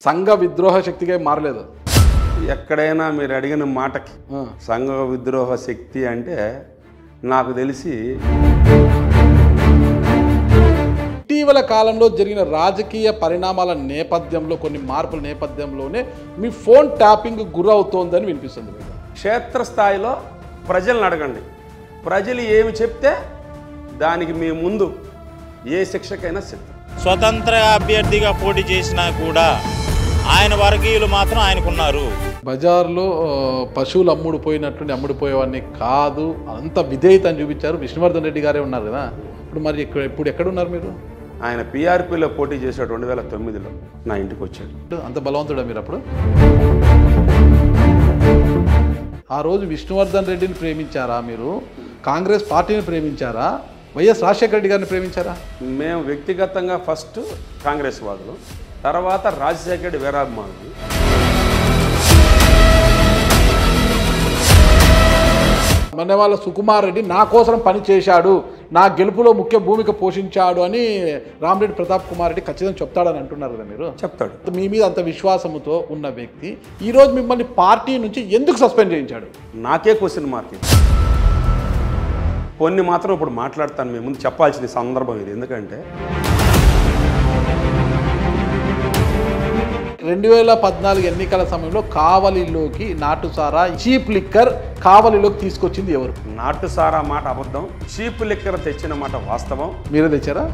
సంఘ విద్రోహ శక్తిగా మారలేదు. ఎక్కడైనా మీరు అడిగిన మాటకి సంఘ విద్రోహ శక్తి అంటే నాకు తెలిసి ఇటీవల కాలంలో జరిగిన రాజకీయ పరిణామాల నేపథ్యంలో కొన్ని మార్పుల నేపథ్యంలోనే మీ ఫోన్ ట్యాపింగ్ గురవుతోందని వినిపిస్తుంది. క్షేత్రస్థాయిలో ప్రజలను అడగండి. ప్రజలు ఏమి చెప్తే దానికి మీ ముందు ఏ శిక్షకైనా సిద్ధం. స్వతంత్ర అభ్యర్థిగా పోటీ చేసినా కూడా ఆయన వర్గీయులు మాత్రం ఆయనకున్నారు. బజార్లో పశువులు అమ్ముడుపోయినట్టుండి అమ్ముడుపోయేవాడిని కాదు, అంత విధేయత అని చూపించారు. విష్ణువర్ధన్ రెడ్డి గారే ఉన్నారు కదా, ఇప్పుడు మరి ఇప్పుడు ఎక్కడున్నారు మీరు? ఆయన పీఆర్పీలో పోటీ చేశాడు 2009లో, నా ఇంటికి వచ్చాడు. అంత బలవంతుడా మీరు? అప్పుడు ఆ రోజు విష్ణువర్ధన్ రెడ్డిని ప్రేమించారా మీరు? కాంగ్రెస్ పార్టీని ప్రేమించారా? వైఎస్ రాజశేఖర రెడ్డి గారిని ప్రేమించారా? మేము వ్యక్తిగతంగా ఫస్ట్ కాంగ్రెస్ వాదులు, తర్వాత రాజశేఖర రెడ్డి వీరాభిమానులు. మన్నెవాళ్ళ సుకుమార్ రెడ్డి నా కోసం పని చేశాడు, నా గెలుపులో ముఖ్య భూమిక పోషించాడు అని రామిరెడ్డి ప్రతాప్ కుమార్ రెడ్డి ఖచ్చితంగా చెప్తాడని అంటున్నారు కదా మీరు? చెప్తాడు. మీ మీద అంత విశ్వాసముతో ఉన్న వ్యక్తి ఈరోజు మిమ్మల్ని పార్టీ నుంచి ఎందుకు సస్పెండ్ చేయించాడు? నాకే క్వశ్చన్ మార్క్. కొన్ని మాత్రం ఇప్పుడు మాట్లాడతాను, మీ ముందు చెప్పాల్సిన సందర్భం ఇది. ఎందుకంటే 2014 ఎన్నికల సమయంలో కావలిలోకి నాటుసారా చీప్ లిక్కర్ కావలిలోకి తీసుకొచ్చింది ఎవరు? నాటుసారా మాట అబద్ధం, చీప్ లిక్కర్ తెచ్చిన మాట వాస్తవం. మీరే తెచ్చారా?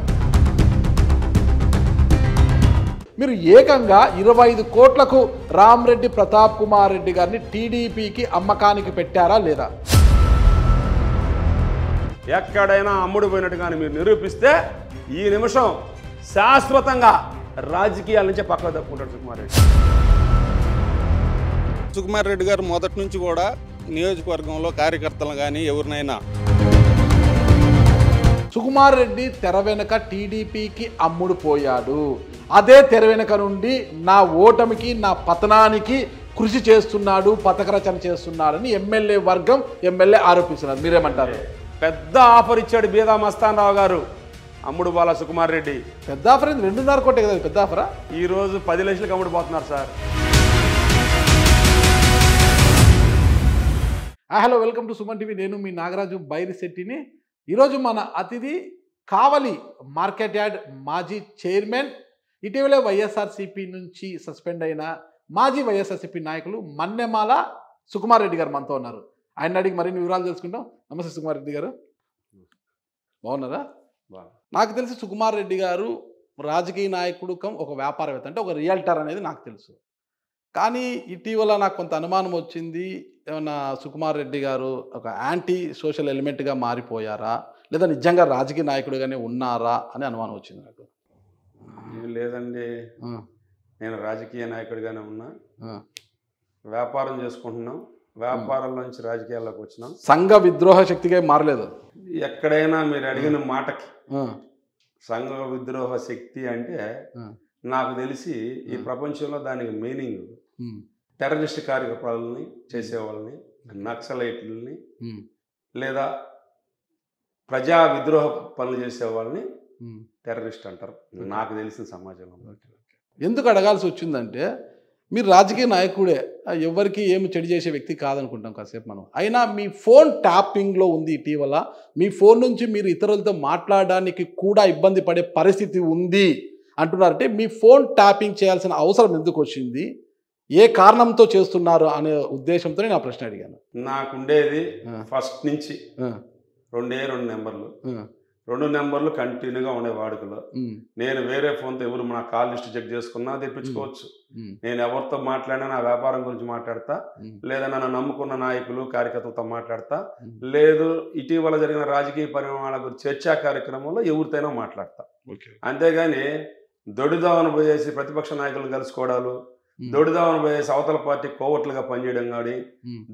మీరు ఏకంగా 25 కోట్లకు రామిరెడ్డి ప్రతాప్ కుమార్ రెడ్డి గారిని టీడీపీకి అమ్మకానికి పెట్టారా లేదా? ఎక్కడైనా అమ్ముడు పోయినట్టు కానీ మీరు నిరూపిస్తే ఈ నిమిషం శాశ్వతంగా రాజకీయాల నుంచే పక్కకు తప్పుకుంటాడు సుకుమార్ రెడ్డి. సుకుమార్ రెడ్డి గారు మొదటి నుంచి కూడా నియోజకవర్గంలో కార్యకర్తలు కానీ ఎవరినైనా, సుకుమార్ రెడ్డి తెర వెనుక టీడీపీకి అమ్ముడు పోయాడు, అదే తెర వెనుక నుండి నా ఓటమికి నా పతనానికి కృషి చేస్తున్నాడు, పథకరచన చేస్తున్నాడని ఎమ్మెల్యే వర్గం ఎమ్మెల్యే ఆరోపిస్తున్నారు. మీరేమంటారు? పెద్ద ఆఫర్ ఇచ్చాడు బీదా మస్తాన్ రావు గారు అమ్ముడు బాల సుకుమార్ రెడ్డి. పెద్ద ఆఫర్ 2.5 కోటే కదా పెద్ద ఆఫరా? ఈరోజు 10 లక్షలకు అమ్ముడు పోతున్నారు sir. Hello, welcome to Suman TV. నేను మీ నాగరాజు బైరిశెట్టిని. ఈరోజు మన అతిథి కావలి మార్కెట్ యార్డ్ మాజీ చైర్మన్, ఇటీవలే వైఎస్ఆర్సీపీ నుంచి సస్పెండ్ అయిన మాజీ వైఎస్ఆర్సీపీ నాయకులు మన్నెమాల సుకుమార్ రెడ్డి గారు మనతో ఉన్నారు. ఆయన అడిగి మరిన్ని వివరాలు తెలుసుకుంటాం. నమస్తే సుకుమార్ రెడ్డి గారు, బాగున్నారా? నాకు తెలిసి సుకుమార్ రెడ్డి గారు రాజకీయ నాయకుడు ఒక వ్యాపారవేత్త, అంటే ఒక రియల్టర్ అనేది నాకు తెలుసు. కానీ ఇటీవల నాకు కొంత అనుమానం వచ్చింది, ఏమన్నా సుకుమార్ రెడ్డి గారు ఒక యాంటీ సోషల్ ఎలిమెంట్గా మారిపోయారా, లేదా నిజంగా రాజకీయ నాయకుడిగానే ఉన్నారా అని అనుమానం వచ్చింది నాకు. లేదండి, నేను రాజకీయ నాయకుడిగానే ఉన్నా, వ్యాపారం చేసుకుంటున్నాం, వ్యాపారంలోంచి రాజకీయాల్లోకి వచ్చినాం. సంఘ విద్రోహ శక్తిగా మారలేదు. ఎక్కడైనా మీరు అడిగిన మాటకి సంఘ విద్రోహ శక్తి అంటే నాకు తెలిసి ఈ ప్రపంచంలో దానికి మీనింగ్ టెర్రరిస్ట్ కార్యకలాపాలని చేసేవాళ్ళని, నక్సలైట్లని, లేదా ప్రజా విద్రోహ పనులు చేసేవాళ్ళని టెర్రరిస్ట్ అంటారు నాకు తెలిసిన సమాజంలో. ఎందుకు అడగాల్సి వచ్చిందంటే, మీరు రాజకీయ నాయకుడే, ఎవరికి ఏమి చెడు చేసే వ్యక్తి కాదనుకుంటాం కాసేపు మనం. అయినా మీ ఫోన్ ట్యాపింగ్లో ఉంది ఇటీవల. మీ ఫోన్ నుంచి మీరు ఇతరులతో మాట్లాడడానికి కూడా ఇబ్బంది పడే పరిస్థితి ఉంది అంటున్నారంటే, మీ ఫోన్ ట్యాపింగ్ చేయాల్సిన అవసరం ఎందుకు వచ్చింది, ఏ కారణంతో చేస్తున్నారు అనే ఉద్దేశంతో నా ప్రశ్న అడిగాను. నాకుండేది ఫస్ట్ నుంచి 2 నెంబర్లు, 2 నెంబర్లు కంటిన్యూగా ఉండే వాడుకలో. నేను వేరే ఫోన్తో ఎవరు నా కాల్ లిస్ట్ చెక్ చేసుకున్నా తెప్పించుకోవచ్చు. నేను ఎవరితో మాట్లాడినా నా వ్యాపారం గురించి మాట్లాడతా, లేదా నన్ను నమ్ముకున్న నాయకులు కార్యకర్తలతో మాట్లాడతా, లేదు ఇటీవల జరిగిన రాజకీయ పరిణామాల గురించి చర్చా కార్యక్రమంలో ఎవరితోనో మాట్లాడతా. అంతేగాని దొడిదావను పోయేసి ప్రతిపక్ష నాయకులను కలుసుకోవడాలు, దొడిదావను పోయేసి అవతల పార్టీ కోవట్లుగా పనిచేయడం కానీ,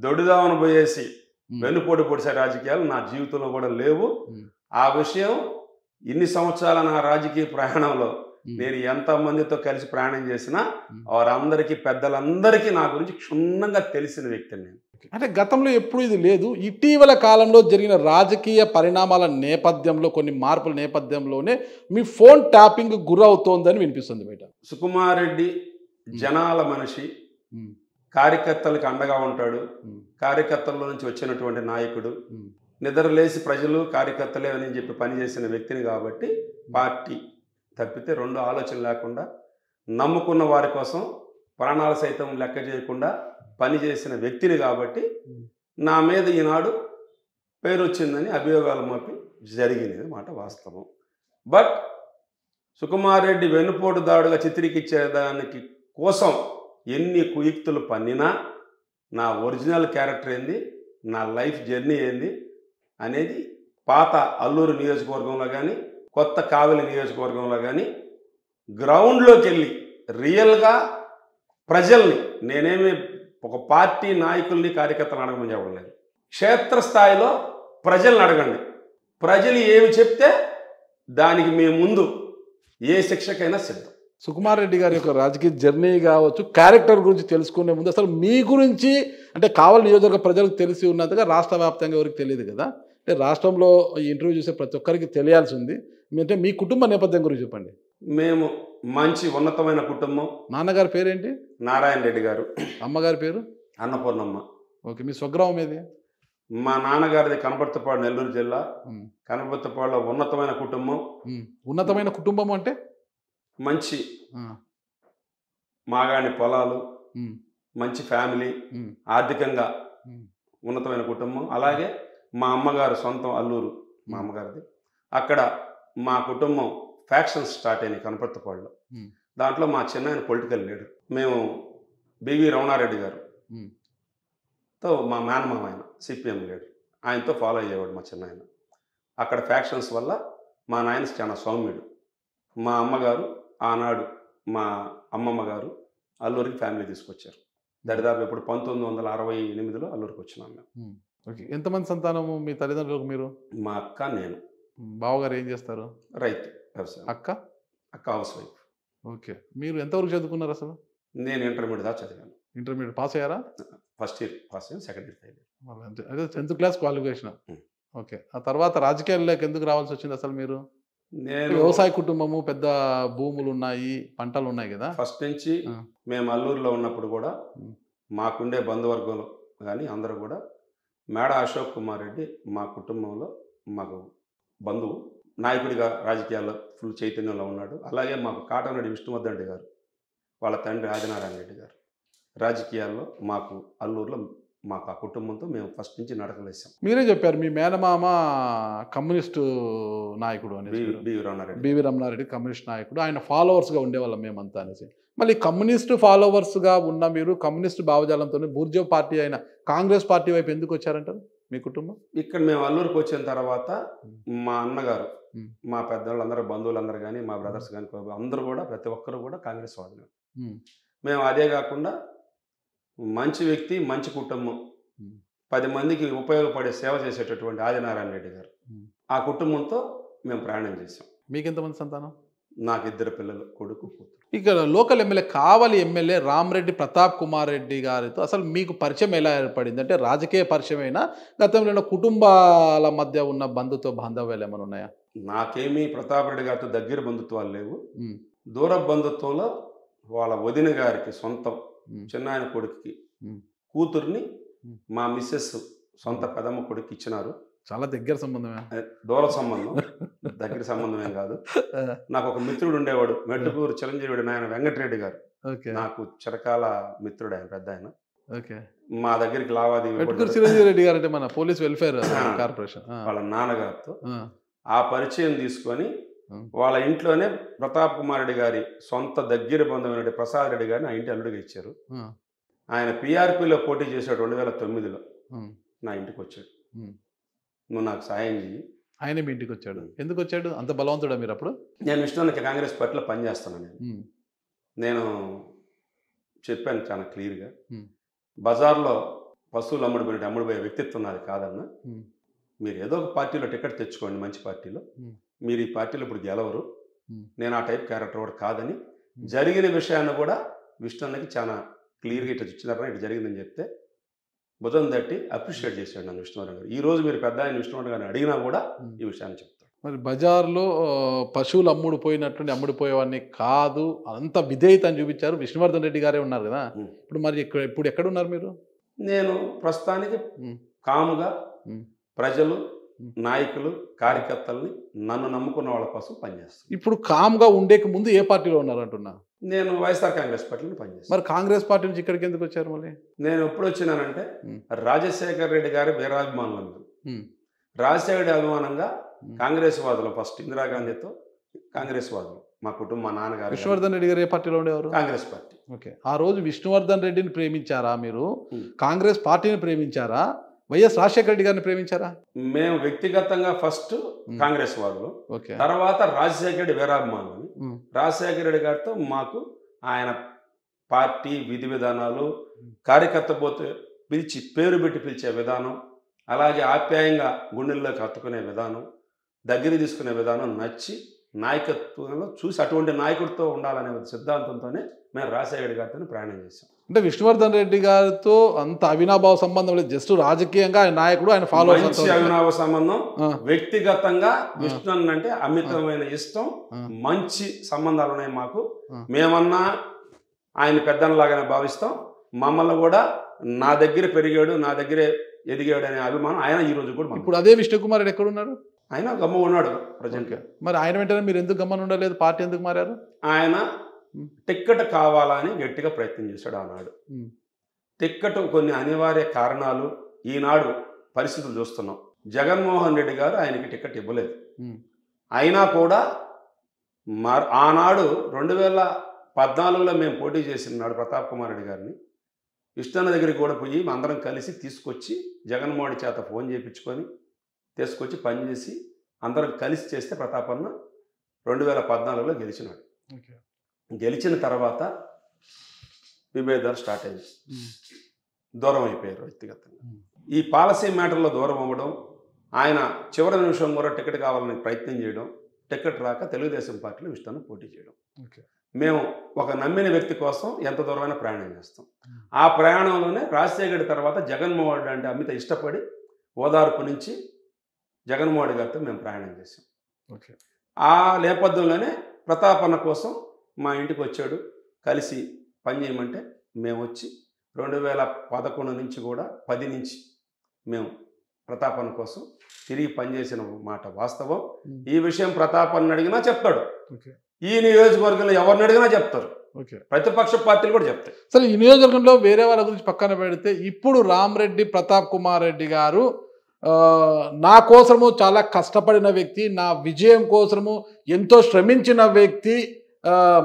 దొడిదావను పోయేసి వెన్నుపోటు పొడిసే రాజకీయాలు నా జీవితంలో కూడా లేవు. ఆ విషయం ఇన్ని సంవత్సరాల నా రాజకీయ ప్రయాణంలో నేను ఎంతమందితో కలిసి ప్రయాణం చేసినా వారందరికీ, పెద్దలందరికీ నా గురించి క్షుణ్ణంగా తెలిసిన వ్యక్తిని నేను. అంటే గతంలో ఎప్పుడు ఇది లేదు, ఇటీవల కాలంలో జరిగిన రాజకీయ పరిణామాల నేపథ్యంలో కొన్ని మార్పుల నేపథ్యంలోనే మీ ఫోన్ ట్యాపింగ్ గురవుతోందని వినిపిస్తుంది బయట. సుకుమార్ రెడ్డి జనాల మనిషి, కార్యకర్తలకు అండగా ఉంటాడు, కార్యకర్తల్లో నుంచి వచ్చినటువంటి నాయకుడు, నిద్రలేసి ప్రజలు కార్యకర్తలే అని చెప్పి పనిచేసిన వ్యక్తిని కాబట్టి పార్టీ తప్పితే రెండు ఆలోచన లేకుండా నమ్ముకున్న వారి కోసం ప్రాణాలు సైతం లెక్క చేయకుండా పనిచేసిన వ్యక్తిని కాబట్టి నా మీద ఈనాడు పేరు వచ్చిందని అభియోగాలు మోపి జరిగినది మాట వాస్తవం. బట్ సుకుమార్ రెడ్డి వెన్నుపోటు దాడుగా చిత్రీకరించేదానికి కోసం ఎన్ని కుయుక్తులు పన్నినా నా ఒరిజినల్ క్యారెక్టర్ ఏంది, నా లైఫ్ జర్నీ ఏంది అనేది పాత అల్లూరు నియోజకవర్గంలో కానీ కొత్త కావలి నియోజకవర్గంలో కానీ గ్రౌండ్లోకి వెళ్ళి రియల్గా ప్రజల్ని, నేనేమి ఒక పార్టీ నాయకుల్ని కార్యకర్తలను అడగమని చెప్పడం లేదు, క్షేత్రస్థాయిలో ప్రజల్ని అడగండి. ప్రజలు ఏమి చెప్తే దానికి మేము ముందు ఏ శిక్షకైనా సిద్ధం. సుకుమార్ రెడ్డి గారి యొక్క రాజకీయ జర్నీ కావచ్చు, క్యారెక్టర్ గురించి తెలుసుకునే ముందు అసలు మీ గురించి అంటే కావలి నియోజకవర్గ ప్రజలకు తెలిసి ఉన్నట్టుగా రాష్ట్ర వ్యాప్తంగా ఎవరికి తెలియదు కదా. అంటే రాష్ట్రంలో ఈ ఇంటర్వ్యూ చూసే ప్రతి ఒక్కరికి తెలియాల్సి ఉంది. అంటే మీ కుటుంబ నేపథ్యం గురించి చెప్పండి. మేము మంచి ఉన్నతమైన కుటుంబం. నాన్నగారి పేరేంటి? నారాయణ రెడ్డి గారు. అమ్మగారి పేరు? అన్నపూర్ణమ్మ. ఓకే. మీ స్వగ్రామం ఏది? మా నాన్నగారిది కనపర్తిపాడు, నెల్లూరు జిల్లా. కనపర్తిపాడులో ఉన్నతమైన కుటుంబం. ఉన్నతమైన కుటుంబం అంటే మంచి మాగాణి పొలాలు, మంచి ఫ్యామిలీ, ఆర్థికంగా ఉన్నతమైన కుటుంబం. అలాగే మా అమ్మగారు సొంతం అల్లూరు, మా అమ్మగారిది. అక్కడ మా కుటుంబం ఫ్యాక్షన్స్ స్టార్ట్ అయినాయి కనపర్తిపాడులో. దాంట్లో మా చిన్నాయన పొలిటికల్ లీడర్. మేము బివి రమణారెడ్డి గారుతో మా మేనమామ, ఆయన సిపిఎం లీడర్, ఆయనతో ఫాలో అయ్యేవాడు మా చిన్నాయన. అక్కడ ఫ్యాక్షన్స్ వల్ల మా నాయన చాలా సౌమ్యుడు. మా అమ్మగారు ఆనాడు మా అమ్మమ్మ గారు అల్లూరికి ఫ్యామిలీ తీసుకొచ్చారు. దరిదాపు ఇప్పుడు 1968లో అల్లూరికి వచ్చినాం మేము. ఓకే. ఎంతమంది సంతానము మీ తల్లిదండ్రులకు? మీరు? మా అక్క, నేను. బావగారు ఏం చేస్తారు? రైతు, వ్యవసాయం. అక్క హౌస్ వైఫ్. ఓకే. మీరు ఎంతవరకు చదువుకున్నారు అసలు? నేను ఇంటర్మీడియట్ దాకా చదివాను. ఇంటర్మీడియట్ పాస్ అయ్యారా? ఫస్ట్ ఇయర్ పాస్ అయ్యాను, సెకండ్ ఇయర్ ఫెయిల్. అదే 10th క్లాస్ క్వాలిఫికేషన్. ఓకే. ఆ తర్వాత రాజకీయాల్లోకి ఎందుకు రావాల్సి వచ్చింది అసలు మీరు? నేను వ్యవసాయ కుటుంబము, పెద్ద భూములు ఉన్నాయి, పంటలు ఉన్నాయి కదా. ఫస్ట్ నుంచి మేము అల్లూరులో ఉన్నప్పుడు కూడా మాకుండే బంధువర్గంలో కానీ అందరూ కూడా మేడ అశోక్ కుమార్ రెడ్డి మా కుటుంబంలో మాకు బంధువు, నాయకుడిగా రాజకీయాల్లో ఫుల్ చైతన్యంలో ఉన్నాడు. అలాగే మాకు కాటమరెడ్డి విష్ణువర్ధన్ రెడ్డి గారు, వాళ్ళ తండ్రి ఆదినారాయణ రెడ్డి గారు రాజకీయాల్లో మాకు అల్లూరులో మాకు ఆ కుటుంబంతో మేము ఫస్ట్ నుంచి నడకలేసాం. మీరే చెప్పారు మీ మేనమామ కమ్యూనిస్టు నాయకుడు అని. బివి రమణారెడ్డి కమ్యూనిస్ట్ నాయకుడు, ఆయన ఫాలోవర్స్గా ఉండేవాళ్ళం మేమంతా అనేసి. మళ్ళీ కమ్యూనిస్టు ఫాలోవర్స్గా ఉన్న మీరు కమ్యూనిస్టు భావజాలంతో బూర్జో పార్టీ అయిన కాంగ్రెస్ పార్టీ వైపు ఎందుకు వచ్చారంటారు మీ కుటుంబం? ఇక్కడ మేము అల్లూరుకి వచ్చిన తర్వాత మా అన్నగారు, మా పెద్దవాళ్ళందరూ, బంధువులందరూ కానీ, మా బ్రదర్స్ కానీ అందరూ కూడా, ప్రతి ఒక్కరు కూడా కాంగ్రెస్ వాదులు. మేము అదే కాకుండా మంచి వ్యక్తి, మంచి కుటుంబం, 10 మందికి ఉపయోగపడే సేవ చేసేటటువంటి ఆదినారాయణ రెడ్డి గారు, ఆ కుటుంబంతో మేము ప్రయాణం చేసాం. మీకు ఎంతమంది సంతానం? నాకు 2 పిల్లలు, కొడుకు, కూతురు. ఇక్కడ లోకల్ ఎమ్మెల్యే, కావలి ఎమ్మెల్యే రామరెడ్డి ప్రతాప్ కుమార్ రెడ్డి గారితో అసలు మీకు పరిచయం ఎలా ఏర్పడింది? అంటే రాజకీయ పరిచయమైనా గతంలో కుటుంబాల మధ్య ఉన్న బాంధవ్యాలు ఏమైనా ఉన్నాయా? నాకేమీ ప్రతాప్ రెడ్డి గారితో దగ్గర బంధుత్వాలు లేవు. దూర బంధుత్వంలో వాళ్ళ వదిన గారికి సొంతం చిన్నాయన కొడుకుకి కూతుర్ని మా మిస్సెస్ సొంత పెదమ్మ కొడుకు ఇచ్చినారు. చాలా దగ్గర సంబంధమే. దూర సంబంధం, దగ్గర సంబంధమేం కాదు. నాకు ఒక మిత్రుడు ఉండేవాడు, మెట్టుకూరు చిరంజీవి నాయన వెంకటరెడ్డి గారు, నాకు చిరకాల మిత్రుడు, ఆయన పెద్ద ఆయన. మా దగ్గరికి లావాదేవీ చిరంజీవి రెడ్డి గారు అంటే మన పోలీస్ వెల్ఫేర్ కార్పొరేషన్ వాళ్ళ నాన్నగారితో ఆ పరిచయం తీసుకొని వాళ్ళ ఇంట్లోనే ప్రతాప్ కుమార్ రెడ్డి గారి సొంత దగ్గర బంధువైన ప్రసాద్ రెడ్డి గారిని ఆ ఇంటి అల్లుడిగా ఇచ్చారు. ఆయన పిఆర్పిలో పోటీ చేశాడు 2009లో. నా ఇంటికి వచ్చాడు, నువ్వు నాకు సాయం చెయ్యి. ఆయన మీ ఇంటికి వచ్చాడు. ఎందుకు వచ్చాడు? అంత బలవంతుడా మీరు అప్పుడు? నేను విష్ణుకి కాంగ్రెస్ పార్టీలో పనిచేస్తున్నాను. నేను చెప్పాను చాలా క్లియర్గా, బజార్లో పశువులు అమ్ముడుపోయే వ్యక్తిత్వం నాది కాదన్నా. మీరు ఏదో ఒక పార్టీలో టికెట్ తెచ్చుకోండి, మంచి పార్టీలో. మీరు ఈ పార్టీలో ఇప్పుడు గెలవరు, నేను ఆ టైప్ క్యారెక్టర్ కూడా కాదని జరిగిన విషయాన్ని కూడా విష్ణుకి చాలా క్లియర్గా ఇట్లా ఇచ్చినారని ఇట్లా జరిగిందని చెప్తే భుజం తట్టి అప్రిషియేట్ చేశాడు నన్ను విష్ణువర్ధన్ గారు. ఈ రోజు మీరు పెద్ద ఆయన విష్ణువర్ధన్ గారిని అడిగినా కూడా ఈ విషయాన్ని చెప్తాడు. మరి బజార్లో పశువులు అమ్ముడిపోయేవాడిని కాదు, అంత విధేయత అని చూపించారు. విష్ణువర్ధన్ రెడ్డి గారే ఉన్నారు కదా, ఇప్పుడు మరి ఇప్పుడు ఎక్కడున్నారు మీరు? నేను ప్రస్తుతానికి కాముగా ప్రజలు, నాయకులు, కార్యకర్తల్ని నన్ను నమ్ముకున్న వాళ్ళ కోసం పనిచేస్తాను. ఇప్పుడు కామ్గా ఉండేకి ముందు ఏ పార్టీలో ఉన్నారంటున్నా? నేను వైఎస్ఆర్ కాంగ్రెస్ పార్టీని పనిచేస్తాను. మరి కాంగ్రెస్ పార్టీ నుంచి ఇక్కడికి ఎందుకు వచ్చారు మళ్ళీ? నేను ఎప్పుడు వచ్చినానంటే రాజశేఖర రెడ్డి గారి వీరాభిమానులు. రాజశేఖర రెడ్డి అభిమానంగా కాంగ్రెస్ వాదులు, ఫస్ట్ ఇందిరాగాంధీతో కాంగ్రెస్ వాదులు, మా కుటుంబం, మా నాన్నగారు. విష్ణువర్ధన్ రెడ్డి గారు ఏ పార్టీలో ఉండేవారు? కాంగ్రెస్ పార్టీ. ఓకే, ఆ రోజు విష్ణువర్ధన్ రెడ్డిని ప్రేమించారా మీరు? కాంగ్రెస్ పార్టీని ప్రేమించారా? వైఎస్ రాజశేఖర రెడ్డి గారిని ప్రేమించారా? మేము వ్యక్తిగతంగా ఫస్ట్ కాంగ్రెస్ వాదులు, తర్వాత రాజశేఖర రెడ్డి వీరాభిమానులు. రాజశేఖర రెడ్డి గారితో మాకు ఆయన పార్టీ విధి విధానాలు, కార్యకర్త పోతే పిలిచి పేరు పెట్టి పిలిచే విధానం, అలాగే ఆప్యాయంగా గుండెల్లోకి హత్తుకునే విధానం, దగ్గర తీసుకునే విధానం నచ్చి నాయకత్వంలో చూసి అటువంటి నాయకుడితో ఉండాలనే సిద్ధాంతంతోనే మేము రాజశేఖర రెడ్డి గారితో ప్రయాణం చేశాం. అంటే విష్ణువర్ధన్ రెడ్డి గారితో అంత అవినాభావ సంబంధం లేదు, జస్ట్ రాజకీయంగా ఆయన నాయకుడు, ఆయన ఫాలో. మంచి అవినాభావ సంబంధం. వ్యక్తిగతంగా విష్ణు అంటే అమితమైన ఇష్టం, మంచి సంబంధాలు ఉన్నాయి మాకు. మేమన్నా ఆయన పెద్దలాగానే భావిస్తాం. మమ్మల్ని కూడా నా దగ్గర పెరిగాడు, నా దగ్గరే ఎదిగాడు అనే అభిమానం ఆయన ఈ రోజు కూడా. ఇప్పుడు అదే విష్ణుకుమార్ రెడ్డి ఎక్కడ ఉన్నారు? ఆయన గమ్మ ఉన్నాడు ప్రజెంట్. మరి ఆయన వెంటనే మీరు ఎందుకు గమ్మని ఉండలేదు? పార్టీ ఎందుకు మారారు? ఆయన టిక్కెట్ కావాలని గట్టిగా ప్రయత్నం చేశాడు ఆనాడు. టిక్కెట్ కొన్ని అనివార్య కారణాలు, ఈనాడు పరిస్థితులు చూస్తున్నాం. జగన్మోహన్ రెడ్డి గారు ఆయనకి టిక్కెట్ ఇవ్వలేదు. అయినా కూడా ఆనాడు 2014లో మేము పోటీ చేసిన నాడు ప్రతాప్ కుమార్ రెడ్డి గారిని విష్ణన్న దగ్గరికి కూడా పోయి అందరం కలిసి తీసుకొచ్చి జగన్మోహన్ చేత ఫోన్ చేయించుకొని తీసుకొచ్చి పనిచేసి అందరం కలిసి చేస్తే ప్రతాపన్న 2014లో గెలిచినాడు. గెలిచిన తర్వాత విభేదాలు స్టార్ట్ అయ్యాయి, దూరం అయిపోయారు వ్యక్తిగతంగా. ఈ పాలసీ మ్యాటర్లో దూరం అవ్వడం, ఆయన చివరి నిమిషం కూడా టికెట్ కావాలని ప్రయత్నం చేయడం, టికెట్ రాక తెలుగుదేశం పార్టీలో విష్ణును పోటీ చేయడం. మేము ఒక నమ్మిన వ్యక్తి కోసం ఎంత దూరమైనా ప్రయాణం చేస్తాం. ఆ ప్రయాణంలోనే రాజశేఖర్ తర్వాత జగన్మోహన్ రెడ్డి అంటే అమిత ఇష్టపడి ఓదార్పు నుంచి జగన్మోహన్ రెడ్డి గారితో మేము ప్రయాణం చేసాం. ఆ నేపథ్యంలోనే ప్రతాపన్న కోసం మా ఇంటికి వచ్చాడు, కలిసి పని చేయమంటే మేము వచ్చి 2011 నుంచి కూడా 10 నుంచి మేము ప్రతాపన్న కోసం తిరిగి పనిచేసిన మాట వాస్తవం. ఈ విషయం ప్రతాపన్న అడిగినా చెప్తాడు, ఈ నియోజకవర్గంలో ఎవరిని అడిగినా చెప్తారు, ప్రతిపక్ష పార్టీలు కూడా చెప్తాయి. సరే, ఈ నియోజకవర్గంలో వేరే వాళ్ళ గురించి పక్కన పెడితే ఇప్పుడు రామరెడ్డి ప్రతాప్ కుమార్ రెడ్డి గారు నా కోసము చాలా కష్టపడిన వ్యక్తి, నా విజయం కోసము ఎంతో శ్రమించిన వ్యక్తి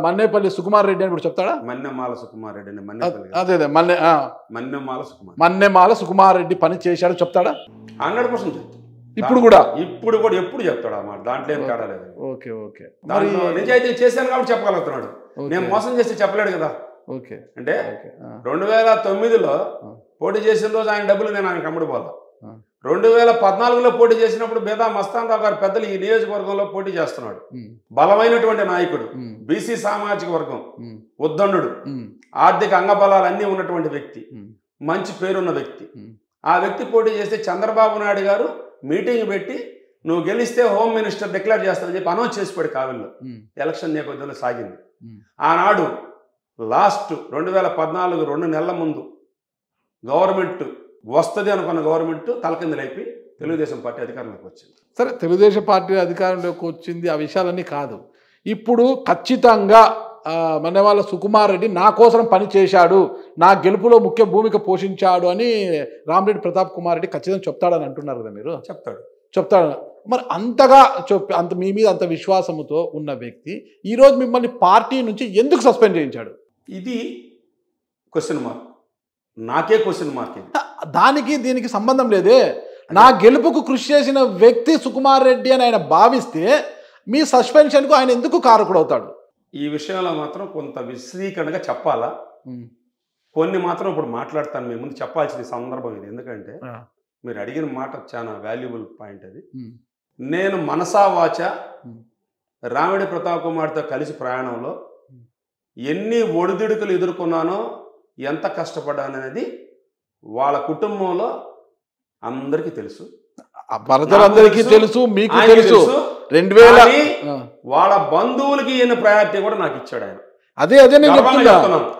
మన్నేపల్లి సుకుమార్ రెడ్డి అని కూడా చెప్తాడా? మన్నెమాల సుకుమార్ రెడ్డి, అదే మన్నెమాల సుకుమార్ రెడ్డి పని చేశాడు చెప్తాడా? 100% చెప్తాడు. ఇప్పుడు కూడా ఎప్పుడు చెప్తాడు అన్నమాట, దాంట్లో ఏం తేడా లేదు. ఓకే ఓకే, దాంట్లో నిజాయితీ చేశాను కాబట్టి చెప్పగలుగుతున్నాడు. నేను మోసం చేస్తే చెప్పలేడు కదా. ఓకే, అంటే 2009లో పోటీ చేసిన రోజు ఆయన డబ్బులు నేను ఆయనకు అమ్ముడుపోదా. 2014లో పోటీ చేసినప్పుడు బేదా మస్తాన్ రావు గారు పెద్దలు ఈ నియోజకవర్గంలో పోటీ చేస్తున్నాడు. బలమైనటువంటి నాయకుడు, బీసీ సామాజిక వర్గం, ఉద్దండు, ఆర్థిక అంగబలాలు అన్నీ ఉన్నటువంటి వ్యక్తి, మంచి పేరున్న వ్యక్తి. ఆ వ్యక్తి పోటీ చేస్తే చంద్రబాబు నాయుడు గారు మీటింగ్ పెట్టి నువ్వు గెలిస్తే హోమ్ మినిస్టర్ డిక్లేర్ చేస్తానని చెప్పి అనౌన్స్ చేసిపోయాడు కావిల్లో. ఎలక్షన్ నేపథ్యంలో సాగింది. ఆనాడు లాస్ట్ 2014 2 నెలల ముందు గవర్నమెంట్ వస్తుంది అనుకున్న గవర్నమెంట్ తలకిందులైపోయి తెలుగుదేశం పార్టీ అధికారంలోకి వచ్చింది. సరే, తెలుగుదేశం పార్టీ అధికారంలోకి వచ్చింది, ఆ విషయాలన్నీ కాదు. ఇప్పుడు ఖచ్చితంగా మన్నెమాల సుకుమార్ రెడ్డి నా కోసం పని చేశాడు, నా గెలుపులో ముఖ్య భూమిక పోషించాడు అని రామరెడ్డి ప్రతాప్ కుమార్ రెడ్డి ఖచ్చితంగా చెప్తాడని అంటున్నారు కదా మీరు? చెప్తాడు. మరి అంతగా అంత మీ మీద అంత విశ్వాసముతో ఉన్న వ్యక్తి ఈరోజు మిమ్మల్ని పార్టీ నుంచి ఎందుకు సస్పెండ్ చేయించాడు? ఇది క్వశ్చన్ మార్క్, నాకే క్వశ్చన్ మార్క్. ఇది దానికి దీనికి సంబంధం లేదే. నా గెలుపుకు కృషి చేసిన వ్యక్తి సుకుమార్ రెడ్డి అని ఆయన భావిస్తే మీ సస్పెన్షన్కు ఆయన ఎందుకు కారకుడు అవుతాడు? ఈ విషయంలో మాత్రం కొంత విశదీకరణగా చెప్పాలా, కొన్ని మాత్రం ఇప్పుడు మాట్లాడతాను. మీ ముందు చెప్పాల్సిన సందర్భం ఇది, ఎందుకంటే మీరు అడిగిన మాట చాలా వాల్యుబుల్ పాయింట్. అది నేను మనసా వాచ రామిడి ప్రతాప్ కుమార్తో కలిసి ప్రయాణంలో ఎన్ని ఒడిదుడుకులు ఎదుర్కొన్నానో, ఎంత కష్టపడ్డాననేది వాళ్ళ కుటుంబంలో అందరికీ తెలుసు, అందరికీ తెలుసు, మీకు తెలుసు. 2000 కానీ వాళ్ళ బంధువులకి ఈయన ప్రయారిటీ కూడా నాకు ఇచ్చాడు ఆయన. అదే నేను చెప్తున్నా,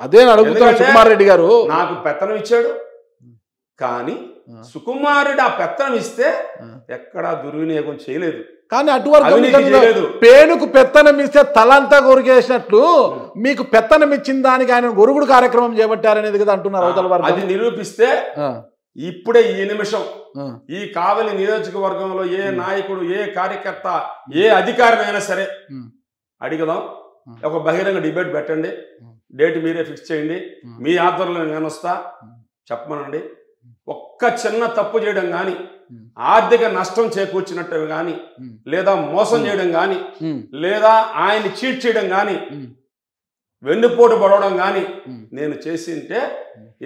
అదే అడుగుతున్నా. సుకుమార్ రెడ్డి గారు నాకు పెత్తనం ఇచ్చాడు, కానీ సుకుమార్ రెడ్డి ఆ పెత్తనం ఇస్తే ఎక్కడా దుర్వినియోగం చేయలేదు. కానీ అటువంటి పేనుకు పెత్తనం ఇస్తే తలంతా కొరికేసినట్లు మీకు పెత్తనం ఇచ్చిన దానికి ఆయన గొరుగుడు కార్యక్రమం చేపట్టారనేది కదా అంటున్నారు అవతల వారు. అది నిరూపిస్తే ఇప్పుడే ఈ నిమిషం ఈ కావలి నియోజకవర్గంలో ఏ నాయకుడు, ఏ కార్యకర్త, ఏ అధికారమైనా సరే అడిగదాం. ఒక బహిరంగ డిబేట్ పెట్టండి, డేట్ మీరే ఫిక్స్ చేయండి, మీ ఆధ్వర్యంలో నేను వస్తా చెప్పమనండి. ఒక్క చిన్న తప్పు చేయడం కానీ, ఆర్థిక నష్టం చేకూర్చినట్టు కానీ, లేదా మోసం చేయడం కానీ, లేదా ఆయన్ని చీట్ చేయడం కానీ, వెన్నుపోటు పడవడం కానీ నేను చేసింటే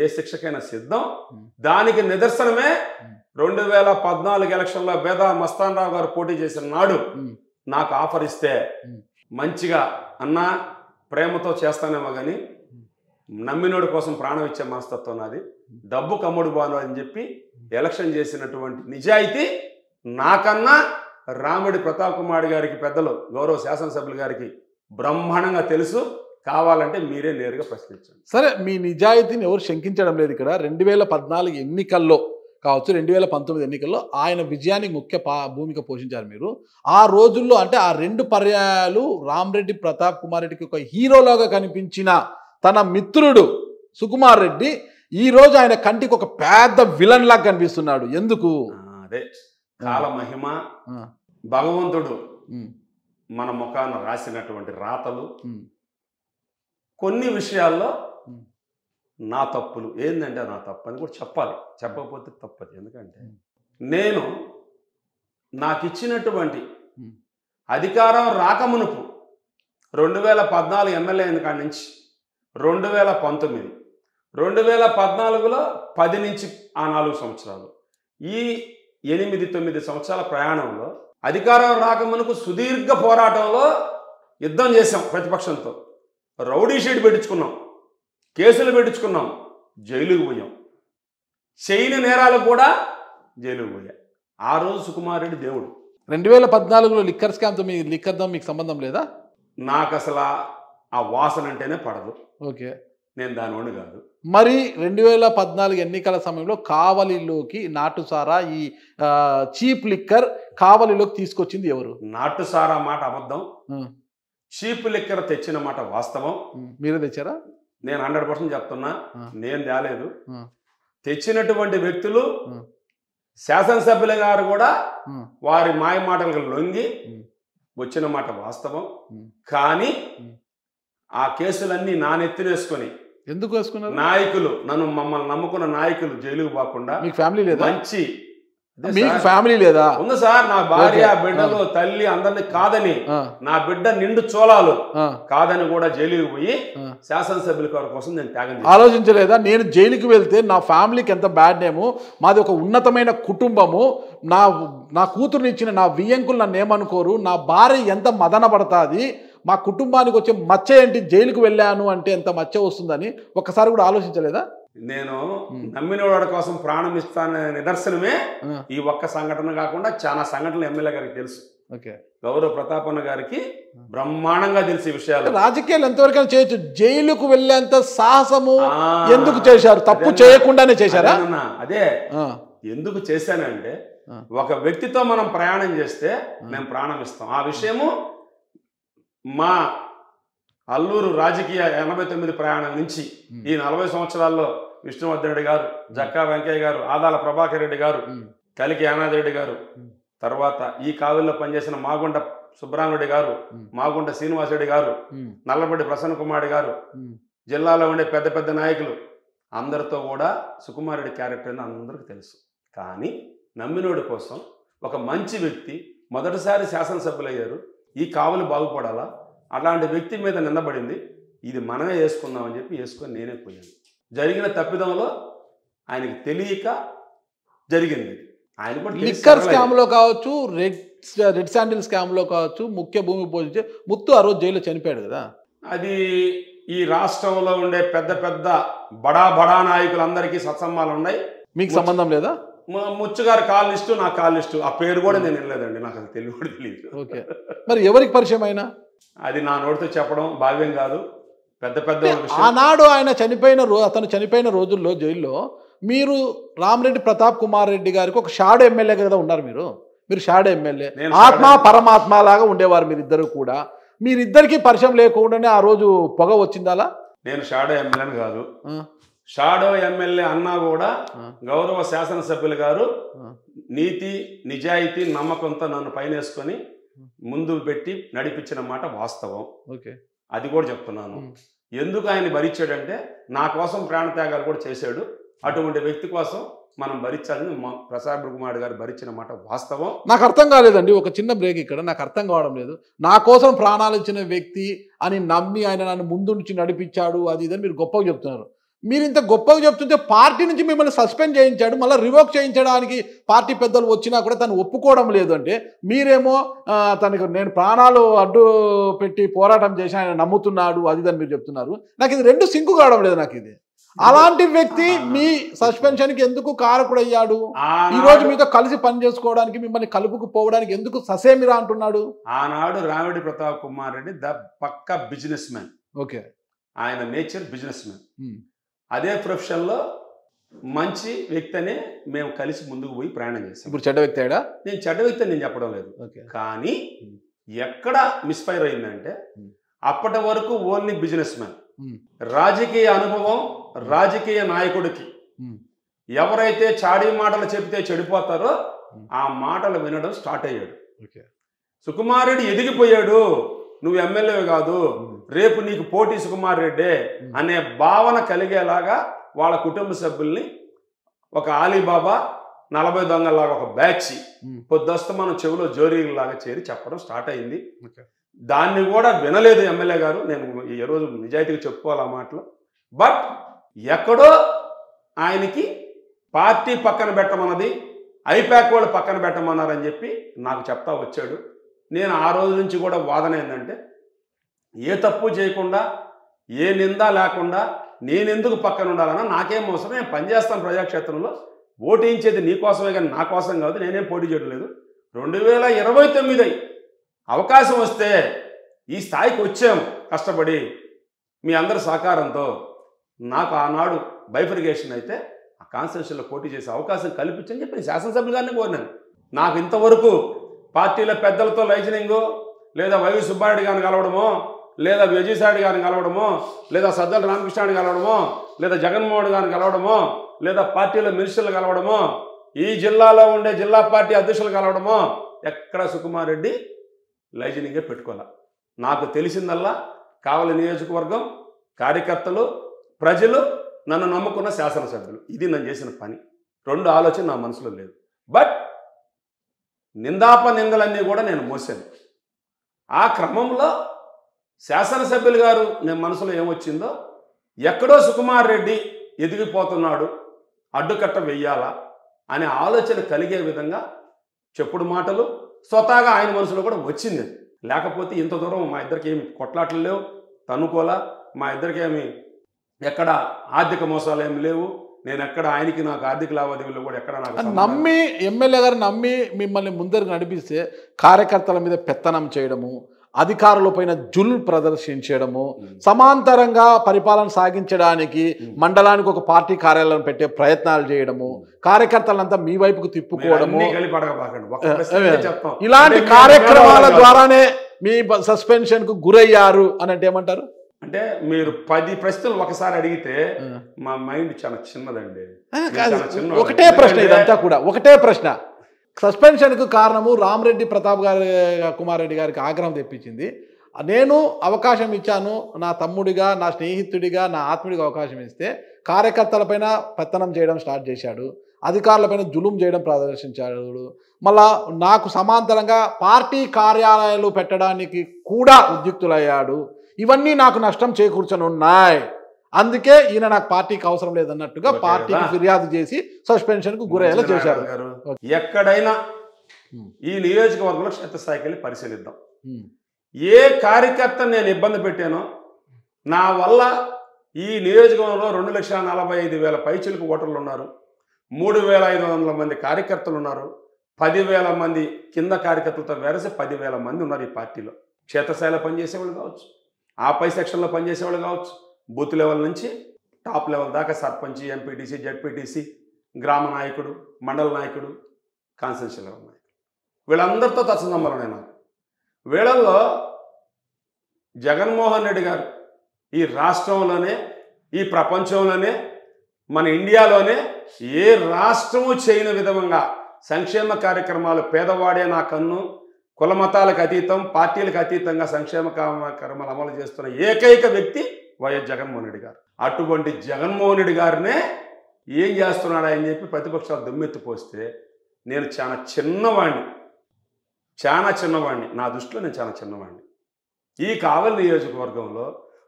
ఏ శిక్షకైనా సిద్ధం. దానికి నిదర్శనమే 2014 ఎలక్షన్లో బేదా మస్తాన్ రావు గారు పోటీ చేసిన నాడు నాకు ఆఫర్ ఇస్తే మంచిగా అన్నా ప్రేమతో చేస్తానేమో కానీ నమ్మినోడి కోసం ప్రాణం ఇచ్చే మనస్తత్వం నాది, డబ్బు కమ్ముడు బాను అని చెప్పి ఎలక్షన్ చేసినటువంటి నిజాయితీ నాకన్నా రామిడి ప్రతాప్ కుమార్ గారికి, పెద్దలు గౌరవ శాసనసభ్యులు గారికి బ్రహ్మాండంగా తెలుసు. కావాలంటే మీరే నేరుగా ప్రశ్నించండి. సరే, మీ నిజాయితీని ఎవరు శంకించడం లేదు ఇక్కడ. 2014 ఎన్నికల్లో కావచ్చు, 2019 ఎన్నికల్లో ఆయన విజయానికి ముఖ్య భూమిక పోషించారు మీరు. ఆ రోజుల్లో అంటే ఆ 2 పర్యాయాలు రామరెడ్డి ప్రతాప్ కుమార్ రెడ్డికి ఒక హీరోలాగా కనిపించిన తన మిత్రుడు సుకుమార్ రెడ్డి ఈ రోజు ఆయన కంటికి ఒక పెద్ద విలన్ లాగా కనిపిస్తున్నాడు. ఎందుకు? అదే కాల మహిమ, భగవంతుడు మన ముఖాన రాసినటువంటి రాతలు. కొన్ని విషయాల్లో నా తప్పులు ఏంటంటే నా తప్పు అని కూడా చెప్పాలి, చెప్పకపోతే తప్పదు. ఎందుకంటే నేను నాకు ఇచ్చినటువంటి అధికారం రాకమునుపు 2014 ఎమ్మెల్యే అయిన కాడి నుంచి 2019, 2014లో 10 నుంచి ఆ 4 సంవత్సరాలు, ఈ 8-9 సంవత్సరాల ప్రయాణంలో అధికారం రాకమునుపు సుదీర్ఘ పోరాటంలో యుద్ధం చేశాం ప్రతిపక్షంతో. రౌడీ షీట్ పెట్టించుకున్నాం, కేసులు పెట్టించుకున్నాం, జైలుకు పోయాం, చేయని నేరాలు కూడా జైలుకు పోయాం. ఆ రోజు సుకుమార్ రెడ్డి దేవుడు. 2014లో లిక్కర్ స్కామ్తో మీకు సంబంధం లేదా? నాకు అసలు ఆ వాసన అంటేనే పడదు. ఓకే, నేను దానివాడిని కాదు. మరి 2014 ఎన్నికల సమయంలో కావలిలోకి నాటుసారా, ఈ చీప్ లిక్కర్ కావలిలోకి తీసుకొచ్చింది ఎవరు? నాటుసారా మాట అబద్ధం, చీప్ లిక్కర్ తెచ్చిన మాట వాస్తవం. మీరే తెచ్చారా? నేను 100% చెప్తున్నా, నేను తేలేదు. తెచ్చినటువంటి వ్యక్తులు శాసనసభ్యులు గారు కూడా వారి మాయ మాటలకు లొంగి వచ్చిన మాట వాస్తవం. కానీ ఆ కేసులన్నీ నా నెత్తినేసుకొని ఎందుకు వేసుకున్నారు నాయకులు, మమ్మల్ని నమ్ముకున్న నాయకులు జైలుకు పోకుండా. మీకు ఫ్యామిలీ లేదా? మంచి మీకు ఫ్యామిలీ లేదా? ఉంది సార్. నా భార్య, బిడ్డలు, తల్లి అందరినీ కాదని, నా బిడ్డ నిండు చోళాలు కాదని కూడా జైలుకి పోయి శాసనసభ్యుల కోసం నేను త్యాగం ఆలోచించలేదా? నేను జైలుకి వెళ్తే నా ఫ్యామిలీకి ఎంత బ్యాడ్ నేము, మాది ఒక ఉన్నతమైన కుటుంబము, నా కూతురునిచ్చిన నా వియ్యంకులు నన్ను ఏమనుకోరు, నా భార్య ఎంత మదన పడతాది, మా కుటుంబానికి వచ్చే మచ్చ ఏంటి, జైలుకు వెళ్ళాను అంటే ఎంత మచ్చ వస్తుందని ఒక్కసారి కూడా ఆలోచించలేదా? నేను నమ్మిన వాడి కోసం ప్రాణం ఇస్తాననే నిదర్శనమే ఈ ఒక్క సంఘటన కాకుండా చాలా సంఘటనలు ఎమ్మెల్యే గారికి తెలుసు. గౌరవ ప్రతాపన్న గారికి బ్రహ్మాండంగా తెలిసే విషయాలు. రాజకీయాలు ఎంతవరకు చేయొచ్చు, జైలుకు వెళ్ళేంత సాహసము ఎందుకు చేశారు? తప్పు చేయకుండానే చేశారా? అదే ఎందుకు చేశానంటే, ఒక వ్యక్తితో మనం ప్రయాణం చేస్తే మేము ప్రాణం ఇస్తాం. ఆ విషయము మా అల్లూరు రాజకీయ 89 ప్రయాణం నుంచి ఈ 40 సంవత్సరాల్లో విష్ణువర్ధన్ రెడ్డి గారు, జక్కా వెంకయ్య గారు, ఆదాల ప్రభాకర్ రెడ్డి గారు, కలికి యానాది రెడ్డి గారు, తర్వాత ఈ కావిల్లో పనిచేసిన మాగుంట సుబ్రహ్మరెడ్డి గారు, మాగుంట శ్రీనివాసరెడ్డి గారు, నల్లబడి ప్రసన్న కుమార్ గారు, జిల్లాలో ఉండే పెద్ద పెద్ద నాయకులు అందరితో కూడా సుకుమార్ రెడ్డి క్యారెక్టర్ అని అందరికీ తెలుసు. కానీ నమ్మినోడి కోసం ఒక మంచి వ్యక్తి మొదటిసారి శాసనసభ్యులయ్యారు, ఈ కావులు బాగుపడాలా, అలాంటి వ్యక్తి మీద నిందబడింది, ఇది మనమే వేసుకుందామని చెప్పి వేసుకొని నేనే పోయాను. జరిగిన తప్పిదంలో ఆయనకి తెలియక జరిగింది. ఆయన కూడా లిక్కర్ స్కామ్లో కావచ్చు, రెడ్ శాండిల్ స్కామ్లో కావచ్చు, ముఖ్య భూమి పోషించే ముత్తు ఆ రోజు జైల్లో చనిపోయాడు కదా. అది ఈ రాష్ట్రంలో ఉండే పెద్ద పెద్ద బడా నాయకులందరికీ సత్సంబాలు ఉన్నాయి. మీకు సంబంధం లేదా? మా ముచ్చుగారి కాల్ లిస్టు నా కాల్ లిస్టు ఆ పేరు కూడా నేను వినలేదండి, నాకు అది తెలివి కూడా తెలియదు. ఓకే, మరి ఎవరికి పరిచయం అయినా అది నా నోటితో చెప్పడం భావ్యం కాదు. పెద్ద పెద్ద ఆనాడు ఆయన అతను చనిపోయిన రోజుల్లో జైల్లో మీరు రామరెడ్డి ప్రతాప్ కుమార్ రెడ్డి గారికి ఒక షాడో ఎమ్మెల్యే కదా ఉన్నారు. మీరు షాడో ఎమ్మెల్యే, ఆత్మ పరమాత్మ లాగా ఉండేవారు మీరిద్దరు కూడా. మీరిద్దరికి పరిచయం లేకుండానే ఆ రోజు పొగ వచ్చిందా? నేను షాడో ఎమ్మెల్యేని కాదు. షాడో ఎమ్మెల్యే అన్నా కూడా గౌరవ శాసనసభ్యులు గారు నీతి నిజాయితీ నమ్మకంతో నన్ను పైన వేసుకొని ముందు పెట్టి నడిపించిన మాట వాస్తవం. ఓకే, అది కూడా చెప్తున్నాను. ఎందుకు ఆయన భరించాడంటే నా కోసం ప్రాణత్యాగాలు కూడా చేశాడు. అటువంటి వ్యక్తి కోసం మనం భరించాలని ప్రసాద్ కుమార్ గారు భరించిన మాట వాస్తవం. నాకు అర్థం కాలేదండి, ఒక చిన్న బ్రేక్ ఇక్కడ. నాకు అర్థం కావడం లేదు. నా కోసం ప్రాణాలు ఇచ్చిన వ్యక్తి అని నమ్మి ఆయన నన్ను ముందు నుంచి నడిపించాడు అది ఇదని మీరు గొప్పగా చెప్తున్నారు. మీరు ఇంత గొప్పగా చెప్తుంటే పార్టీ నుంచి మిమ్మల్ని సస్పెండ్ చేయించాడు, మళ్ళీ రివోక్ చేయించడానికి పార్టీ పెద్దలు వచ్చినా కూడా తను ఒప్పుకోవడం లేదు అంటే మీరేమో తనకు నేను ప్రాణాలు అడ్డు పెట్టి పోరాటం చేసి ఆయన నమ్ముతున్నాడు అది అని మీరు చెప్తున్నారు. నాకు ఇది రెండు సింకు కావడం లేదు. నాకు ఇది అలాంటి వ్యక్తి మీ సస్పెన్షన్కి ఎందుకు కారకుడయ్యాడు? ఈ రోజు మీతో కలిసి పని చేసుకోవడానికి మిమ్మల్ని కలుపుకుపోవడానికి ఎందుకు ససేమిరా అంటున్నాడు? ఆనాడు రామిరెడ్డి ప్రతాప్ కుమార్ రెడ్డి పక్కా బిజినెస్ మ్యాన్. ఓకే, ఆయన నేచర్ బిజినెస్ మ్యాన్. అదే ప్రొఫెషన్లో మంచి వ్యక్తి అనే మేము కలిసి ముందుకు పోయి ప్రయాణం చేసాం. ఇప్పుడు చెడ్డ వ్యక్తి అయ్యాడా? నేను చెడ్డ వ్యక్తి నేను చెప్పడం లేదు. కానీ ఎక్కడ మిస్ఫైర్ అయిందంటే అప్పటి వరకు ఓన్లీ బిజినెస్ మ్యాన్, రాజకీయ అనుభవం రాజకీయ నాయకుడికి ఎవరైతే చాడీ మాటలు చెబితే చెడిపోతారో ఆ మాటలు వినడం స్టార్ట్ అయ్యాడు. సుకుమార్ రెడ్డి ఎదిగిపోయాడు, నువ్వు ఎమ్మెల్యే కాదు, రేపు నీకు పోటీ సుకుమార్ రెడ్డి అనే భావన కలిగేలాగా వాళ్ళ కుటుంబ సభ్యుల్ని ఒక ఆలీబాబా 40 దొంగల్లాగా ఒక బ్యాచ్ పొద్దుస్తమానం చెవిలో జోరీలాగా చేరి చెప్పడం స్టార్ట్ అయింది. దాన్ని కూడా వినలేదు ఎమ్మెల్యే గారు. నేను ఈ రోజు నిజాయితీగా చెప్పుకోవాలి ఆ మాటలు. బట్ ఎక్కడో ఆయనకి పార్టీ పక్కన పెట్టమన్నది, ఐపాక్ వాళ్ళు పక్కన పెట్టమన్నారని చెప్పి నాకు చెప్తా వచ్చాడు. నేను ఆ రోజు నుంచి కూడా వాదన ఏంటంటే ఏ తప్పు చేయకుండా ఏ నింద లేకుండా నేనెందుకు పక్కన ఉండాలన్నా నాకేం అవసరం, నేను పనిచేస్తాను ప్రజాక్షేత్రంలో, ఓటించేది నీకోసమే కానీ నా కోసం కాదు, నేనేం పోటీ చేయడం లేదు. 2029 అవకాశం వస్తే ఈ స్థాయికి వచ్చాం కష్టపడి మీ అందరి సహకారంతో. నాకు ఆనాడు బైఫర్గేషన్ అయితే ఆ కాన్స్టిట్యూషన్లో పోటీ చేసే అవకాశం కల్పించని చెప్పి శాసనసభ్యులు గారిని కోరినాను. నాకు ఇంతవరకు పార్టీల పెద్దలతో లైజనింగు లేదా వైవి సుబ్బారెడ్డి గారిని కలవడమో లేదా విజయసాయి గారిని కలవడమో లేదా సజ్జల రామకృష్ణాన్ని కలవడమో లేదా జగన్మోహన్ గారిని కలవడమో లేదా పార్టీల మినిస్టర్లు కలవడమో ఈ జిల్లాలో ఉండే జిల్లా పార్టీ అధ్యక్షులు కలవడమో ఎక్కడ సుకుమార్ రెడ్డి లైజనింగే పెట్టుకోవాలి. నాకు తెలిసిందల్లా కావలి నియోజకవర్గం కార్యకర్తలు ప్రజలు నన్ను నమ్ముకున్న శాసనసభ్యులు, ఇది నేను చేసిన పని. రెండు ఆలోచన నా మనసులో లేదు. బట్ నిందలన్నీ కూడా నేను మోసాను. ఆ క్రమంలో శాసనసభ్యులు గారు నేను మనసులో ఏమొచ్చిందో ఎక్కడో సుకుమార్ రెడ్డి ఎదిగిపోతున్నాడు, అడ్డుకట్ట వెయ్యాలా అనే ఆలోచన కలిగే విధంగా చెప్పుడు మాటలు స్వతహాగా ఆయన మనసులో కూడా వచ్చింది. లేకపోతే ఇంత దూరం మా ఇద్దరికి ఏమి కొట్లాటలు లేవు, తన్నుకోలా, మా ఇద్దరికి ఏమి ఎక్కడ ఆర్థిక మోసాలు ఏమి లేవు, నేను ఎక్కడ ఆయనకి నాకు ఆర్థిక లావాదేవీలు కూడా ఎక్కడ నాకు నమ్మి ఎమ్మెల్యే గారు నమ్మి మిమ్మల్ని ముందరకు నడిపిస్తే కార్యకర్తల మీద పెత్తనం చేయడము, అధికారుల పైన జుల్ ప్రదర్శించడము, సమాంతరంగా పరిపాలన సాగించడానికి మండలానికి ఒక పార్టీ కార్యాలయం పెట్టే ప్రయత్నాలు చేయడము, కార్యకర్తలంతా మీ వైపుకు తిప్పుకోవడము, ఇలాంటి కార్యక్రమాల ద్వారానే మీ సస్పెన్షన్ కు గురయ్యారు అని అంటే ఏమంటారు? అంటే మీరు 10 ప్రశ్నలు ఒకసారి అడిగితే మా మైండ్ చాలా చిన్నదండి. ఒకటే ప్రశ్న, ఇదంతా కూడా ఒకటే ప్రశ్న. సస్పెన్షన్కు కారణము రామరెడ్డి ప్రతాప్ కుమార్ రెడ్డి గారికి ఆగ్రహం తెప్పించింది. నేను అవకాశం ఇచ్చాను, నా తమ్ముడిగా నా స్నేహితుడిగా నా ఆత్ముడిగా అవకాశం ఇస్తే కార్యకర్తలపైన పెత్తనం చేయడం స్టార్ట్ చేశాడు, అధికారులపైన జులుం చేయడం ప్రదర్శించాడు, మళ్ళా నాకు సమాంతరంగా పార్టీ కార్యాలయాలు పెట్టడానికి కూడా ఉద్యుక్తులయ్యాడు. ఇవన్నీ నాకు నష్టం చేకూర్చని ఉన్నాయి, అందుకే ఈయన నాకు పార్టీకి అవసరం లేదన్నట్టుగా పార్టీకి ఫిర్యాదు చేసి సస్పెన్షన్ కు గురయ్యేలా చేశారు. ఎక్కడైనా ఈ నియోజకవర్గంలో క్షేత్రస్థాయికి వెళ్ళి పరిశీలిద్దాం. ఏ కార్యకర్త నేను ఇబ్బంది పెట్టానో, నా వల్ల ఈ నియోజకవర్గంలో 2,45,000 పైచిలకు ఓటర్లు ఉన్నారు, 3,500 మంది కార్యకర్తలు ఉన్నారు. 10,000 మంది కింద కార్యకర్తలతో వేరసి 10,000 మంది ఉన్నారు ఈ పార్టీలో. క్షేత్రస్థాయిలో పనిచేసేవాళ్ళు కావచ్చు, ఆపై సెక్షన్లో పనిచేసేవాళ్ళు కావచ్చు, బూత్ లెవెల్ నుంచి టాప్ లెవెల్ దాకా సర్పంచ్, ఎంపీటీసీ, జడ్పీటీసీ, గ్రామ నాయకుడు, మండల నాయకుడు, కాన్స్టిట్యూన్సీ లెవెల్ నాయకుడు, వీళ్ళందరితో తత్సంబంధాలు ఉన్నాయి నాకు. వీళ్ళల్లో జగన్మోహన్ రెడ్డి గారు ఈ రాష్ట్రంలోనే, ఈ ప్రపంచంలోనే, మన ఇండియాలోనే ఏ రాష్ట్రము చేయని విధంగా సంక్షేమ కార్యక్రమాలు, పేదవాడే నా కన్ను, కుల మతాలకు అతీతం, పార్టీలకు అతీతంగా సంక్షేమ కార్యక్రమాలు అమలు చేస్తున్న ఏకైక వ్యక్తి వైఎస్ జగన్మోహన్ రెడ్డి గారు. అటువంటి జగన్మోహన్ రెడ్డి గారినే ఏం చేస్తున్నాడా అని చెప్పి ప్రతిపక్షాలు దుమ్మెత్తిపోస్తే నేను చాలా చిన్నవాడిని, నా దృష్టిలో నేను చాలా చిన్నవాడిని. ఈ కావలి నియోజకవర్గంలో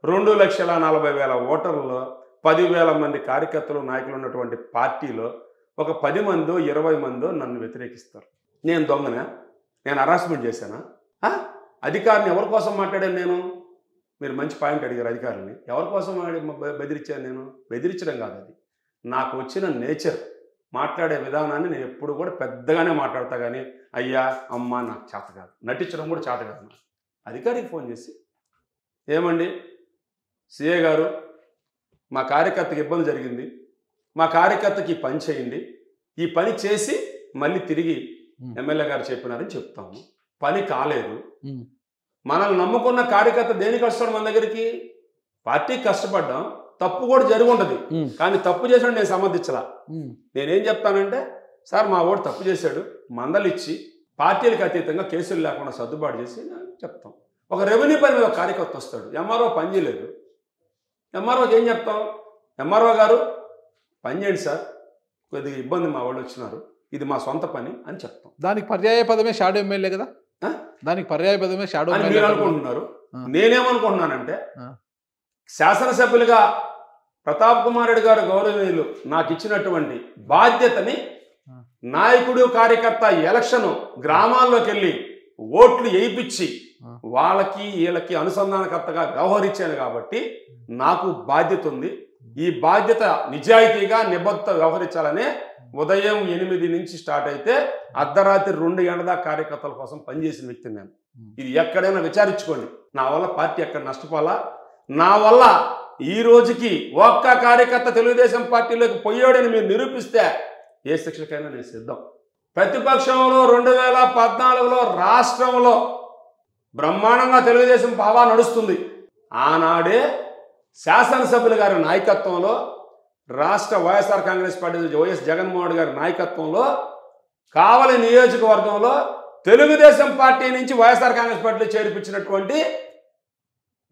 2,40,000 ఓటర్లలో 10,000 మంది కార్యకర్తలు, నాయకులు ఉన్నటువంటి పార్టీలో ఒక 10 మందో 20 మందో నన్ను వ్యతిరేకిస్తారు. నేను దొంగనా? నేను హరాస్మెంట్ చేశానా? అధికారిని ఎవరి కోసం మాట్లాడాను నేను? మీరు మంచి పాయింట్ అడిగారు. అధికారులని ఎవరి కోసం బెదిరించాను నేను? బెదిరించడం కాదు, అది నాకు వచ్చిన నేచర్. మాట్లాడే విధానాన్ని నేను ఎప్పుడు కూడా పెద్దగానే మాట్లాడతా, కానీ అయ్యా అమ్మ నాకు చేత కాదు, నటించడం కూడా చేత కాదు. నాకు అధికారికి ఫోన్ చేసి, ఏమండి సిఏ గారు, మా కార్యకర్తకి ఇబ్బంది జరిగింది, మా కార్యకర్తకి ఈ పని చేయండి, ఈ పని చేసి మళ్ళీ తిరిగి ఎమ్మెల్యే గారు చెప్పినారని చెప్తాము. పని కాలేదు. మనల్ని నమ్ముకున్న కార్యకర్త దేనికి వస్తాడు మన దగ్గరికి? పార్టీకి కష్టపడ్డాం, తప్పు కూడా జరిగి ఉంటుంది, కానీ తప్పు చేసాడు నేను సమర్థించలా. నేనేం చెప్తానంటే, సార్ మా ఓడు తప్పు చేశాడు, మందలిచ్చి పార్టీలకు అతీతంగా కేసులు లేకుండా సర్దుబాటు చేసి చెప్తాం. ఒక రెవెన్యూ పని మీద ఒక కార్యకర్త వస్తాడు, ఎంఆర్ఓ పని చేయలేదు, ఎంఆర్ఓకి ఏం చెప్తాం? ఎంఆర్ఓ గారు పని చేయండి సార్, కొద్దిగా ఇబ్బంది మా వాళ్ళు వచ్చినారు, ఇది మా సొంత పని అని చెప్తాం. దానికి పర్యాయ పదమే షాడో ఎమ్మెల్యే కదా, దానికి పర్యాయ పదమే షాడో అని మీరు అనుకుంటున్నారు. నేనేమనుకుంటున్నానంటే, శాసనసభ్యులుగా ప్రతాప్ కుమార్ రెడ్డి గారు గౌరవనీయులు నాకు ఇచ్చినటువంటి బాధ్యతని నాయకుడు, కార్యకర్త ఎలక్షన్ గ్రామాల్లోకి వెళ్ళి ఓట్లు వేయించి వాళ్ళకి వీళ్ళకి అనుసంధానకర్తగా వ్యవహరించాను కాబట్టి నాకు బాధ్యత ఉంది. ఈ బాధ్యత నిజాయితీగా నిబద్ధత వ్యవహరించాలనే ఉదయం 8 నుంచి స్టార్ట్ అయితే అర్ధరాత్రి 2 గంటల దాకా కార్యకర్తల కోసం పనిచేసిన వ్యక్తిని నేను. ఇది ఎక్కడైనా విచారించుకోండి. నా వల్ల పార్టీ ఎక్కడ నష్టపోలా, నా వల్ల ఈ రోజుకి ఒక్క కార్యకర్త తెలుగుదేశం పార్టీలోకి పోయాడని మీరు నిరూపిస్తే ఏ శిక్షకైనా నేను సిద్ధం. ప్రతిపక్షంలో 2014లో రాష్ట్రంలో బ్రహ్మాండంగా తెలుగుదేశం పావా నడుస్తుంది. ఆనాడే శాసనసభ్యుల గారి నాయకత్వంలో, రాష్ట్ర వైఎస్ఆర్ కాంగ్రెస్ పార్టీ వైఎస్ జగన్మోహన్ రెడ్డి గారి నాయకత్వంలో కావలి నియోజకవర్గంలో తెలుగుదేశం పార్టీ నుంచి వైఎస్ఆర్ కాంగ్రెస్ పార్టీలో చేర్పించినటువంటి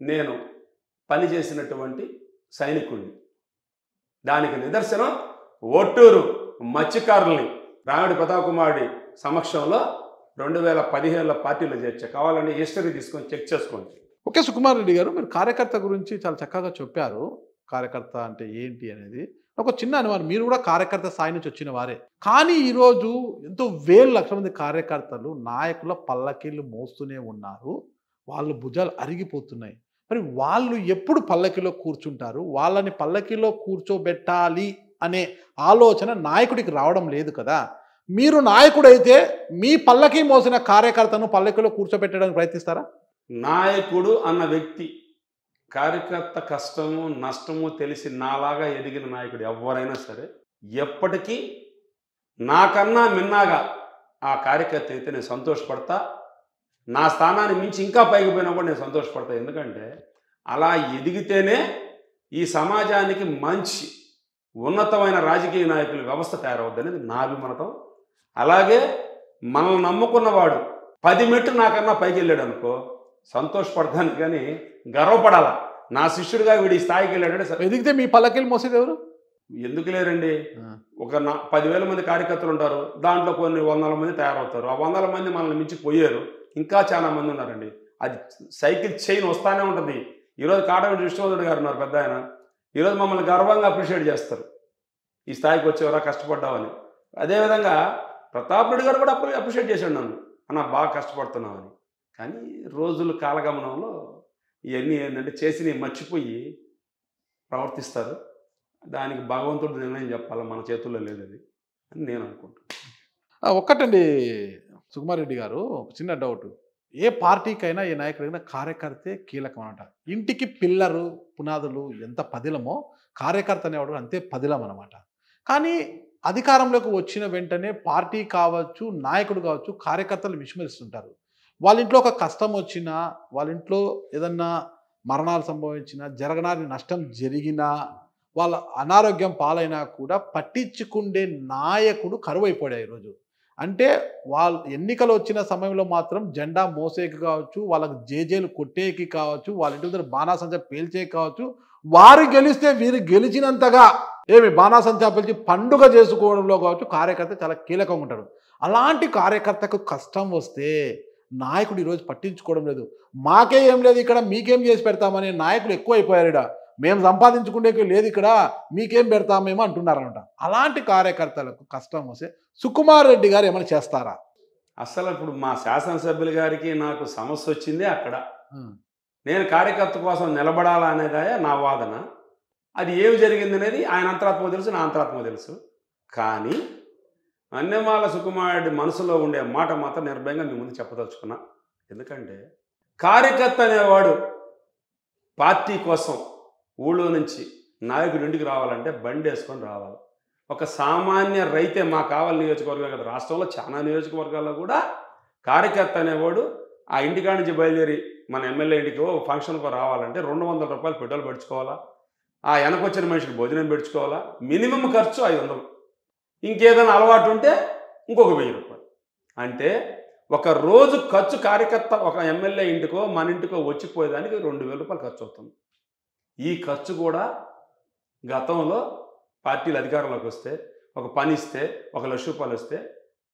నేను పనిచేసినటువంటి సైనికుడిని. దానికి నిదర్శనం ఒట్టూరు మత్స్యకారుల్ని రామిడి ప్రతాప్ కుమార్ రెడ్డి సమక్షంలో 2015లో పార్టీలో చేర్చా. కావాలంటే హిస్టరీ తీసుకొని చెక్ చేసుకోండి. ఓకే సుకుమార్ రెడ్డి గారు, మీరు కార్యకర్త గురించి చాలా చక్కగా చెప్పారు. కార్యకర్త అంటే ఏంటి అనేది ఒక చిన్న అనుమానం. మీరు కూడా కార్యకర్త స్థాయి నుంచి వచ్చిన వారే, కానీ ఈరోజు ఎంతో వేల లక్షల మంది కార్యకర్తలు నాయకుల పల్లకీలు మోస్తూనే ఉన్నారు. వాళ్ళు భుజాలు అరిగిపోతున్నాయి. మరి వాళ్ళు ఎప్పుడు పల్లకీలో కూర్చుంటారు? వాళ్ళని పల్లకీలో కూర్చోబెట్టాలి అనే ఆలోచన నాయకుడికి రావడం లేదు కదా. మీరు నాయకుడైతే మీ పల్లకీ మోసిన కార్యకర్తను పల్లకీలో కూర్చోబెట్టడానికి ప్రయత్నిస్తారా? నాయకుడు అన్న వ్యక్తి కార్యకర్త కష్టము నష్టము తెలిసి నాలాగా ఎదిగిన నాయకుడు ఎవరైనా సరే ఎప్పటికీ నాకన్నా మిన్నాగా ఆ కార్యకర్త అయితే నేను సంతోషపడతా. నా స్థానాన్ని మించి ఇంకా పైకి పోయినా కూడా నేను సంతోషపడతా. ఎందుకంటే అలా ఎదిగితేనే ఈ సమాజానికి మంచి ఉన్నతమైన రాజకీయ నాయకుల వ్యవస్థ తయారవుద్ది అనేది నా అభిమతం. అలాగే మనల్ని నమ్ముకున్నవాడు 10 మెట్లు నాకన్నా పైకి వెళ్ళాడు అనుకో, సంతోషపడతాను, కానీ గర్వపడాల. నా శిష్యుడిగా వీడి స్థాయికి వెళ్ళాడంటే ఎదిగితే మీ పల్లకీలు మోసేది ఎవరు? ఎందుకు లేరండి? ఒక 10,000 మంది కార్యకర్తలు ఉంటారు, దాంట్లో కొన్ని 100 మంది తయారవుతారు. ఆ 100 మంది మనల్ని మించి పోయారు, ఇంకా చాలా మంది ఉన్నారండి. అది సైకిల్ చైన్ వస్తానే ఉంటుంది. ఈరోజు కాటగడ్డ విష్ణువర్ధన్ గారు ఉన్నారు, పెద్ద ఆయన. ఈరోజు మమ్మల్ని గర్వంగా అప్రిషియేట్ చేస్తారు, ఈ స్థాయికి వచ్చేవరా కష్టపడ్డామని. అదేవిధంగా ప్రతాప్ రెడ్డి గారు కూడా అప్రిషియేట్ చేశాడు నన్ను, అన్న బాగా కష్టపడుతున్నామని. కానీ రోజుల కాలగమనంలో ఇవన్నీ ఏంటంటే చేసి మర్చిపోయి ప్రవర్తిస్తారు. దానికి భగవంతుడు నిర్ణయం చెప్పాలి, మన చేతుల్లో లేదు అది. అని నేను అనుకుంటున్నాను. ఒక్కటండి సుకుమార్ రెడ్డి గారు, ఒక చిన్న డౌట్. ఏ పార్టీకైనా ఏ నాయకుడికైనా కార్యకర్తే కీలకం అనమాట. ఇంటికి పిల్లరు పునాదులు ఎంత పదిలమో కార్యకర్త అనేవాడు అంతే పదిలం అనమాట. కానీ అధికారంలోకి వచ్చిన వెంటనే పార్టీ కావచ్చు, నాయకుడు కావచ్చు, కార్యకర్తలు విస్మరిస్తుంటారు. వాళ్ళ ఇంట్లో ఒక కష్టం వచ్చినా, వాళ్ళ ఇంట్లో ఏదన్నా మరణాలు సంభవించినా, జరగనాని నష్టం జరిగినా, వాళ్ళ అనారోగ్యం పాలైనా కూడా పట్టించుకుండే నాయకుడు కరువైపోయాడు ఈరోజు. అంటే వాళ్ళు ఎన్నికలు వచ్చిన సమయంలో మాత్రం జెండా మోసేకి కావచ్చు, వాళ్ళకి జేజేలు కొట్టేకి కావచ్చు, వాళ్ళ ఇంటి దగ్గర బాణాసంచా పేల్చేకి కావచ్చు, వారు గెలిస్తే వీరు గెలిచినంతగా బాణాసంచా పేల్చి పండుగ చేసుకోవడంలో కావచ్చు కార్యకర్త చాలా కీలకంగా ఉంటాడు. అలాంటి కార్యకర్తకు కష్టం వస్తే నాయకుడు ఈరోజు పట్టించుకోవడం లేదు. మాకే ఏం లేదు ఇక్కడ, మీకేం చేసి పెడతామనే నాయకులు ఎక్కువైపోయారు. ఇక్కడ మేము సంపాదించుకునేకి లేదు, ఇక్కడ మీకేం పెడతామేమో అంటున్నారనమాట. అలాంటి కార్యకర్తలకు కష్టం వస్తే సుకుమార్ రెడ్డి గారు ఏమైనా చేస్తారా? అసలు ఇప్పుడు మా శాసనసభ్యుల గారికి నాకు సమస్య వచ్చిందే అక్కడ. నేను కార్యకర్త కోసం నిలబడాలా అనేదే నా వాదన. అది ఏమి జరిగింది అనేది ఆయన అంతరాత్మ తెలుసు, నా అంతరాత్మ తెలుసు. కానీ అన్నెమాల సుకుమార్ రెడ్డి మనసులో ఉండే మాట మాత్రం నిర్భయంగా మీ ముందు చెప్పదలుచుకున్నా. ఎందుకంటే కార్యకర్త అనేవాడు పార్టీ కోసం ఊళ్ళో నుంచి నాయకుడి ఇంటికి రావాలంటే బండి వేసుకొని రావాలి. ఒక సామాన్య రైతే మా కావాలి నియోజకవర్గం కదా, రాష్ట్రంలో చాలా నియోజకవర్గాల్లో కూడా కార్యకర్త అనేవాడు ఆ ఇంటికాడ నుంచి బయలుదేరి మన ఎమ్మెల్యే ఇంటికో ఫంక్షన్కో రావాలంటే 200 రూపాయలు పెట్రోల్ పెట్టుకోవాలా, ఆ వెనకొచ్చిన మనిషికి భోజనం పెట్టుకోవాలా, మినిమం ఖర్చు 500. ఇంకేదైనా అలవాటు ఉంటే ఇంకొక 1000 రూపాయలు. అంటే ఒక రోజు ఖర్చు కార్యకర్త ఒక ఎమ్మెల్యే ఇంటికో మన ఇంటికో వచ్చిపోయేదానికి 2000 రూపాయలు ఖర్చు అవుతుంది. ఈ ఖర్చు కూడా గతంలో పార్టీలు అధికారంలోకి వస్తే ఒక పని ఇస్తే 1 లక్ష రూపాయలు వస్తే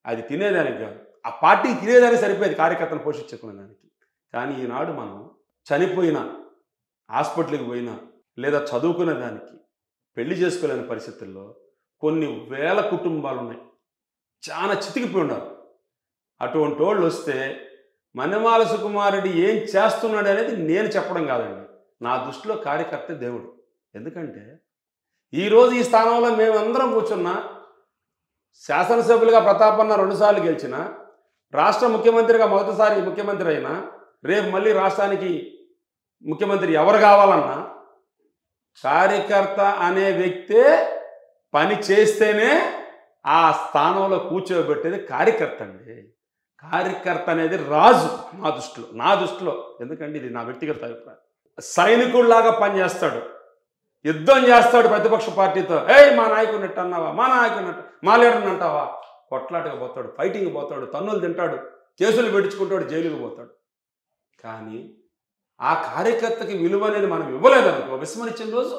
అది తినేదానికి కాదు, ఆ పార్టీ తినేదానికి సరిపోయేది కార్యకర్తను పోషించుకునేదానికి. కానీ ఈనాడు మనం చనిపోయినా, హాస్పిటల్కి పోయినా, లేదా చదువుకునే దానికి పెళ్లి చేసుకోలేని పరిస్థితుల్లో కొన్ని వేల కుటుంబాలు ఉన్నాయి, చాలా చితికిపోయి ఉన్నారు. అటువంటి వాళ్ళు వస్తే మన్నెమాల సుకుమార్ రెడ్డి ఏం చేస్తున్నాడు అనేది నేను చెప్పడం కాదండి. నా దృష్టిలో కార్యకర్త దేవుడు. ఎందుకంటే ఈరోజు ఈ స్థానంలో మేమందరం కూర్చున్నా, శాసనసభ్యులుగా ప్రతాపన్న 2 సార్లు గెలిచిన, రాష్ట్ర ముఖ్యమంత్రిగా మొదటిసారి ముఖ్యమంత్రి అయినా, రేపు మళ్ళీ రాష్ట్రానికి ముఖ్యమంత్రి ఎవరు కావాలన్నా కార్యకర్త అనే వ్యక్తే పని చేస్తేనే ఆ స్థానంలో కూర్చోబెట్టేది కార్యకర్త అండి. కార్యకర్త అనేది రాజు నా దృష్టిలో. ఎందుకంటే ఇది నా వ్యక్తిగత అభిప్రాయం. సైనికుల్లాగా పనిచేస్తాడు, యుద్ధం చేస్తాడు ప్రతిపక్ష పార్టీతో. మా నాయకుడిని ఎట్టు అన్నావా, మా నాయకుడిని మా లీడర్ని అంటావా, కొట్లాటగా పోతాడు, ఫైటింగ్ పోతాడు, తన్నులు తింటాడు, కేసులు పెట్టించుకుంటాడు, జైలుకి పోతాడు. కానీ ఆ కార్యకర్తకి విలువ అనేది మనం ఇవ్వలేదనుకో, విస్మరించిన రోజు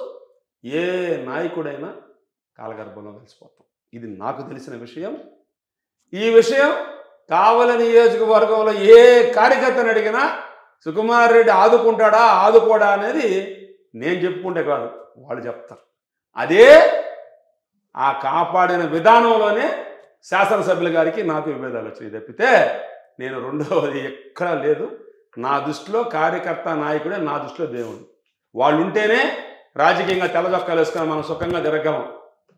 ఏ నాయకుడైనా కాలగర్భంలో కలిసిపోతాం. ఇది నాకు తెలిసిన విషయం. ఈ విషయం కావలి నియోజకవర్గంలో ఏ కార్యకర్తను అడిగినా సుకుమార్ రెడ్డి ఆదుకోడా అనేది నేను చెప్పుకుంటే కాదు, వాళ్ళు చెప్తారు. అదే ఆ కాపాడిన విధానంలోనే శాసనసభ్యుల గారికి నాకు విభేదాలు వచ్చాయి తప్పితే నేను రెండవది ఎక్కడా లేదు. నా దృష్టిలో కార్యకర్త నాయకుడే నా దృష్టిలో దేవుడు. వాళ్ళు ఉంటేనే రాజకీయంగా తెల్లజొక్కాలు వేసుకొని మనం సుఖంగా తిరగలం,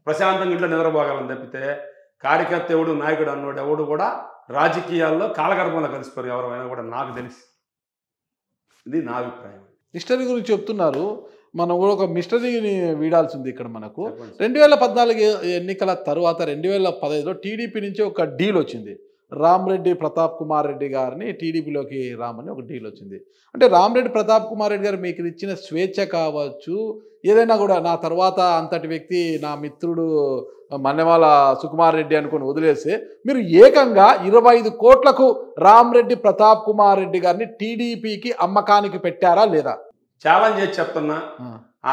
ప్రశాంతంగా ఇంట్లో నిద్రపోగలం తప్పితే కార్యకర్త ఎవడు నాయకుడు అన్నోడు ఎవడు కూడా రాజకీయాల్లో కాలగర్భంలో కలిసిపోరు ఎవరైనా కూడా, నాకు తెలిసి. ఇది నా అభిప్రాయం. హిస్టరీ గురించి చెప్తున్నారు, మనం కూడా ఒక మిస్టరీని వీడాల్సి ఉంది ఇక్కడ. మనకు 2014 ఎన్నికల తర్వాత 2015లో టీడీపీ నుంచి ఒక డీల్ వచ్చింది. రామరెడ్డి ప్రతాప్ కుమార్ రెడ్డి గారిని టీడీపీలోకి రామని ఒక డీల్ వచ్చింది. అంటే రామరెడ్డి ప్రతాప్ కుమార్ రెడ్డి గారు మీకు ఇచ్చిన స్వేచ్ఛ కావచ్చు, ఏదైనా కూడా నా తర్వాత అంతటి వ్యక్తి నా మిత్రుడు మన్నెమాల సుకుమార్ రెడ్డి అనుకుని వదిలేస్తే మీరు ఏకంగా 25 కోట్లకు రామరెడ్డి ప్రతాప్ కుమార్ రెడ్డి గారిని టీడీపీకి అమ్మకానికి పెట్టారా లేదా? ఛాలెంజ్ చేసి చెప్తున్నా.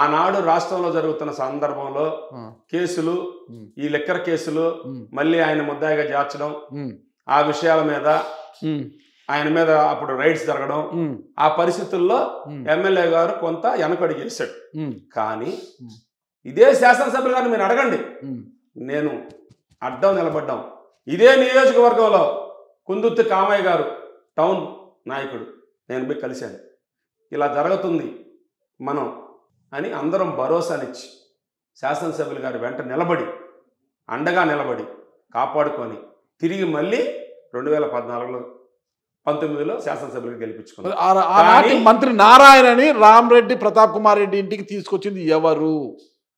ఆనాడు రాష్ట్రంలో జరుగుతున్న సందర్భంలో కేసులు, ఈ లెక్కర్ కేసులు మళ్ళీ ఆయన ముద్దాయిగా చేర్చడం, ఆ విషయాల మీద ఆయన మీద అప్పుడు రైడ్స్ జరగడం, ఆ పరిస్థితుల్లో ఎమ్మెల్యే గారు కొంత వెనకడుగు వేశాడు. కానీ ఇదే శాసనసభ్యులు గారిని మీరు అడగండి, నేను అడ్డం నిలబడ్డాం. ఇదే నియోజకవర్గంలో కుందుర్తి కామయ్య గారు టౌన్ నాయకుడు, నేను పోయి కలిశాను. ఇలా జరుగుతుంది మనం అని అందరం భరోసానిచ్చి శాసనసభ్యులు గారి వెంట నిలబడి, అండగా నిలబడి, కాపాడుకొని తిరిగి మళ్ళీ 2014లో 19లో శాసనసభ్యులకు గెలిపించుకున్నారు. ఆనాటి మంత్రి నారాయణని రామరెడ్డి ప్రతాప్ కుమార్ రెడ్డి ఇంటికి తీసుకొచ్చింది ఎవరు?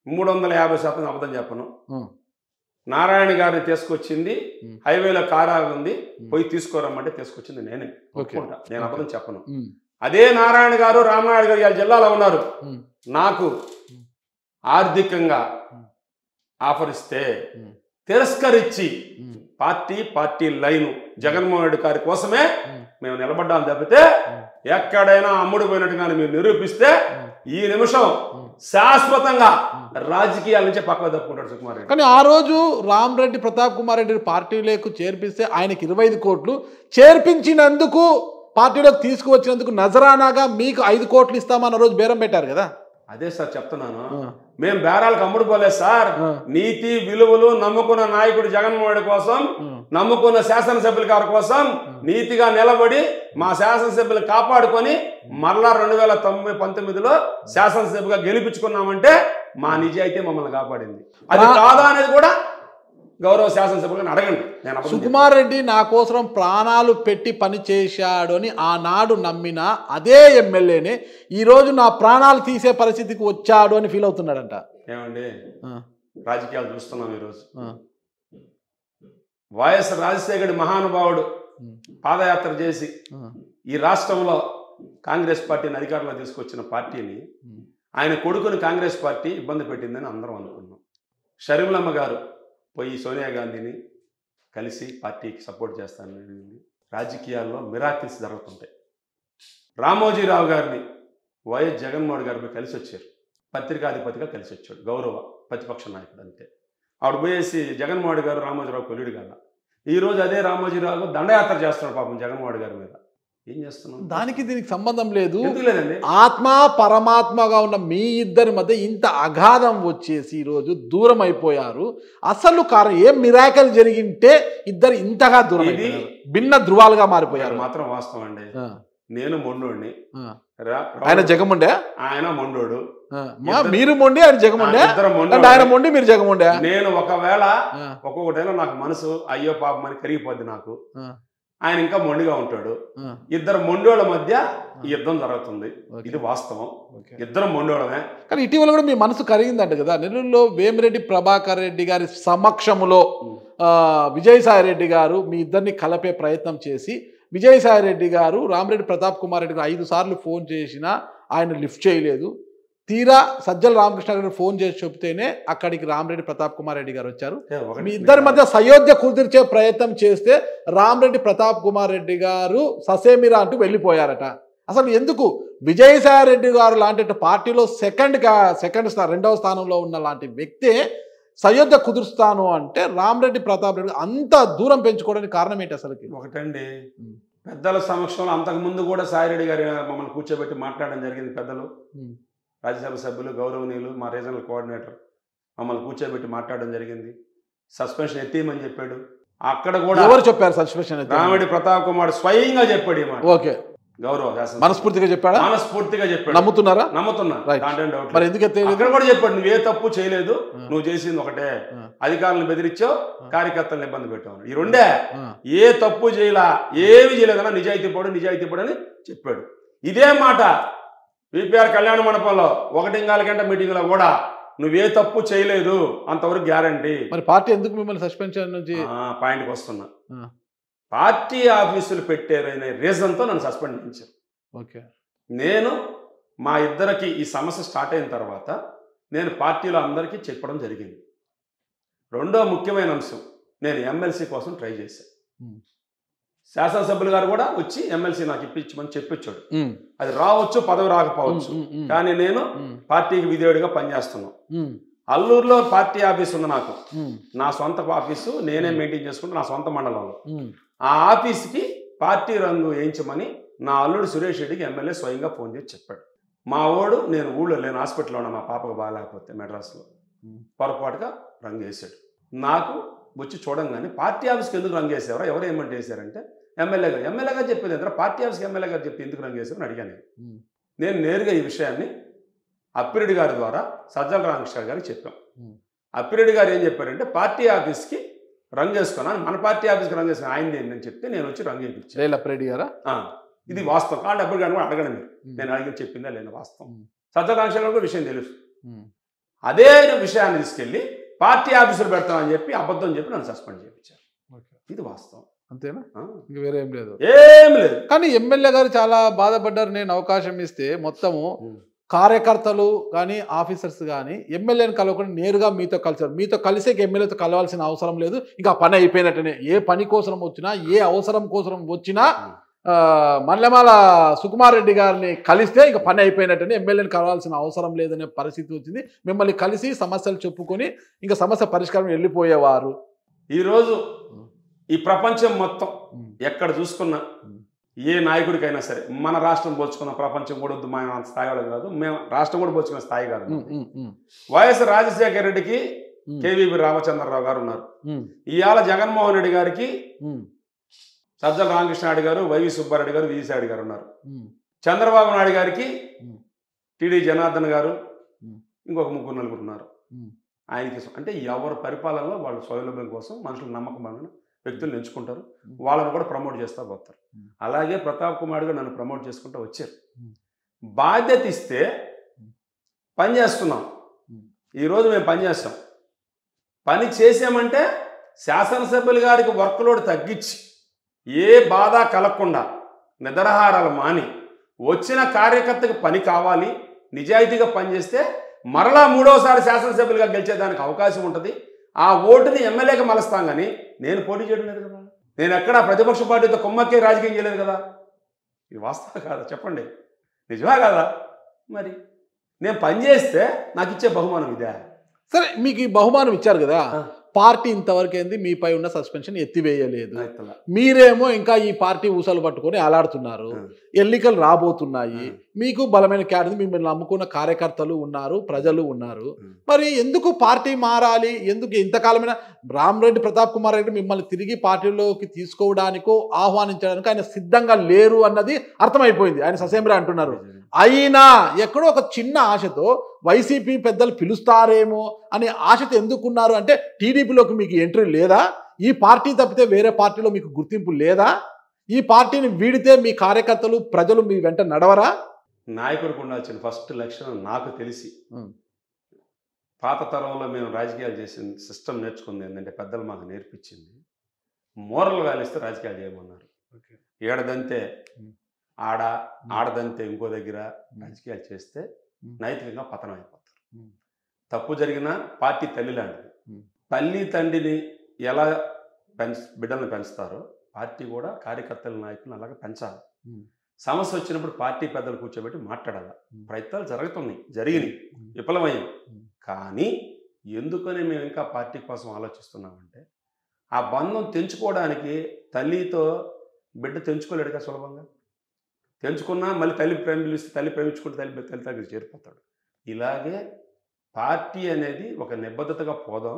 350% అబద్ధం చెప్పను. నారాయణ గారిని తీసుకొచ్చింది, హైవేలో కారు ఉంది, పోయి తీసుకోరమ్మంటే తీసుకొచ్చింది నేనే. నేను అబద్ధం చెప్పను. అదే నారాయణ గారు రామనాయుడు గారు ఇవాళ జిల్లాలో ఉన్నారు. నాకు ఆర్థికంగా ఆఫర్ ఇస్తే తిరస్కరించి పార్టీ లైను జగన్మోహన్ రెడ్డి గారి కోసమే మేము నిలబడ్డాం తప్పితే ఎక్కడైనా అమ్ముడు పోయినట్టుగానే మీరు నిరూపిస్తే ఈ నిమిషం శాశ్వతంగా రాజకీయాల నుంచి పక్కకు తప్పుకుంటాడు సుకుమార్ రెడ్డి. కానీ ఆ రోజు రామరెడ్డి ప్రతాప్ కుమార్ రెడ్డి పార్టీలోకి చేర్పిస్తే ఆయనకి 25 కోట్లు చేర్పించినందుకు, పార్టీలోకి తీసుకువచ్చినందుకు నజరానాగా మీకు 5 కోట్లు ఇస్తామన్న రోజు బేరం పెట్టారు కదా. అదే సార్ చెప్తున్నాను, మేము బేరాలకు అమ్ముడుపోలేదు సార్. నీతి విలువలు నమ్ముకున్న నాయకుడు జగన్మోహన్ రెడ్డి కోసం, నమ్ముకున్న శాసనసభ్యుల గారి కోసం నీతిగా నిలబడి మా శాసనసభ్యులు కాపాడుకొని మరలా 2019లో శాసనసభ్యుగా గెలిపించుకున్నామంటే మా నిజాయితీ మమ్మల్ని కాపాడింది. అది కాదా అనేది కూడా గౌరవ శాసనసభ్యులను అడగండి. సుకుమార్ రెడ్డి నా కోసం ప్రాణాలు పెట్టి పని చేశాడు అని ఆనాడు నమ్మిన అదే ఎమ్మెల్యేనే ఈరోజు నా ప్రాణాలు తీసే పరిస్థితికి వచ్చాడు అని ఫీల్ అవుతున్నాడంట. ఏమండి, రాజకీయాలు చూస్తున్నాం ఈరోజు. వైఎస్ రాజశేఖర్ మహానుభావుడు పాదయాత్ర చేసి ఈ రాష్ట్రంలో కాంగ్రెస్ పార్టీని అధికారంలో తీసుకొచ్చిన పార్టీని ఆయన కొడుకుని కాంగ్రెస్ పార్టీ ఇబ్బంది పెట్టిందని అందరం అనుకున్నాం. షర్మిలమ్మ గారు పోయి సోనియా గాంధీని కలిసి పార్టీకి సపోర్ట్ చేస్తానని అడిగింది. రాజకీయాల్లో మిరాకిల్స్ జరుగుతుంటాయి. రామోజీరావు గారిని వైఎస్ జగన్మోహన్ గారిపై కలిసి వచ్చారు, పత్రికాధిపతిగా కలిసి వచ్చాడు, గౌరవ ప్రతిపక్ష నాయకుడు. అంతే ఆవిడ పోయేసి జగన్మోహన్ గారు రామోజీరావు కొల్లుడు కదా. ఈరోజు అదే రామోజీరావు దండయాత్ర చేస్తున్నాడు పాపం జగన్మోహన్ గారి మీద. ఏం చేస్తున్నాం? దానికి దీనికి సంబంధం లేదు. లేదండి, ఆత్మ పరమాత్మగా ఉన్న మీ ఇద్దరి మధ్య ఇంత అగాధం వచ్చేసి ఈరోజు దూరం అయిపోయారు. అసలు కారణం ఏం మిరాకల్ జరిగింటే ఇద్దరు ఇంతగా దూరం అయిపోయారు, భిన్న ధృవాలుగా మారిపోయారు. మాత్రం వాస్తవం అండి. నేను మొండోడిని, ఆయన జగముండే, ఆయన మొండోడు. మీరు మొండి, ఆయన జగముండే. ఆయన మొండి, మీరు జగముండే. నేను ఒకవేళ ఒక్కొక్కటైనా నాకు మనసు అయ్యో పాపం అని కరిగిపోద్ది నాకు. ఆయన ఇంకా మొండిగా ఉంటాడు. ఇద్దరు మొండోళ్ళ మధ్య ఈ యుద్ధం జరుగుతుంది. ఇది వాస్తవం, ఇద్దరు మొండోళమే. కానీ ఇటీవల కూడా మీ మనసు కరిగిందంట కదా. నెల్లూరులో వేమిరెడ్డి ప్రభాకర్ రెడ్డి గారి సమక్షంలో విజయసాయి రెడ్డి గారు మీ ఇద్దరిని కలిపే ప్రయత్నం చేసి, విజయసాయి రెడ్డి గారు రామరెడ్డి ప్రతాప్ కుమార్ రెడ్డి గారు 5 సార్లు ఫోన్ చేసినా ఆయన లిఫ్ట్ చేయలేదు. తీరా సజ్జల రామకృష్ణ గారు ఫోన్ చేసి చెప్తేనే అక్కడికి రామరెడ్డి ప్రతాప్ కుమార్ రెడ్డి గారు వచ్చారు. మీ ఇద్దరి మధ్య సయోధ్య కుదిర్చే ప్రయత్నం చేస్తే రామరెడ్డి ప్రతాప్ కుమార్ రెడ్డి గారు ససేమిరా అంటూ వెళ్ళిపోయారట. అసలు ఎందుకు విజయసాయి రెడ్డి గారు లాంటి పార్టీలో రెండవ స్థానంలో ఉన్న లాంటి వ్యక్తే సయోధ్య కుదురుస్తాను అంటే రామరెడ్డి ప్రతాప్ రెడ్డి అంత దూరం పెంచుకోవడానికి కారణం ఏంటి అసలుకి? ఒకటండి, పెద్దల సమక్షంలో అంతకుముందు కూడా సాయిరెడ్డి గారు మమ్మల్ని కూర్చోబెట్టి మాట్లాడడం జరిగింది. పెద్దలు, రాజ్యసభ సభ్యులు, గౌరవనీయులు, మా రీజనల్ కోఆర్డినేటర్ మమ్మల్ని కూర్చోబెట్టి మాట్లాడడం జరిగింది. సస్పెన్షన్ ఎత్తేయమని చెప్పాడు. అక్కడ కూడా ఎవరు చెప్పారు సస్పెన్షన్? రామరెడ్డి ప్రతాప్ కుమార్ స్వయంగా చెప్పాడు. ఓకే, గౌరవ మనస్ఫూర్తిగా చెప్పాడా? మనస్ఫూర్తిగా చెప్పాడు. నమ్ముతున్నారా? నమ్ముతున్నా. మరి ఎందుకు అక్కడ కూడా చెప్పాడు, నువ్వు ఏ తప్పు చేయలేదు, నువ్వు చేసింది ఒకటే, అధికారులను బెదిరించావు, కార్యకర్తలను ఇబ్బంది పెట్టావు. ఈ రెండే, ఏ తప్పు చేయలా, ఏమి చేయలేదన్నా నిజాయితీ పడు అని చెప్పాడు. ఇదే మాట విపిఆర్ కళ్యాణ మండపంలో 1 గంట మీటింగ్లో కూడా నువ్వే తప్పు చేయలేదు, అంతవరకు గ్యారంటీ. మరి పార్టీ ఎందుకు మిమ్మల్ని సస్పెన్షన్ నుంచి పాయింట్కి వస్తున్నా. పార్టీ ఆఫీసులు పెట్టారనే రీజన్తో నన్ను సస్పెండ్ చేయించారు. ఓకే, నేను మా ఇద్దరికి ఈ సమస్య స్టార్ట్ అయిన తర్వాత నేను పార్టీలో అందరికీ చెప్పడం జరిగింది. రెండో ముఖ్యమైన అంశం, నేను ఎమ్మెల్సీ కోసం ట్రై చేశాను. శాసనసభ్యులు గారు కూడా వచ్చి ఎమ్మెల్సీ నాకు ఇప్పించమని చెప్పించాడు. అది రావచ్చు, పదవి రాకపోవచ్చు, కానీ నేను పార్టీకి విధేయుడిగా పనిచేస్తున్నాను. అల్లూరులో పార్టీ ఆఫీస్ ఉంది నాకు, నా సొంత ఆఫీసు, నేనే మెయింటైన్ చేసుకుంటా నా సొంత మండలంలో. ఆ ఆఫీస్కి పార్టీ రంగు వేయించమని నా అల్లుడు సురేష్ రెడ్డికి ఎమ్మెల్యే స్వయంగా ఫోన్ చేసి చెప్పాడు. మా వాడు నేను ఊళ్ళో లేను, హాస్పిటల్లో ఉన్నా, మా పాపకు బాగాలేకపోతే మెడ్రాస్లో, పొరపాటుగా రంగు వేసాడు. నాకు వచ్చి చూడంగానే పార్టీ ఆఫీస్కి ఎందుకు రంగు వేసేవారు, ఎవరు ఏమంటే వేసారంటే ఎమ్మెల్యేగా చెప్పేది ఎంత, పార్టీ ఆఫీస్కి ఎమ్మెల్యే గారు చెప్పి ఎందుకు రంగు వేసారని అడిగాను. నేను నేరుగా ఈ విషయాన్ని అప్పిరెడ్డి గారి ద్వారా సజ్జల రామకృష్ణ గారికి చెప్పాం. అప్పిరెడ్డి గారు ఏం చెప్పారంటే పార్టీ ఆఫీస్కి రంగు వేసుకున్నాను, మన పార్టీ ఆఫీస్కి రంగు వేసుకుని ఆయన ఏంటని చెప్తే నేను వచ్చి రంగు వేయించాను. రేలప్రెడ్డి గారా? ఇది వాస్తవం. కాబట్టి అప్పుడు కానీ అడగండి మీరు, నేను అడిగి చెప్పిందా లేదా వాస్తవం. సజ్జల రామకృష్ణారెడ్డి విషయం తెలుసు. అదే విషయాన్ని తీసుకెళ్ళి పార్టీ ఆఫీసులు పెడతామని చెప్పి అబద్ధం చెప్పి నన్ను సస్పెండ్ చేయించారు. ఇది వాస్తవం. అంతేనా? ఇంక వేరే ఏం లేదు. ఏం లేదు. కానీ ఎమ్మెల్యే గారు చాలా బాధపడ్డారు. నేను అవకాశం ఇస్తే మొత్తము కార్యకర్తలు కానీ ఆఫీసర్స్ కానీ ఎమ్మెల్యేని కలవకుండా నేరుగా మీతో కలిసారు. మీతో కలిసే ఎమ్మెల్యేతో కలవాల్సిన అవసరం లేదు, ఇంకా పని అయిపోయినట్టనే. ఏ పని కోసం వచ్చినా, ఏ అవసరం కోసం వచ్చినా మల్లెమాల సుకుమార్ రెడ్డి గారిని కలిస్తే ఇంకా పని అయిపోయినట్టనే, ఎమ్మెల్యేని కలవాల్సిన అవసరం లేదనే పరిస్థితి వచ్చింది. మిమ్మల్ని కలిసి సమస్యలు చెప్పుకొని ఇంకా సమస్య పరిష్కారం వెళ్ళిపోయేవారు. ఈరోజు ఈ ప్రపంచం మొత్తం ఎక్కడ చూసుకున్నా ఏ నాయకుడికైనా సరే, మన రాష్ట్రం పోల్చుకున్న ప్రపంచం కూడా వద్దు, మేము అంత స్థాయి వాళ్ళం కాదు, మేము రాష్ట్రం కూడా పోల్చుకున్న స్థాయి కాదు. వైఎస్ రాజశేఖర రెడ్డికి కేవీపీ రామచంద్రరావు గారు ఉన్నారు. ఇవాళ జగన్మోహన్ రెడ్డి గారికి సజ్జల రామకృష్ణారెడ్డి గారు, వైవి సుబ్బారెడ్డి గారు, విజయసాయి గారు ఉన్నారు. చంద్రబాబు నాయుడు గారికి టీడీ జనార్దన్ గారు, ఇంకొక 3-4 ఉన్నారు. ఆయనకి అంటే ఎవరి పరిపాలనలో వాళ్ళు సౌలభ్యం కోసం మనుషులు నమ్మకమైన వ్యక్తులను ఎంచుకుంటారు, వాళ్ళని కూడా ప్రమోట్ చేస్తూ పోతారు. అలాగే ప్రతాప్ కుమార్ గారు నన్ను ప్రమోట్ చేసుకుంటూ వచ్చారు. బాధ్యత ఇస్తే పని చేస్తున్నాం. ఈరోజు మేము పని చేస్తాం. పని చేసామంటే శాసనసభ్యులు గారికి వర్క్ లోడ్ తగ్గించి ఏ బాధ కలగకుండా నిద్రాహారాలు మాని వచ్చిన కార్యకర్తకి పని కావాలి, నిజాయితీగా పనిచేస్తే మరలా 3వసారి శాసనసభ్యులుగా గెలిచేదానికి అవకాశం ఉంటుంది. ఆ ఓటుని ఎమ్మెల్యేకి మలుస్తాం. కానీ నేను పోటీ చేయడం లేదు కదా, నేను ఎక్కడ ప్రతిపక్ష పార్టీతో కొమ్మక్కే రాజకీయం చేయలేదు కదా. ఇది వాస్తవం కాదా చెప్పండి? నిజమా కాదా? మరి నేను పనిచేస్తే నాకు ఇచ్చే బహుమానం ఇదే. సరే, మీకు ఈ బహుమానం ఇచ్చారు కదా, పార్టీ ఇంతవరకు ఏంది మీపై ఉన్న సస్పెన్షన్ ఎత్తివేయలేదు. మీరేమో ఇంకా ఈ పార్టీ ఊసలు పట్టుకొని అలాడుతున్నారు. ఎన్నికలు రాబోతున్నాయి, మీకు బలమైన క్యాడర్, మిమ్మల్ని నమ్ముకున్న కార్యకర్తలు ఉన్నారు, ప్రజలు ఉన్నారు. మరి ఎందుకు పార్టీ మారాలి? ఎందుకు ఇంతకాలమైన రామరెడ్డి ప్రతాప్ కుమార్ రెడ్డి మిమ్మల్ని తిరిగి పార్టీలోకి తీసుకోవడానికో ఆహ్వానించడానికి ఆయన సిద్ధంగా లేరు అన్నది అర్థమైపోయింది. ఆయన ససేమిరా అంటున్నారు. అయినా ఎక్కడో ఒక చిన్న ఆశతో వైసీపీ పెద్దలు పిలుస్తారేమో అనే ఆశతో ఎందుకున్నారు అంటే, టీడీపీలోకి మీకు ఎంట్రీ లేదా? ఈ పార్టీ తప్పితే వేరే పార్టీలో మీకు గుర్తింపు లేదా? ఈ పార్టీని వీడితే మీ కార్యకర్తలు ప్రజలు మీ వెంట నడవరా? నాయకుడికి ఉండాల్సిన ఫస్ట్ లక్షణం నాకు తెలిసి, పాత తరంలో మేము రాజకీయాలు చేసిన సిస్టమ్ నేర్చుకుంది ఏంటంటే, పెద్దలు మాకు నేర్పించింది మోరల్ వాల్యూస్తో రాజకీయాలు చేయమన్నారు. ఏడదంతే ఆడదంతే ఇంకో దగ్గర రాజకీయాలు చేస్తే నైతికంగా పతనం అయిపోతారు. తప్పు జరిగినా పార్టీ తల్లి లాంటిది. తల్లి తండ్రిని ఎలా బిడ్డలను పెంచుతారో పార్టీ కూడా కార్యకర్తల నాయకులను అలాగే పెంచాలి. సమస్య వచ్చినప్పుడు పార్టీ పెద్దలు కూర్చోబెట్టి మాట్లాడాలి. ప్రయత్నాలు జరిగినాయి, విఫలమయ్యాయి. కానీ ఎందుకని మేము ఇంకా పార్టీ కోసం ఆలోచిస్తున్నామంటే, ఆ బంధం తెంచుకోవడానికి తల్లితో బిడ్డ తెంచుకోలేడుగా సులభంగా. తెంచుకున్నా మళ్ళీ తల్లి ప్రేమిస్తే తల్లి ప్రేమించుకుంటే తల్లి దగ్గర చేరిపోతాడు. ఇలాగే పార్టీ అనేది ఒక నిబద్ధతగా పోదాం.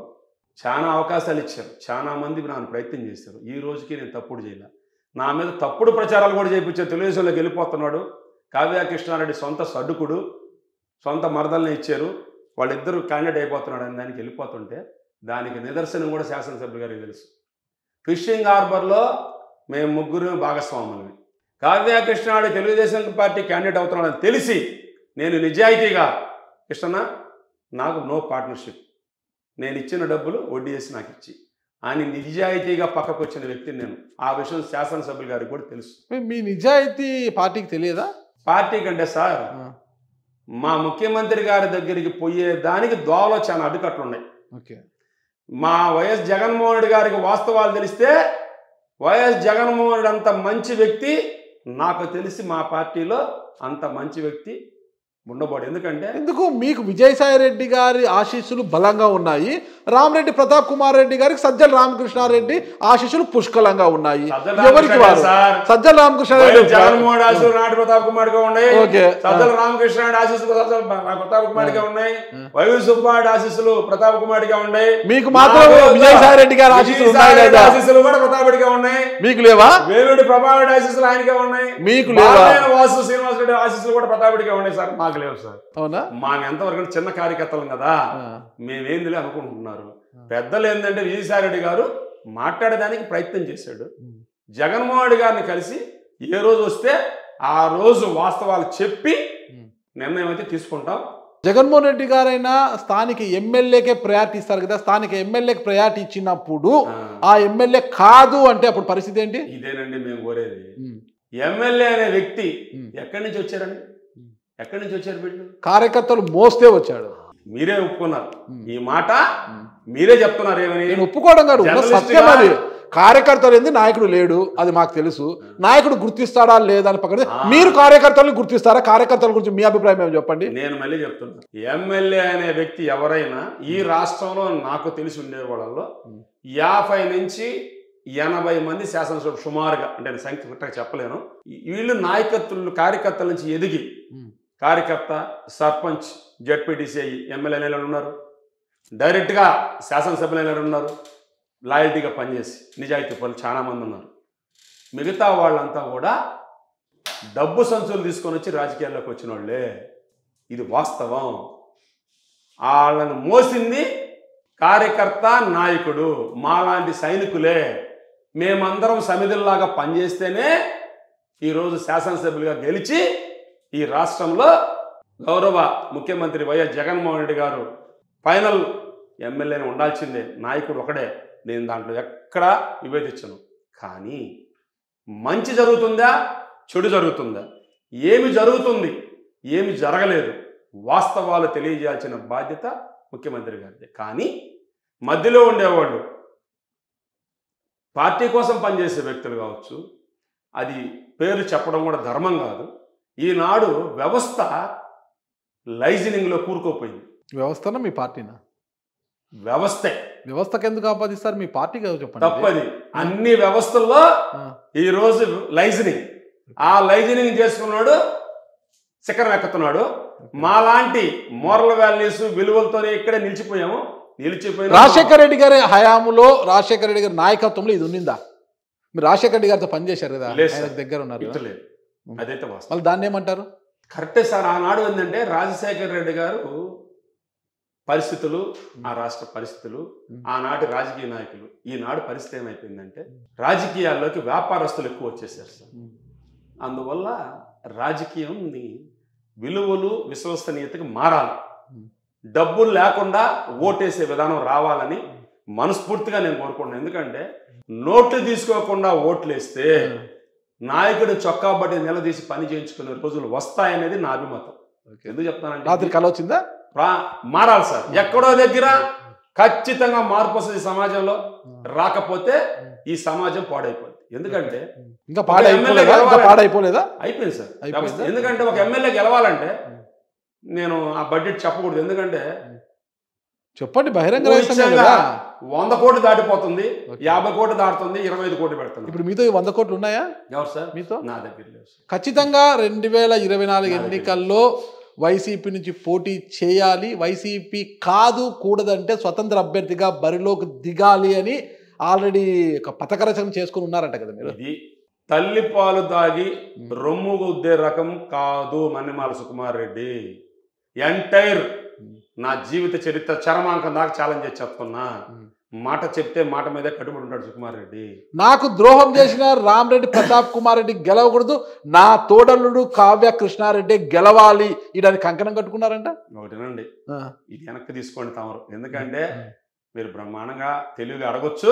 చాలా అవకాశాలు ఇచ్చారు, చాలా మంది నాకు ప్రయత్నం చేశారు. ఈ రోజుకి నేను తప్పుడు చేయలే. నా మీద తప్పుడు ప్రచారాలు కూడా చేయించారు. తెలుగుదేశంలోకి వెళ్ళిపోతున్నాడు. కావ్య కృష్ణారెడ్డి సొంత సడ్డుకుడు, సొంత మరదల్ని ఇచ్చారు, వాళ్ళిద్దరూ క్యాండిడేట్ అయిపోతున్నాడు అని దానికి వెళ్ళిపోతుంటే, దానికి నిదర్శనం కూడా శాసనసభ్యులు గారికి తెలుసు. ఫిషింగ్ హార్బర్లో మేము 3 భాగస్వాములని, కావ్య కృష్ణారెడ్డి తెలుగుదేశం పార్టీ క్యాండిడేట్ అవుతున్నాడని తెలిసి నేను నిజాయితీగా, కృష్ణ నాకు నో పార్ట్నర్షిప్, నేను ఇచ్చిన డబ్బులు వడ్డీ వేసి నాకు ఇచ్చి అని నిజాయితీగా పక్కకు వచ్చిన వ్యక్తిని నేను. ఆ విషయం శాసనసభ్యులు గారికి కూడా తెలుసు. మీ నిజాయితీ పార్టీకి తెలియదా? పార్టీ కంటే సార్, మా ముఖ్యమంత్రి గారి దగ్గరికి పోయేదానికి దోవలో చాలా అడ్డుకట్లు ఉన్నాయి. మా వైఎస్ జగన్మోహన్ రెడ్డి గారికి వాస్తవాలు తెలిస్తే, వైఎస్ జగన్మోహన్ రెడ్డి అంత మంచి వ్యక్తి నాకు తెలిసి మా పార్టీలో అంత మంచి వ్యక్తి ఉండబోడు. ఎందుకు మీకు విజయసాయి రెడ్డి గారి ఆశీస్సులు బలంగా ఉన్నాయి, రామరెడ్డి ప్రతాప్ కుమార్ రెడ్డి గారికి సజ్జల రామకృష్ణారెడ్డి ఆశీస్సులు పుష్కలంగా ఉన్నాయి. ఎవరికి వారు? సజ్జల రామకృష్ణారెడ్డి జగన్మోహన్ ఆశీస్సులు నాటి ప్రతాప్ కుమార్ గా ఉన్నాయి. సజ్జల రామకృష్ణారెడ్డి ఆశీస్సులు ప్రతాప్ కుమార్ గా ఉన్నాయి. వైవి సుబ్బారెడ్డి ఆశీస్సులు ప్రతాప్ కుమార్ గా ఉన్నాయి. మీకు మాత్రం విజయసాయి రెడ్డి గారి ఆశీస్సులు ఆశీస్సులు కూడా ప్రతాప్ రెడ్డి గా ఉన్నాయి. మీకు లేవా? వేలుడి ప్రభావరెడ్డి ఆశీస్సులు ఆయనగా ఉన్నాయి. మీకు లేవా? వాసు శ్రీనివాస్ రెడ్డి ఆశీస్సులు కూడా ప్రతాప్ రెడ్డి గా ఉన్నాయి. సార్ మాకు లేవు సార్. అవునా? మాకు ఎంతవరకు చిన్న కార్యకర్తలం కదా, మేమేందిలే అనుకుంటున్నారు. పెద్దలు ఏంటంటే విజయసాయి రెడ్డి గారు మాట్లాడడానికి ప్రయత్నం చేశాడు. జగన్మోహన్ రెడ్డి గారిని కలిసి ఏ రోజు వస్తే ఆ రోజు వాస్తవాలు చెప్పి నిర్ణయం అయితే తీసుకుంటాం. జగన్మోహన్ రెడ్డి గారైనా స్థానిక ఎమ్మెల్యేకే ప్రయారిటీ ఇస్తారు కదా, స్థానిక ఎమ్మెల్యేకి ప్రయారిటీ ఇచ్చినప్పుడు ఆ ఎమ్మెల్యే కాదు అంటే అప్పుడు పరిస్థితి ఏంటి? ఇదేనండి మేము కోరేది. ఎమ్మెల్యే అనే వ్యక్తి ఎక్కడి నుంచి వచ్చారండి? ఎక్కడి నుంచి వచ్చారు? వీళ్ళు కార్యకర్తలు మోస్తే వచ్చాడు. మీరే ఒప్పుకున్నారు ఈ మాట, మీరే చెప్తున్నారు. ఏమని? నేను ఒప్పుకోవడం కాదు, సత్యం అది. కార్యకర్తలు ఏంది, నాయకుడు లేడు, అది మాకు తెలుసు. నాయకుడు గుర్తిస్తాడా లేదా అని పక్కన మీరు కార్యకర్తలను గుర్తిస్తారా? కార్యకర్తల గురించి మీ అభిప్రాయం ఏమో చెప్పండి. నేను మళ్ళీ చెప్తున్నా, ఎమ్మెల్యే అనే వ్యక్తి ఎవరైనా ఈ రాష్ట్రంలో నాకు తెలిసి ఉండే వాళ్ళలో 50 నుంచి 80 మంది శాసనసభ సుమారుగా, అంటే నేను సంఖ్య కరెక్ట్గా చెప్పలేను, వీళ్ళు నాయకత్వం కార్యకర్తల నుంచి ఎదిగి కార్యకర్త, సర్పంచ్, జడ్పీటీసీ ఎమ్మెల్యేలు ఉన్నారు, డైరెక్ట్గా శాసనసభ్యులు ఉన్నారు, లాయల్టీగా పనిచేసి నిజాయితీ పనులు చాలామంది ఉన్నారు. మిగతా వాళ్ళంతా కూడా డబ్బు సంచులు తీసుకొని వచ్చి రాజకీయాల్లోకి వచ్చిన వాళ్ళే. ఇది వాస్తవం. వాళ్ళని మోసింది కార్యకర్త, నాయకుడు, మాలాంటి సైనికులే. మేమందరం సమిధుల్లాగా పనిచేస్తేనే ఈరోజు శాసనసభ్యులుగా గెలిచి ఈ రాష్ట్రంలో గౌరవ ముఖ్యమంత్రి వైఎస్ జగన్మోహన్ రెడ్డి గారు ఫైనల్ ఎమ్మెల్యేని ఉండాల్సిందే. నాయకుడు ఒకడే. నేను దాంట్లో ఎక్కడా విభేదించను. కానీ మంచి జరుగుతుందా, చెడు జరుగుతుందా, ఏమి జరుగుతుంది, ఏమి జరగలేదు, వాస్తవాలు తెలియజేయాల్సిన బాధ్యత ముఖ్యమంత్రి గారిదే. కానీ మధ్యలో ఉండేవాళ్ళు పార్టీ కోసం పనిచేసే వ్యక్తులు కావచ్చు, అది పేరు చెప్పడం కూడా ధర్మం కాదు. ఈనాడు వ్యవస్థ లైజనింగ్లో కూరుకోపోయింది. వ్యవస్థనా మీ పార్టీనా? వ్యవస్థే. వ్యవస్థకు ఎందుకు ఆపాదిస్తారు? మీ పార్టీ కదా, చెప్పండి. తప్పది. అన్ని వ్యవస్థల్లో ఈరోజు లైజనింగ్, ఆ లైజనింగ్ చేసుకున్నాడు శిఖరం ఎక్కుతున్నాడు. మాలాంటి మోరల్ వాల్యూస్ విలువలతోనే ఇక్కడే నిలిచిపోయాము. రాజశేఖర రెడ్డి గారి హయాంలో, రాజశేఖర రెడ్డి గారి నాయకత్వంలో ఇది ఉన్నిందా? మీరు రాజశేఖర రెడ్డి గారితో పనిచేశారు కదా, దగ్గర ఉన్నారు. అదైతే వాళ్ళు దాన్ని ఏమంటారు? కరెక్టే సార్. ఆనాడు ఏంటంటే రాజశేఖర రెడ్డి గారు పరిస్థితులు, ఆ రాష్ట్ర పరిస్థితులు, ఆనాటి రాజకీయ నాయకులు, ఈనాడు పరిస్థితి ఏమైపోయిందంటే రాజకీయాల్లోకి వ్యాపారస్తులు ఎక్కువ వచ్చేసారు సార్. అందువల్ల రాజకీయంని విలువలు, విశ్వసనీయతకి మారాలి. డబ్బులు లేకుండా ఓటేసే విధానం రావాలని మనస్ఫూర్తిగా నేను కోరుకుంటున్నాను. ఎందుకంటే నోట్లు తీసుకోకుండా ఓట్లేస్తే నాయకుడు చొక్కా బట్టి నిలదీసి పని చేయించుకునే రోజులు వస్తాయనేది నా అభిమతం. ఎందుకు చెప్తానంటే రాత్రి కల వచ్చిందా? మారాలి సార్. ఎక్కడో దగ్గర ఖచ్చితంగా మార్పు వస్తుంది సమాజంలో. రాకపోతే ఈ సమాజం పాడైపోతుంది. ఎందుకంటే ఇంకా పాడైపోలేదా? అయిపోయింది సార్. ఎందుకంటే ఒక ఎమ్మెల్యే గెలవాలంటే నేను ఆ బడ్జెట్ చెప్పకూడదు. ఎందుకంటే చెప్పండి, బహిరంగ 100 కోట్లు దాటిపోతుంది, 50 కోట్లు దాటుతుంది, 25 కోట్లు పెడుతుంది. ఇప్పుడు మీతో 100 కోట్లు ఉన్నాయా? ఎవరు సార్? మీతో? నా దగ్గర లేదు. ఖచ్చితంగా 2024 ఎన్నికల్లో వైసీపీ నుంచి పోటీ చేయాలి, వైసీపీ కాదు కూడదంటే స్వతంత్ర అభ్యర్థిగా బరిలోకి దిగాలి అని ఆల్రెడీ ఒక పథక రచన చేసుకుని ఉన్నారంట కదా మీరు. ఇది తల్లిపాలు దాగి రొమ్ము గుద్దే రకం కాదు మన్నెమాల సుకుమార్ రెడ్డి. ఎంటైర్ నా జీవిత చరిత్ర చరమాంకం దాకా ఛాలెంజ్ చేసి చెప్తున్నా. మాట చెప్తే మాట మీదే కట్టుబడి ఉంటాడు సుకుమార్ రెడ్డి. నాకు ద్రోహం చేసిన రామరెడ్డి ప్రతాప్ కుమార్ రెడ్డి గెలవకూడదు, నా తోడల్లుడు కావ్య కృష్ణారెడ్డి గెలవాలి, ఇదని కంకణం కట్టుకున్నారంట. ఒకటేనండి, ఇది వెనక్కి తీసుకోండి తమరు. ఎందుకంటే మీరు బ్రహ్మాండంగా తెలివిగా అడగొచ్చు,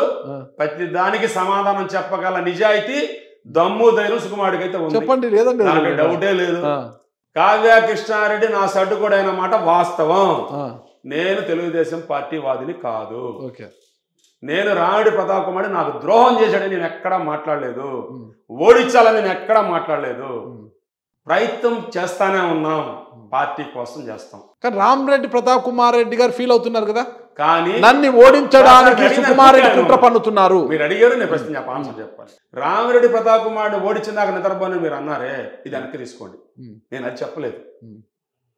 ప్రతి దానికి సమాధానం చెప్పగల నిజాయితీ, దమ్ము, ధైర్యం సుకుమారుడికి అయితే ఉంది. చెప్పండి. లేదండి, నాకు డౌటే లేదు. కావ్య కృష్ణారెడ్డి నా సడ్డుకోడైన మాట వాస్తవం. నేను తెలుగుదేశం పార్టీ వాదిని కాదు. నేను రామరెడ్డి ప్రతాప్ కుమార్ నాకు ద్రోహం చేశాడని నేను ఎక్కడా మాట్లాడలేదు, ఓడించాలని నేను ఎక్కడా మాట్లాడలేదు. ప్రయత్నం చేస్తానే ఉన్నాం, పార్టీ కోసం చేస్తాం. కానీ రామరెడ్డి ప్రతాప్ కుమార్ రెడ్డి గారు ఫీల్ అవుతున్నారు కదా, కానీ నన్ను ఓడించడానికి సుకుమార్ రెడ్డి కుట్ర పన్నుతున్నారు. మీరు అడిగారు, నేను ప్రశ్న ఆన్సర్ చెప్పాలి. రామరెడ్డి ప్రతాప్ కుమార్ ఓడించిన దాకా నిద్రపోని మీరు అన్నారే, ఇది వెనక్కి తీసుకోండి. నేను అది చెప్పలేదు.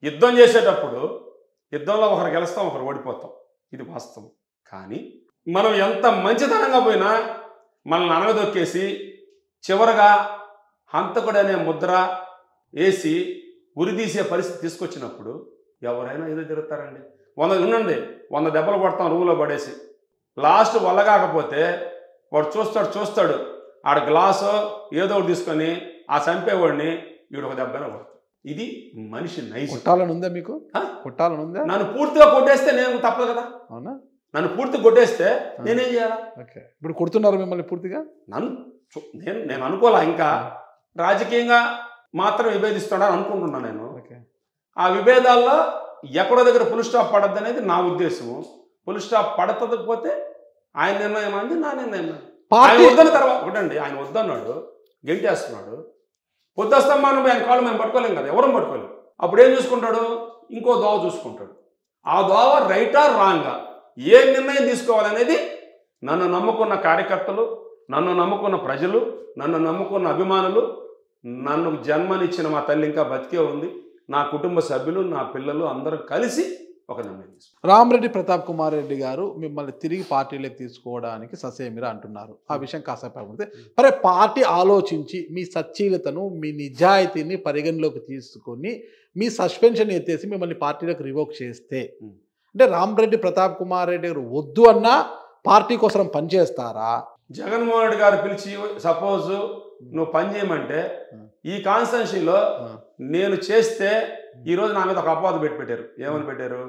యుద్ధం చేసేటప్పుడు యుద్ధంలో ఒకరు గెలుస్తాం, ఒకరు ఓడిపోతాం, ఇది వాస్తవం. కానీ మనం ఎంత మంచితనంగా పోయినా మనల్ని అనగదొక్కేసి చివరగా హంతకుడనే ముద్ర వేసి ఉరిదీసే పరిస్థితి తీసుకొచ్చినప్పుడు ఎవరైనా ఏదో తిరుగుతారండి. 100 ఉండండి, 100 దెబ్బలు కొడతాం రూమ్లో పడేసి, లాస్ట్ వల్ల కాకపోతే వాడు చూస్తాడు ఆడ గ్లాసు ఏదో ఒకటి తీసుకొని ఆ చంపేవాడిని వీడు ఒక దెబ్బనే కొడతాడు. ఇది మనిషి నైజం. కొట్టాలని ఉందా మీకు? కొట్టాలని ఉందా? నన్ను పూర్తిగా కొట్టేస్తే నేను తప్పదు కదా. అవునా? నన్ను పూర్తిగా కొట్టేస్తే నేనేం చేయాలా? ఓకే, ఇప్పుడు కొడుతున్నారు మిమ్మల్ని పూర్తిగా? నేను అనుకోలే, ఇంకా రాజకీయంగా మాత్రం విభేదిస్తున్నాడని అనుకుంటున్నాను నేను. ఆ విభేదాల్లో ఎక్కడో దగ్గర ఫుల్ స్టాప్ పడద్దు అనేది నా ఉద్దేశము. ఫుల్ స్టాప్ పడకపోతే ఆయన నిర్ణయం అంది, నా నిర్ణయం. ఆయన వద్దన్న తర్వాత ఒకటండి, ఆయన వద్దన్నాడు, గెంటేస్తున్నాడు. పొద్దుస్తమానం ఆయన కాళ్ళు మేము పట్టుకోలేం కదా, ఎవరం పట్టుకోలేం. అప్పుడు ఏం చూసుకుంటాడు? ఇంకో దోవ చూసుకుంటాడు. ఆ దోవ రైటా రాంగా ఏ నిర్ణయం తీసుకోవాలనేది నన్ను నమ్ముకున్న కార్యకర్తలు, నన్ను నమ్ముకున్న ప్రజలు, నన్ను నమ్ముకున్న అభిమానులు, నన్ను జన్మనిచ్చిన మా తల్లి ఇంకా బతికే ఉంది, నా కుటుంబ సభ్యులు, నా పిల్లలు అందరూ కలిసి ఒక నిర్ణయం తీసుకున్నారు. రామరెడ్డి ప్రతాప్ కుమార్ రెడ్డి గారు మిమ్మల్ని తిరిగి పార్టీలోకి తీసుకోవడానికి ససేమిరా అంటున్నారు. ఆ విషయం కాసేపు పడితే మరి పార్టీ ఆలోచించి మీ సచ్చీలతను, మీ నిజాయితీని పరిగణలోకి తీసుకొని మీ సస్పెన్షన్ ఎత్తేసి మిమ్మల్ని పార్టీలోకి రివోక్ చేస్తే, అంటే రామరెడ్డి ప్రతాప్ కుమార్ రెడ్డి గారు వద్దు అన్నా పార్టీ కోసం పనిచేస్తారా? జగన్మోహన్ రెడ్డి గారు పిలిచి సపోజ్ నువ్వు పని చేయమంటే ఈ కాన్స్టిట్యున్సీలో నేను చేస్తే ఈరోజు నా మీద ఒక అపవాదం పెట్టారు. ఏమని పెట్టారు?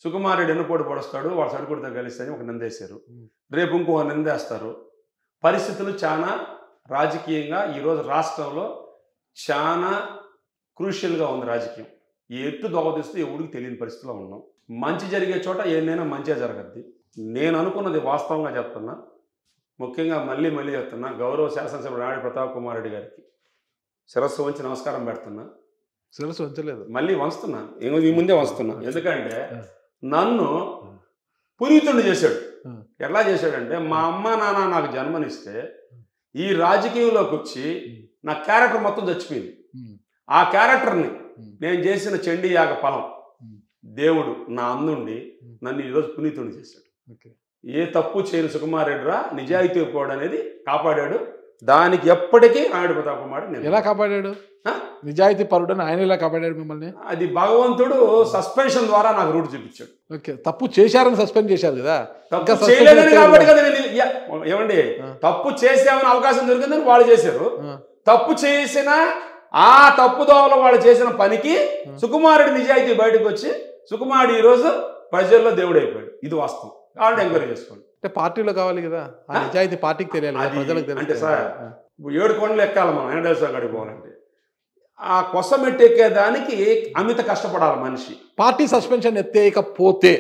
సుకుమార్ రెడ్డి ఎన్నుపోటు పొడుస్తాడు, వాడు సడుకుడితో కలిస్తే ఒక నిందేశారు. రేపు ఇంకో నిందేస్తారు. పరిస్థితులు చాలా రాజకీయంగా ఈరోజు రాష్ట్రంలో చాలా క్రూషియల్గా ఉంది రాజకీయం. ఎట్టు దోవతీస్తే ఎవడికి తెలియని పరిస్థితిలో ఉన్నాం. మంచి జరిగే చోట ఏదైనా మంచిగా జరగద్ది. నేను అనుకున్నది వాస్తవంగా చెప్తున్నా, ముఖ్యంగా మళ్ళీ చెప్తున్నా, గౌరవ శాసనసభ్యుడు రామరెడ్డి ప్రతాప్ కుమార్ రెడ్డి గారికి శిరస్సు వంచి నమస్కారం పెడుతున్నా. శిరస్సు వంచలేదు, మళ్ళీ వంచుతున్నా, ఈ ముందే వంచుతున్నా. ఎందుకంటే నన్ను పునీతుడిని చేశాడు. ఎట్లా చేశాడంటే, మా అమ్మ నాన్న నాకు జన్మనిస్తే ఈ రాజకీయంలోకి వచ్చి నా క్యారెక్టర్ మొత్తం చచ్చిపోయింది. ఆ క్యారెక్టర్ని నేను చేసిన చండీ యాగ ఫలం దేవుడు నా అందుండి నన్ను ఈరోజు పునీతుడిని చేశాడు. ఏ తప్పు చేయని సుకుమార్ రెడ్డి రా నిజాయితీ పోవడం అనేది కాపాడాడు. దానికి ఎప్పటికీ రామరెడ్డి ప్రతాప్ కుమార్ రెడ్డి ఎలా కాపాడాడు? నిజాయితీ పరుడని ఆయన ఎలా కాపాడాడు మిమ్మల్ని? అది భగవంతుడు సస్పెన్షన్ ద్వారా నాకు రూట్ చూపించాడు. ఓకే, తప్పు చేశారని సస్పెండ్ చేశారు కదా, తప్పు చేయలేదని కాబట్టి కదా. ఏమండి, తప్పు చేసామని అవకాశం దొరికిందని వాళ్ళు చేశారు. తప్పు చేసిన ఆ తప్పు దోవలో వాళ్ళు చేసిన పనికి సుకుమార్ రెడ్డి నిజాయితీ బయటకు వచ్చి సుకుమార్ ఈరోజు ప్రజల్లో దేవుడు అయిపోయాడు. ఇది వాస్తవం. కాబట్టి ఎంక్వైరీ చేసుకోండి. అంటే పార్టీలో కావాలి కదా ఆ నిజాయితీ, పార్టీకి తెలియాలి, ప్రజలకు తెలియాలి. అంటే సార్ 7 కొండలు ఎక్కాలి మనం వెంకటేశ్వర గడికి పోవాలంటే. ఆ కొసం ఎక్కేదానికి అమిత కష్టపడాలి మనిషి. పార్టీ సస్పెన్షన్ ఎత్తేయకపోతే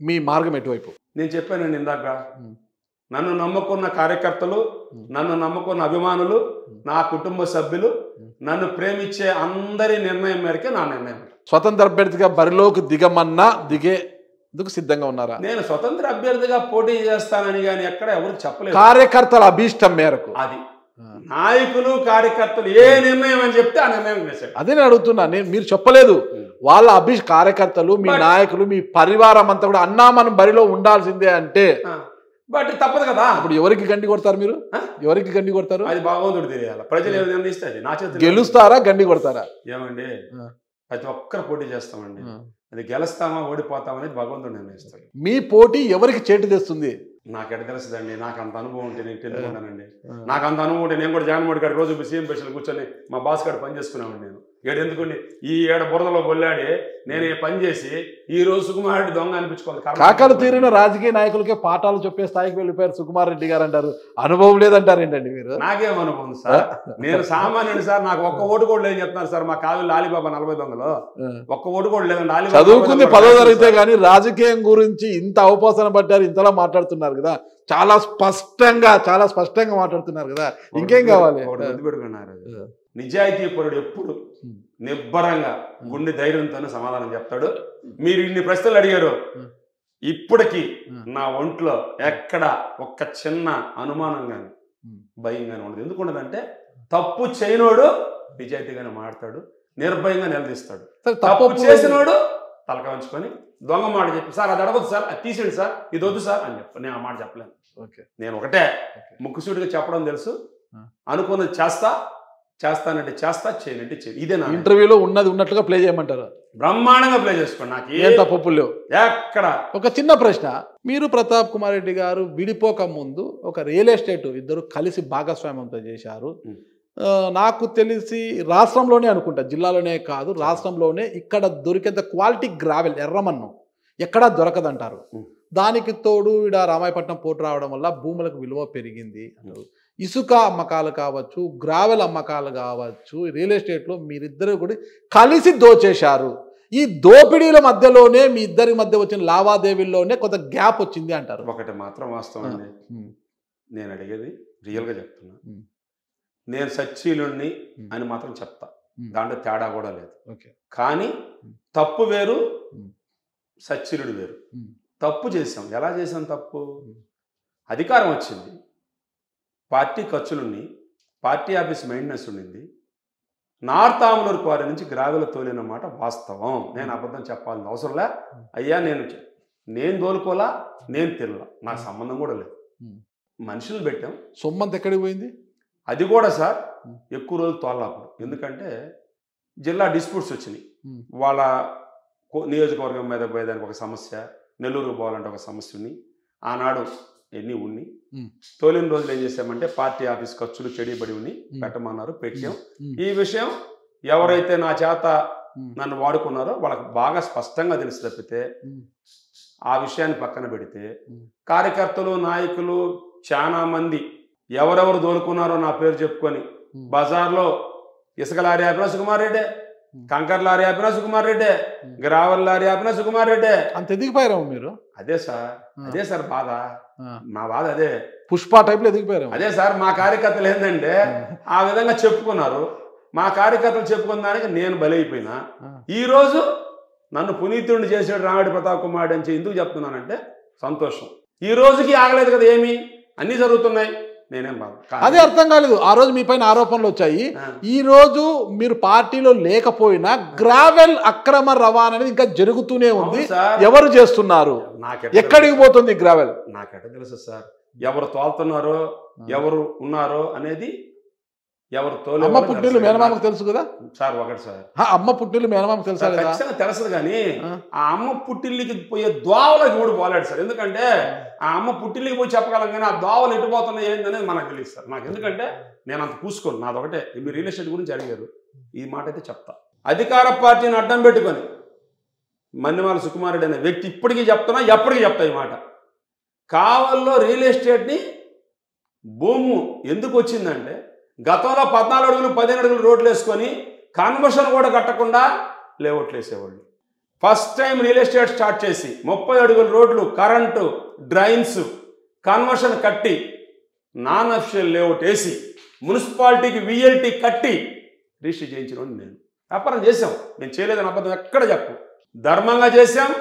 మీ మార్గం ఎటువైపు? నేను చెప్పానండి ఇందాక, నన్ను నమ్ముకున్న కార్యకర్తలు, నన్ను నమ్ముకున్న అభిమానులు, నా కుటుంబ సభ్యులు, నన్ను ప్రేమించే అందరి నిర్ణయం మేరకే నా నిర్ణయం. స్వతంత్ర అభ్యర్థిగా బరిలోకి దిగమన్నా దిగేందుకు సిద్ధంగా ఉన్నారా? నేను స్వతంత్ర అభ్యర్థిగా పోటీ చేస్తానని కానీ ఎక్కడ ఎవరికి చెప్పలేదు. కార్యకర్తల అభీష్టం మేరకు అది నాయకులు కార్యకర్తలు ఏ నిర్ణయం అని చెప్తే ఆ నిర్ణయం వేశాడు. అదే నేను అడుగుతున్నా. మీరు చెప్పలేదు, వాళ్ళ కార్యకర్తలు, మీ నాయకులు, మీ పరివారం అంతా కూడా అన్నా మనం బరిలో ఉండాల్సిందే అంటే బట్ తప్పదు కదా. ఇప్పుడు ఎవరికి గండి కొడతారు మీరు? ఎవరికి గండి కొడతారు? అది భగవంతుడు తెలియాలి. ప్రజలు ఏమి నిర్ణయిస్తే అది నా చేతి. గెలుస్తారా గండి కొడతారా? ఏమండి, ప్రతి ఒక్కరు పోటీ చేస్తామండి. అది గెలుస్తామా ఓడిపోతామనేది భగవంతుడు నిర్ణయిస్తాడు. మీ పోటీ ఎవరికి చేటు తెస్తుంది? నాకెట తెలుస్తుందండి. నాకు అంత అనుభవం ఉంటే నేను తెలుసుకుంటానండి. నాకు అంత అనుభవం ఉంటే నేను కూడా జగన్మోహన్ గారు రోజు సీఎం పేషెంట్ కూర్చొని మా బాస్ గారు పని చేసుకునేవాడిని. నేను ఎందుకండి ఈ బురదలో బొల్లాడి నేను పని చేసి ఈ రోజు సుకుమార్ రెడ్డి దొంగ అనిపించుకోవాలి. కాకలు తీరిన రాజకీయ నాయకులకే పాఠాలు చెప్పే స్థాయికి వెళ్ళిపోయారు సుకుమార్ రెడ్డి గారు అంటారు. అనుభవం లేదంటారు ఏంటండి మీరు? నాకేం అనుభవం సార్, నేను సామాన్యుడు సార్. నాకు ఒక్క ఓటు కూడా లేదని చెప్తున్నారు సార్. మా కాదు ఆలీబాబా 40 దొంగలు ఒక్క ఓటు కూడా లేదండి. చదువుకుంది 10వ తరగతే కానీ రాజకీయం గురించి ఇంత అవపోసన పడ్డారు, ఇంతలా మాట్లాడుతున్నారు కదా. చాలా స్పష్టంగా మాట్లాడుతున్నారు కదా. ఇంకేం కావాలి? పెట్టుకున్నారు. నిజాయితీ పరుడు ఎప్పుడు నిబ్బరంగా గుండె ధైర్యంతోనే సమాధానం చెప్తాడు. మీరు ఇన్ని ప్రశ్నలు అడిగారు, ఇప్పటికీ నా ఒంట్లో ఎక్కడ ఒక్క చిన్న అనుమానం కానీ భయం కానీ ఉండదు. ఎందుకు ఉండదంటే తప్పు చేయనోడు నిజాయితీగానే మాట్లాడు, నిర్భయంగా నిలదీస్తాడు. తప్పు చేసినోడు తలక ఉంచుకొని దొంగ మాట చెప్పి సార్ అది అడగదు సార్, అది తీసేయండి సార్, ఇది వద్దు సార్ అని చెప్పి నేను ఆ మాట చెప్పలేను. నేను ఒకటే ముక్కుసూటిగా చెప్పడం తెలుసు, అనుకున్నది చేస్తా, చేస్తానంటే చేస్తా, చేయనంటే చేయను. ఇదే నా ఇంటర్వ్యూలో ఉన్నది ఉన్నట్లుగా ప్లే చేయమంటారు. బ్రహ్మాండంగా ప్లే చేసుకోండి. నాకు ఏం తప్పులు లేవు ఎక్కడ. ఒక చిన్న ప్రశ్న, మీరు ప్రతాప్ కుమార్ రెడ్డి గారు విడిపోక ముందు ఒక రియల్ ఎస్టేట్ ఇద్దరు కలిసి భాగస్వామ్యంతో చేశారు. నాకు తెలిసి రాష్ట్రంలోనే అనుకుంటా, జిల్లాలోనే కాదు రాష్ట్రంలోనే ఇక్కడ దొరికేంత క్వాలిటీ గ్రావెల్ ఎర్రమన్ను ఎక్కడా దొరకదంటారు. దానికి తోడు ఇక్కడ రామాయపట్నం పోర్టు రావడం వల్ల భూములకు విలువ పెరిగింది అంటారు. ఇసుక అమ్మకాలు కావచ్చు, గ్రావెల్ అమ్మకాలు కావచ్చు, రియల్ ఎస్టేట్లో మీరిద్దరు కూడా కలిసి దోచేశారు. ఈ దోపిడీల మధ్యలోనే మీ ఇద్దరి మధ్య వచ్చిన లావాదేవీల్లోనే కొంత గ్యాప్ వచ్చింది అంటారు. ఒకటి మాత్రం వాస్తవం అండి, నేను అడిగేది రియల్గా చెప్తున్నా. నేను సచ్చీలుణ్ణి అని మాత్రం చెప్తా, దాంట్లో తేడా కూడా లేదు. కానీ తప్పు వేరు, సచ్చీలుడు వేరు. తప్పు చేసాం. ఎలా చేసాం తప్పు? అధికారం వచ్చింది, పార్టీ ఖర్చులున్నాయి, పార్టీ ఆఫీస్ మెయింటెనెన్స్ ఉండింది, నార్త్ ఆమ్లూరు క్వారీ నుంచి గ్రావెల తోలిన మాట వాస్తవం. నేను అబద్ధం చెప్పాల్సిన అవసరంలే. అయ్యా నేను తోలుకోలా, నేను తిరగలా, నాకు సంబంధం కూడా లేదు. మనుషులు పెట్టాం. సొమ్మంత ఎక్కడికి పోయింది? అది కూడా సార్ ఎక్కువ రోజులు తోలప్పుడు. ఎందుకంటే జిల్లా డిస్ప్యూట్స్ వచ్చినాయి. వాళ్ళ నియోజకవర్గం మీద పోయేదానికి ఒక సమస్య, నెల్లూరు పోవాలంటే ఒక సమస్య ఉంది. ఆనాడు ఎన్ని ఉన్ని తోలిన రోజులు ఏం చేసామంటే పార్టీ ఆఫీస్ ఖర్చులు చెడిబడి ఉన్ని పెట్టమన్నారు, పెట్టాం. ఈ విషయం ఎవరైతే నా చేత నన్ను వాడుకున్నారో వాళ్ళకి బాగా స్పష్టంగా తెలిసి తప్పితే ఆ విషయాన్ని పక్కన పెడితే కార్యకర్తలు, నాయకులు చాలా మంది ఎవరెవరు దోలుకున్నారో నా పేరు చెప్పుకొని బజార్లో ఇసుక లారీ ఆపినా సుకుమార్ రెడ్డే, కంకర్ లారీ ఆపినా సుకుమార్ రెడ్డే, గ్రావెల్ లారీ ఆపినా సుకుమార్ రెడ్డే. అంత ఎదిగిపోయారు మీరు? అదే సార్ బాధ, మా బాధ అదే. పుష్ప టైప్లో ఎదిగిపోయారు. అదే సార్ మా కార్యకర్తలు ఏంటంటే ఆ విధంగా చెప్పుకున్నారు. మా కార్యకర్తలు చెప్పుకున్న దానికి నేను బలైపోయినా. ఈరోజు నన్ను పునీతుడిని చేసాడు రామిరెడ్డి ప్రతాప్ కుమార్ అని ఎందుకు చెప్తున్నానంటే సంతోషం. ఈ రోజుకి ఆగలేదు కదా, ఏమి అన్నీ జరుగుతున్నాయి. నేనేం బాధ అదే అర్థం కాలేదు. ఆ రోజు మీ పైన ఆరోపణలు వచ్చాయి. ఈ రోజు మీరు పార్టీలో లేకపోయినా గ్రావెల్ అక్రమ రవాణా అనేది ఇంకా జరుగుతూనే ఉంది. ఎవరు చేస్తున్నారు? ఎక్కడికి పోతుంది గ్రావెల్? నాకెట్ట తెలుసు సార్ ఎవరు తోలుతున్నారో, ఎవరు ఉన్నారో అనేది. ఎవరు తోలు అమ్మ పుట్టిల్లు మేనమామకు తెలుసు కదా సార్. ఒకటి సార్, అమ్మ పుట్టిల్లు మేనమామకు తెలుసా? ఖచ్చితంగా తెలుసు. కానీ ఆ అమ్మ పుట్టిల్లికి పోయే దోవలకు కూడా పోలేడు సార్. ఎందుకంటే ఆ అమ్మ పుట్టిల్లికి పోయి చెప్పగలం, కానీ ఆ దోవలు ఎటుపోతున్నాయి ఏంటనేది మనకు తెలియదు సార్. నాకు ఎందుకంటే నేను అంత పూసుకోను. నాదొకటే, మీరు రియల్ ఎస్టేట్ గురించి అడిగారు, ఈ మాట అయితే చెప్తా. అధికార పార్టీని అడ్డం పెట్టుకొని మన్నెమాల సుకుమార్ రెడ్డి అనే వ్యక్తి ఇప్పటికీ చెప్తున్నా, ఎప్పటికీ చెప్తా ఈ మాట. కావల్లో రియల్ ఎస్టేట్ని భూము ఎందుకు వచ్చిందంటే గతంలో 14 అడుగులు 15 అడుగులు రోడ్లు వేసుకొని కన్వర్షన్ కూడా కట్టకుండా లేఅవుట్లు వేసేవాళ్ళు. First time real estate start చేసి 30 అడుగుల రోడ్లు, కరెంటు, డ్రైన్స్, కన్వర్షన్ కట్టి నాన్ అఫిషియల్ లేఅవుట్ వేసి మున్సిపాలిటీకి VLT కట్టి రిజిస్టర్ చేయించిన నేను. వ్యాపారం చేసాం, నేను చేయలేదని అబద్ధం ఎక్కడ చెప్పు. ధర్మంగా చేసాం,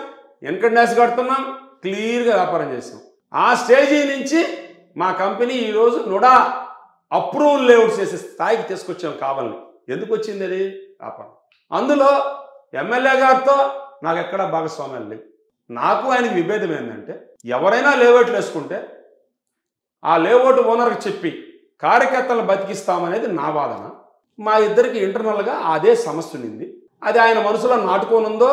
ఇన్కమ్ ట్యాక్స్ కడుతున్నాం, క్లియర్గా వ్యాపారం చేసాం. ఆ స్టేజీ నుంచి మా కంపెనీ ఈరోజు నుడా అప్రూవల్ లేఅవుట్స్ చేసే స్థాయికి తీసుకొచ్చాం. కావాలని ఎందుకు వచ్చింది అది? వ్యాపారం. అందులో ఎమ్మెల్యే గారితో నాకు ఎక్కడా భాగస్వామ్యాలు లేవు. నాకు ఆయనకి విభేదం ఏంటంటే ఎవరైనా లేఅవుట్లు వేసుకుంటే ఆ లేఅవుట్ ఓనర్కి చెప్పి కార్యకర్తలను బతికిస్తామనేది నా వాదన. మా ఇద్దరికి ఇంటర్నల్గా అదే సమస్య ఉంది. అది ఆయన మనసులో నాటుకోనుందో,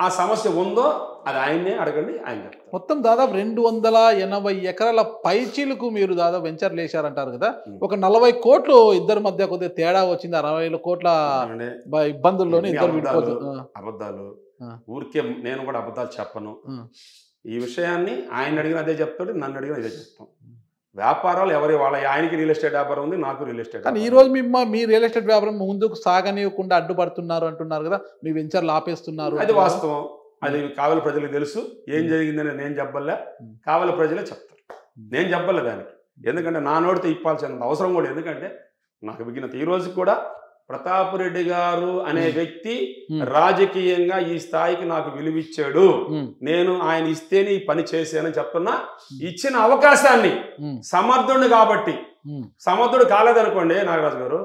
ఆ సమస్య ఉందో, అది ఆయన్నే అడగండి, ఆయన చెప్తారు. మొత్తం దాదాపు 280 ఎకరాల పైచీలకు మీరు దాదాపు వెంచర్లు వేశారంటారు కదా. ఒక 40 కోట్లు ఇద్దరి మధ్య కొద్దిగా తేడా వచ్చింది. 60 కోట్ల ఇబ్బందుల్లోనే ఇద్దరు విడిపోతారు. అబద్ధాలు ఊరికే నేను కూడా అబద్ధాలు చెప్పను. ఈ విషయాన్ని ఆయన అడిగిన అదే చెప్తాడు, నన్ను అడిగిన అదే చెప్తాం. వ్యాపారాలు ఎవరి వాళ్ళ, ఆయనకి రియల్ ఎస్టేట్ వ్యాపారం ఉంది, నాకు రియల్ ఎస్టేట్. కానీ ఈ రోజు మీ రియల్ ఎస్టేట్ వ్యాపారం ముందుకు సాగనీయకుండా అడ్డుపడుతున్నారు అంటున్నారు కదా, మీ వెంచర్లు ఆపేస్తున్నారు. అది వాస్తవం. అది కావలి ప్రజలకు తెలుసు. ఏం జరిగిందని నేను చెప్పలే, కావలి ప్రజలే చెప్తారు. నేను చెప్పలే దానికి. ఎందుకంటే నా నోటితో ఇప్పాల్సినంత అవసరం కూడా. ఎందుకంటే నాకు విఘ్నత. ఈ రోజు కూడా ప్రతాప్ రెడ్డి గారు అనే వ్యక్తి రాజకీయంగా ఈ స్థాయికి నాకు విలువిచ్చాడు. నేను ఆయన ఇస్తేనే ఈ పని చేశానని చెప్తున్నా. ఇచ్చిన అవకాశాన్ని సమర్థుడిని కాబట్టి, సమర్థుడు కాలేదనుకోండి నాగరాజు గారు,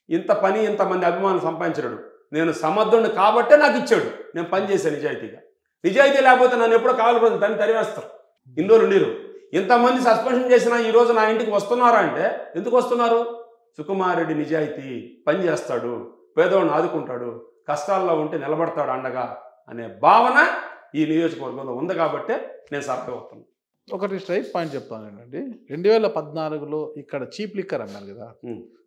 ఇంత పని ఇంతమంది అభిమానులు సంపాదించాడు. నేను సమర్థుడిని కాబట్టే నాకు ఇచ్చాడు. నేను పని చేశాను నిజాయితీగా. నిజాయితీ లేకపోతే నన్ను ఎప్పుడో కావాలి దాన్ని తరివేస్తారు. ఇన్ని రోజులు ఉండేరు. ఇంతమంది సస్పెన్షన్ చేసినా ఈరోజు నా ఇంటికి వస్తున్నారా అంటే ఎందుకు వస్తున్నారు? సుకుమార్ రెడ్డి నిజాయితీ, పని చేస్తాడు, పేదవాడిని ఆదుకుంటాడు, కష్టాల్లో ఉంటే నిలబడతాడు అండగా అనే భావన ఈ నియోజకవర్గంలో ఉంది కాబట్టి నేను సర్వే అవుతున్నాను. ఒకటి స్ట్రైట్ పాయింట్ చెప్తాను ఏంటంటే 2014లో ఇక్కడ చీప్ లిక్కర్ అన్నారు కదా,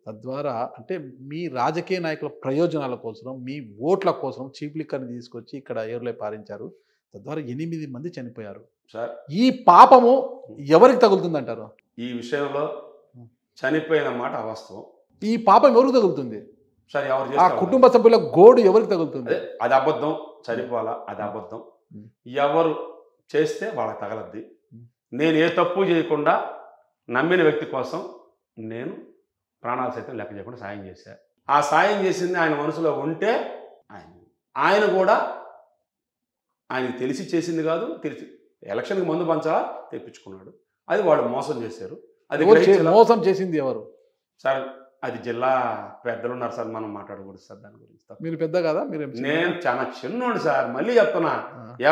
తద్వారా అంటే మీ రాజకీయ నాయకుల ప్రయోజనాల కోసం, మీ ఓట్ల కోసం చీప్ లిక్కర్ని తీసుకొచ్చి ఇక్కడ ఏరులే పారించారు. తద్వారా 8 మంది చనిపోయారు. సార్ ఈ పాపము ఎవరికి తగులుతుందంటారు? ఈ విషయంలో చనిపోయిన మాట అవాస్తవం. ఈ పాపం ఎవరికి తగులుతుంది? సార్ ఎవరు ఆ కుటుంబ సభ్యుల గోడు ఎవరికి తగులుతుంది? అది అబద్ధం, చనిపోవాలా, అది అబద్ధం. ఎవరు చేస్తే వాళ్ళకి తగలద్ది. నేను ఏ తప్పు చేయకుండా నమ్మిన వ్యక్తి కోసం నేను ప్రాణాలు సైతం లెక్క చేయకుండా సాయం చేశాను. ఆ సాయం చేసింది ఆయన మనసులో ఉంటే ఆయన కూడా ఆయనకి తెలిసి చేసింది కాదు, తెలిసి ఎలక్షన్కి ముందు పంచాలా తెప్పించుకున్నాడు. అది వాళ్ళు మోసం చేశారు. అది మోసం చేసింది ఎవరు సార్? అది జిల్లా పెద్దలు ఉన్నారు సార్, మనం మాట్లాడకూడదు సార్ దాని గురించి. మీరు పెద్ద కదా, మీరు నేను చాలా చిన్నోడు సార్. మళ్ళీ చెప్తున్నా,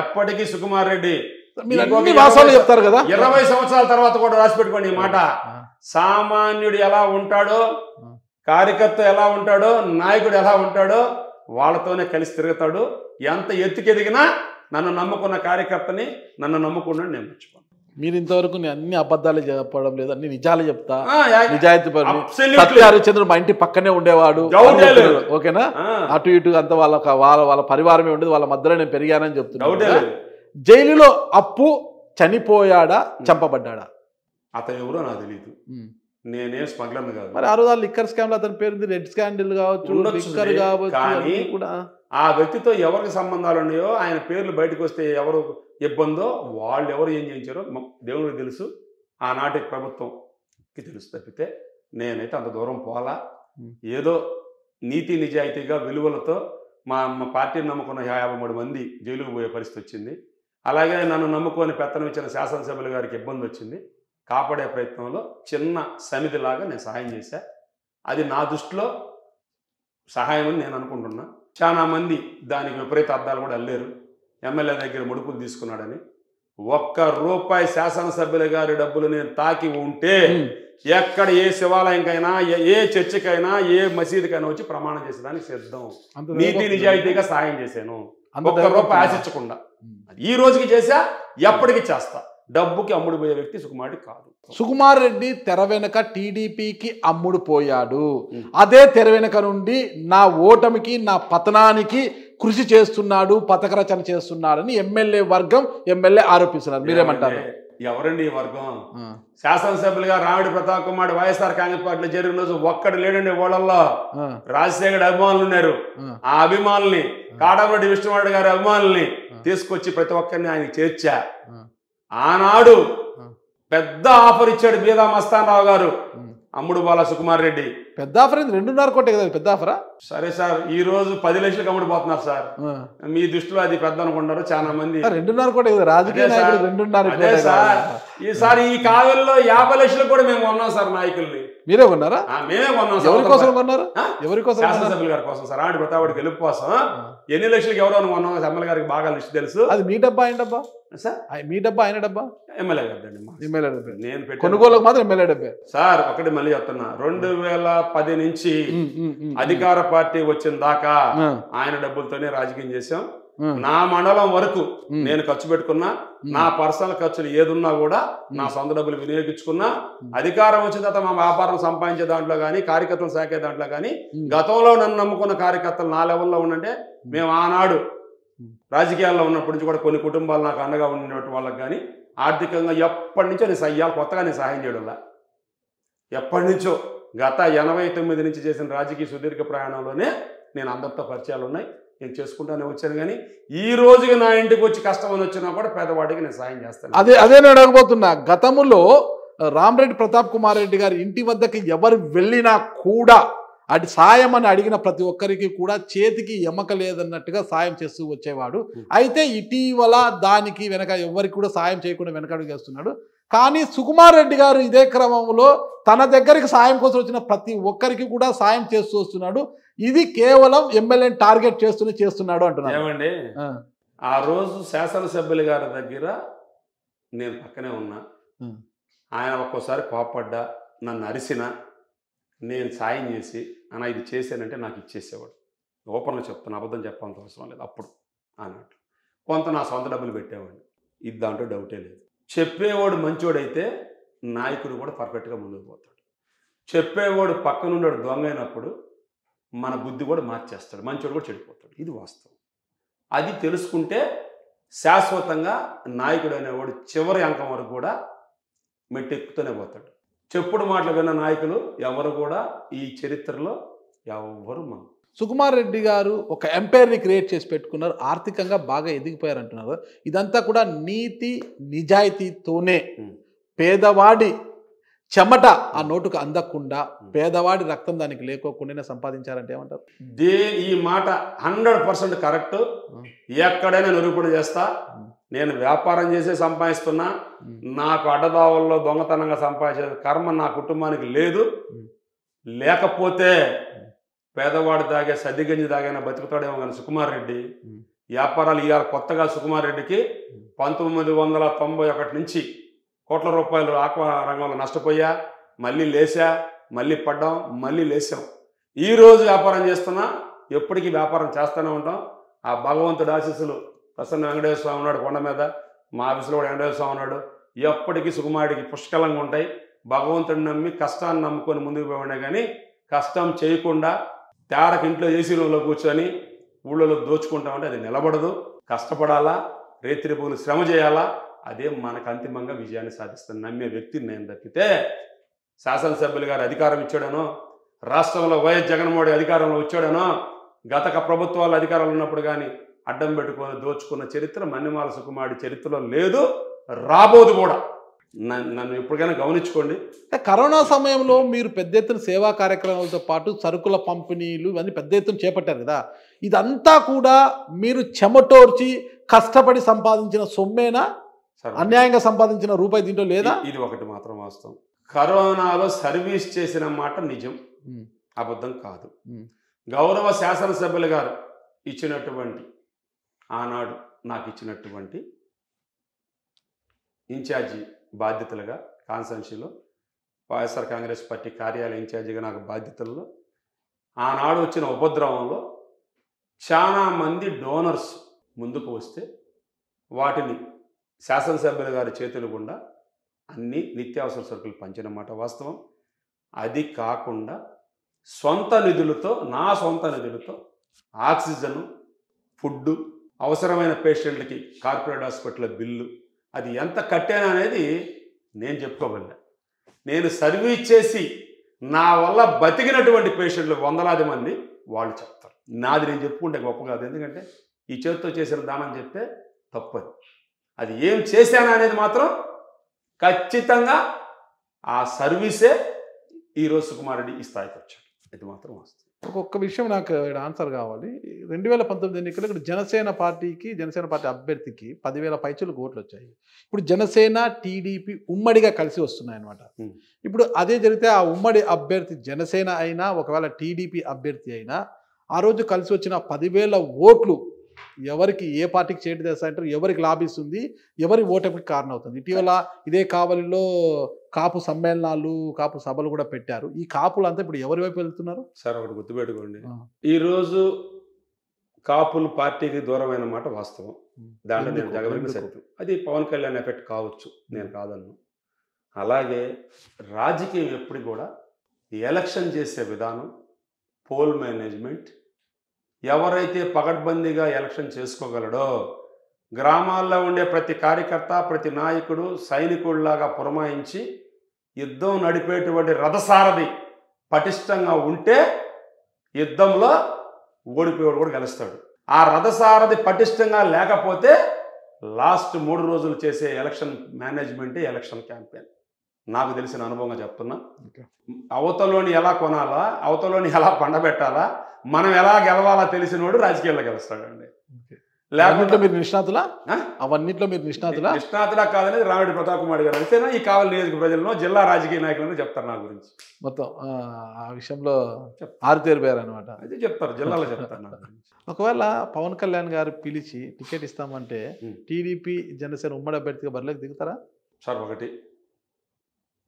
ఎప్పటికీ సుకుమార్ రెడ్డి చెప్తారు కదా, 20 సంవత్సరాల తర్వాత కూడా రాసి పెట్టుకోండి ఈ మాట. సామాన్యుడు ఎలా ఉంటాడో, కార్యకర్త ఎలా ఉంటాడో, నాయకుడు ఎలా ఉంటాడో వాళ్ళతోనే కలిసి తిరుగుతాడు. ఎంత ఎత్తుకెదిగినా నన్ను నమ్ముకున్న కార్యకర్తని, నన్ను నమ్ముకున్నాడు నేను మర్చిపోను. మీరు ఇంతవరకు అన్ని అబద్ధాలు చెప్పడం లేదు, అన్ని నిజాలు చెప్తా, నిజాయితీ హరిశ్చంద్రుడు మా ఇంటి పక్కనే ఉండేవాడు, ఓకేనా, అటు ఇటు అంతా వాళ్ళ పరివారమే ఉండేది, వాళ్ళ మధ్యలో నేను పెరిగానని చెప్తున్నా. జైలులో అప్పు చనిపోయాడా, చంపబడ్డాడా? అతను ఎవరో నాకు తెలియదు, నేనేం స్మగ్లర్ కాదు. మరి ఆ రోజు లిక్కర్ స్కామ్ లో అతని పేరు రెడ్ స్కాండిల్ కావచ్చు, లిక్కర్ కావచ్చు, కూడా ఆ వ్యక్తితో ఎవరికి సంబంధాలు ఉన్నాయో, ఆయన పేర్లు బయటకు వస్తే ఎవరు ఇబ్బందో వాళ్ళు ఎవరు ఏం చేయించారో దేవుడికి తెలుసు, ఆనాటి ప్రభుత్వంకి తెలుసు. తప్పితే నేనైతే అంత దూరం పోలా. ఏదో నీతి నిజాయితీగా విలువలతో మా పార్టీని నమ్ముకున్న 53 మంది జైలుకు పోయే పరిస్థితి వచ్చింది. అలాగే నన్ను నమ్ముకొని పెత్తనం ఇచ్చిన శాసనసభ్యుల గారికి ఇబ్బంది వచ్చింది. కాపాడే ప్రయత్నంలో చిన్న సమితిలాగా నేను సహాయం చేశా. అది నా దృష్టిలో సహాయం అని నేను అనుకుంటున్నా. చాలా మంది దానికి విపరీత అర్థాలు కూడా అల్లేరు. ఎమ్మెల్యే దగ్గర ముడుపులు తీసుకున్నాడని. ₹1 శాసనసభ్యుల గారి డబ్బులు నేను తాకి ఉంటే ఎక్కడ ఏ శివాలయంకైనా, ఏ చర్చికైనా, ఏ మసీదుకైనా వచ్చి ప్రమాణం చేసేదానికి సిద్ధం. నీతి నిజాయితీగా సాయం చేశాను, ₹1 ఆశించకుండా. ఈ రోజుకి చేశా, ఎప్పటికీ చేస్తా. డబ్బుకి అమ్ముడు పోయే వ్యక్తి సుకుమార్ రెడ్డి కాదు. సుకుమార్ రెడ్డి తెర వెనక టీడీపీకి అమ్ముడు పోయాడు. అదే తెర వెనక నుండి నా ఓటమికి, నా పతనానికి కృషి చేస్తున్నాడు, పథక రచన చేస్తున్నాడని ఎమ్మెల్యే వర్గం, ఎమ్మెల్యే ఆరోపిస్తున్నారు. మీరేమంటారు? ఎవరండి ఈ వర్గం? శాసనసభ్యులుగా రావిడి ప్రతాప్ కుమార్ వైఎస్ఆర్ కాంగ్రెస్ పార్టీలో చేరిన రోజు ఒక్కడు లేడండి. ఓళ్ళల్లో రాజశేఖర్ అభిమానులు ఉన్నారు. ఆ అభిమానుల్ని, కాటమరెడ్డి విష్ణువర్ధన్ గారి అభిమానుల్ని తీసుకొచ్చి ప్రతి ఒక్కరిని ఆయనకి చేర్చా. ఆనాడు పెద్ద ఆఫర్ ఇచ్చాడు బీదా మస్తాన్ రావు గారు, అమ్ముడు బాల సుకుమార్ రెడ్డి. పెద్ద ఆఫర్ 2.5 కోటి కదా, పెద్ద ఆఫరా? సరే సార్, ఈ రోజు 10 లక్షలకు అమ్ముడు పోతున్నారు సార్. మీ దృష్టిలో అది పెద్ద అనుకుంటారు చాలా మంది. 2.5 కోటి కదా రాజకీయ నాయకులు, 2.5 సార్. ఈసారి ఈ కావ్యంలో 50 లక్షలకు కూడా మేము కొన్నాం సార్ నాయకుల్ని. మీరే కొన్నారా? మేమే కొన్నాం. ఎవరి కోసం కొన్నారు? ఎవరి కోసం? శాసనసభ్యుల గారి కోసం సార్. ఆడి ప్రతాప్ గెలుపు కోసం ఎన్ని లక్షలకు ఎవరో కొన్నాం ఎమ్మెల్యే గారికి బాగా లిస్ట్ తెలుసు. అది మీ డబ్బా, ఆయన డబ్బా సార్? మీ డబ్బా, ఆయన డబ్బా? ఎమ్మెల్యే గారి. ఎమ్మెల్యే డబ్బే. నేను కొనుగోలుకు మాత్రం ఎమ్మెల్యే డబ్బే సార్. ఒకటి మళ్ళీ చెప్తున్నా, 2010 నుంచి అధికార పార్టీ వచ్చిన దాకా ఆయన డబ్బులతోనే రాజకీయం చేశాం. నా మండలం వరకు నేను ఖర్చు పెట్టుకున్నా, నా పర్సనల్ ఖర్చులు ఏదున్నా కూడా నా సొంత డబ్బులు వినియోగించుకున్నా. అధికారం వచ్చిన తర్వాత మా వ్యాపారం సంపాదించే దాంట్లో కానీ, కార్యకర్తలు సాకే దాంట్లో కానీ, గతంలో నన్ను నమ్ముకున్న కార్యకర్తలు నా లెవెల్లో ఉండంటే, మేము ఆనాడు రాజకీయాల్లో ఉన్నప్పటి నుంచి కూడా కొన్ని కుటుంబాలు నాకు అండగా ఉన్నటువంటి వాళ్ళకి కానీ ఆర్థికంగా ఎప్పటి నుంచో నేను కొత్తగా నేను సహాయం చేయడంలా. ఎప్పటి నుంచో గత 89 నుంచి చేసిన రాజకీయ సుదీర్ఘ ప్రయాణంలోనే నేను అందరితో పరిచయాలు ఉన్నాయి, నేను చేసుకుంటానే వచ్చాను. కానీ ఈ రోజుకి నా ఇంటికి వచ్చి కష్టం అని వచ్చినా కూడా పేదవాడికి నేను సాయం చేస్తాను. అదే నేను అడగబోతున్నా. గతంలో రామరెడ్డి ప్రతాప్ కుమార్ రెడ్డి గారి ఇంటి వద్దకి ఎవరు వెళ్ళినా కూడా అటు సాయం అని అడిగిన ప్రతి ఒక్కరికి కూడా చేతికి ఎమక లేదన్నట్టుగా సాయం చేస్తూ వచ్చేవాడు. అయితే ఇటీవల దానికి వెనక ఎవరికి కూడా సాయం చేయకుండా వెనకడుగు వేస్తున్నాడు. కానీ సుకుమార్ రెడ్డి గారు ఇదే క్రమంలో తన దగ్గరికి సాయం కోసం వచ్చిన ప్రతి ఒక్కరికి కూడా సాయం చేస్తూ వస్తున్నాడు. ఇది కేవలం ఎమ్మెల్యేని టార్గెట్ చేస్తున్నాడు అంటున్నాడు. ఏమండి, ఆ రోజు శాసనసభ్యుల గారి దగ్గర నేను పక్కనే ఉన్నా. ఆయన ఒక్కోసారి కోపడ్డా, నన్ను అరిసిన, నేను సాయం చేసి అన్న ఇది చేశానంటే నాకు ఇచ్చేసేవాడు. ఓపెన్గా చెప్తాను, అబద్ధం చెప్పాల్సిన అవసరం లేదు. అప్పుడు అన్నట్టు కొంత నా సొంత డబ్బులు పెట్టేవాడిని. ఇది దాంట్లో డౌటే లేదు. చెప్పేవాడు మంచోడైతే నాయకుడు కూడా పర్ఫెక్ట్గా ముందుకు పోతాడు. చెప్పేవాడు పక్కనుండి దొంగ అయినప్పుడు మన బుద్ధి కూడా మార్చేస్తాడు, మంచోడు కూడా చెడిపోతాడు. ఇది వాస్తవం. అది తెలుసుకుంటే శాశ్వతంగా నాయకుడు అనేవాడు చివరి అంకం వరకు కూడా మెట్టెక్కుతూనే పోతాడు. చెప్పుడు మాటలు విన్న నాయకులు ఎవరు కూడా ఈ చరిత్రలో ఎవరు మనం. సుకుమార్ రెడ్డి గారు ఒక ఎంపైర్ని క్రియేట్ చేసి పెట్టుకున్నారు, ఆర్థికంగా బాగా ఎదిగిపోయారు అంటున్నారు. ఇదంతా కూడా నీతి నిజాయితీతోనే, పేదవాడి చెమట ఆ నోటుకు అందకుండా, పేదవాడి రక్తం దానికి లేకోకుండానే సంపాదించారంటే ఏమంటారు? ఈ మాట 100% కరెక్ట్. ఎక్కడైనా నిరూపణ చేస్తా. నేను వ్యాపారం చేసే సంపాదిస్తున్నా, నాకు అడ్డదావుల్లో దొంగతనంగా సంపాదించే కర్మ నా కుటుంబానికి లేదు. లేకపోతే పేదవాడు తాగే సద్దిగంజి తాగైనా బతుకుతాడేమో కానీ సుకుమార్ రెడ్డి వ్యాపారాలు ఇవాళ కొత్తగా సుకుమార్ రెడ్డికి 1991 నుంచి కోట్ల రూపాయలు ఆక్వా రంగంలో నష్టపోయా, మళ్ళీ లేచా, మళ్ళీ పడ్డాం, మళ్ళీ లేచాం. ఈరోజు వ్యాపారం చేస్తున్నా, ఎప్పటికీ వ్యాపారం చేస్తూనే ఉంటాం. ఆ భగవంతుడు ఆశీస్సులు ప్రసన్న వెంకటేశ్వర స్వామి ఉన్నాడు కొండ మీద, మా ఆఫీసులో కూడా వెంకటేశ్వర స్వామి ఉన్నాడు. ఎప్పటికీ సుకుమారుడికి పుష్కలంగా ఉంటాయి. భగవంతుడిని నమ్మి కష్టాన్ని నమ్ముకొని ముందుకు పోయినా కానీ కష్టం చేయకుండా తేరకి ఇంట్లో ఏసీ రూమ్లో కూర్చొని ఊళ్ళో దోచుకుంటామంటే అది నిలబడదు. కష్టపడాలా, రేత్రిపూలు శ్రమ చేయాలా, అదే మనకు అంతిమంగా విజయాన్ని సాధిస్తుంది నమ్మే వ్యక్తిని నేను తప్పితే శాసనసభ్యులు గారు అధికారం ఇచ్చాడనో, రాష్ట్రంలో వైఎస్ జగన్మోహన్ అధికారంలో వచ్చాడనో, గత ప్రభుత్వాలు అధికారంలో ఉన్నప్పుడు కానీ అడ్డం పెట్టుకొని దోచుకున్న చరిత్ర మన్నిమాల సుకుమారుడి చరిత్రలో లేదు, రాబోదు కూడా. నన్ను ఎప్పటికైనా గమనించుకోండి. కరోనా సమయంలో మీరు పెద్ద ఎత్తున సేవా కార్యక్రమాలతో పాటు సరుకుల పంపిణీలు ఇవన్నీ పెద్ద ఎత్తున చేపట్టారు కదా, ఇదంతా కూడా మీరు చెమటోర్చి కష్టపడి సంపాదించిన సొమ్మేనా, అన్యాయంగా సంపాదించిన రూపాయి దీంట్లో లేదా? ఇది ఒకటి మాత్రం వాస్తవం. కరోనాలో సర్వీస్ చేసిన మాట నిజం, అబద్ధం కాదు. గౌరవ శాసనసభ్యులు గారు ఇచ్చినటువంటి ఆనాడు నాకు ఇచ్చినటువంటి ఇన్ఛార్జి బాధ్యతలుగా కాన్స్టిట్యున్సీలో వైఎస్ఆర్ కాంగ్రెస్ పార్టీ కార్యాలయ ఇన్ఛార్జిగా నాకు బాధ్యతల్లో ఆనాడు వచ్చిన ఉపద్రవంలో చాలామంది డోనర్స్ ముందుకు వస్తే వాటిని శాసనసభ్యుల గారి చేతుల గుండా అన్ని నిత్యావసర సరుకులు పంచిన మాట వాస్తవం. అది కాకుండా సొంత నిధులతో, నా సొంత నిధులతో ఆక్సిజను, ఫుడ్డు, అవసరమైన పేషెంట్లకి కార్పొరేట్ హాస్పిటల్ బిల్లు అది ఎంత కట్టాను అనేది నేను చెప్పుకోగలను. నేను సర్వీస్ చేసి నా వల్ల బతికినటువంటి పేషెంట్లు వందలాది మంది వాళ్ళు చెప్తారు. నాది నేను చెప్పుకుంటే గొప్ప కాదు, ఎందుకంటే ఈ చేతితో చేసిన దానం చెప్తే తప్పదు. అది ఏం చేశాను అనేది మాత్రం ఖచ్చితంగా ఆ సర్వీసే ఈరోజు సుకుమార్ రెడ్డి ఈ స్థాయికి వచ్చాడు. ఇది మాత్రం వస్తుంది. ఒక్కొక్క విషయం నాకు ఆన్సర్ కావాలి. 2019 ఎన్నికల్లో ఇక్కడ జనసేన పార్టీ అభ్యర్థికి 10,000 పైచులకు ఓట్లు వచ్చాయి. ఇప్పుడు జనసేన టీడీపీ ఉమ్మడిగా కలిసి వస్తున్నాయి అన్నమాట. ఇప్పుడు అదే జరిగితే ఆ ఉమ్మడి అభ్యర్థి జనసేన అయినా, ఒకవేళ టీడీపీ అభ్యర్థి అయినా, ఆ రోజు కలిసి వచ్చిన 10,000 ఓట్లు ఎవరికి, ఏ పార్టీకి చేటు చేస్తాయంటారు, ఎవరికి లాభిస్తుంది, ఎవరి ఓటమికి కారణం అవుతుంది? ఇటీవల ఇదే కావలిలో కాపు సమ్మేళనాలు, కాపు సభలు కూడా పెట్టారు. ఈ కాపులు అంతా ఇప్పుడు ఎవరి వైపు వెళ్తున్నారు? సార్ ఒకటి గుర్తుపెట్టుకోండి, ఈరోజు కాపులు పార్టీకి దూరమైన మాట వాస్తవం. దాంట్లో నేను జగన్ సత్యం. అది పవన్ కళ్యాణ్ ఎఫెక్ట్ కావచ్చు, నేను కాదన్ను. అలాగే రాజకీయం ఎప్పుడు కూడా ఎలక్షన్ చేసే విధానం, పోల్ మేనేజ్మెంట్, ఎవరైతే పకడ్బందీగా ఎలక్షన్ చేసుకోగలడో, గ్రామాల్లో ఉండే ప్రతి కార్యకర్త, ప్రతి నాయకుడు సైనికుడిలాగా పురమాయించి యుద్ధం నడిపేటువంటి రథసారథి పటిష్టంగా ఉంటే యుద్ధంలో ఓడిపోయాడు కూడా గెలుస్తాడు. ఆ రథసారథి పటిష్టంగా లేకపోతే లాస్ట్ 3 రోజులు చేసే ఎలక్షన్ మేనేజ్మెంటే ఎలక్షన్ క్యాంపెయిన్. నాకు తెలిసిన అనుభవంగా చెప్తున్నా. అవతలోని ఎలా కొనాలా, అవతలోని ఎలా పండబెట్టాలా, మనం ఎలా గెలవాలా తెలిసినోడు రాజకీయాల్లో గెలుస్తాడండి. లేకుంటే మీరు నిష్ణాతులా? అవన్నిట్లో మీరు నిష్ణాతులా కాదనేది రామిరెడ్డి ప్రతాప్ కుమార్ గారు అంతేనా ఈ కావలి నియోజక ప్రజలను, జిల్లా రాజకీయ నాయకులను చెప్తారు నా గురించి. మొత్తం ఆ విషయంలో ఆరుతేరిపోయారు అనమాట. అది చెప్తారు, జిల్లాలో చెప్తారు నా గురించి. ఒకవేళ పవన్ కళ్యాణ్ గారు పిలిచి టికెట్ ఇస్తామంటే టీడీపీ జనసేన ఉమ్మడి అభ్యర్థిగా బరిలోకి దిగుతారా? సార్ ఒకటి,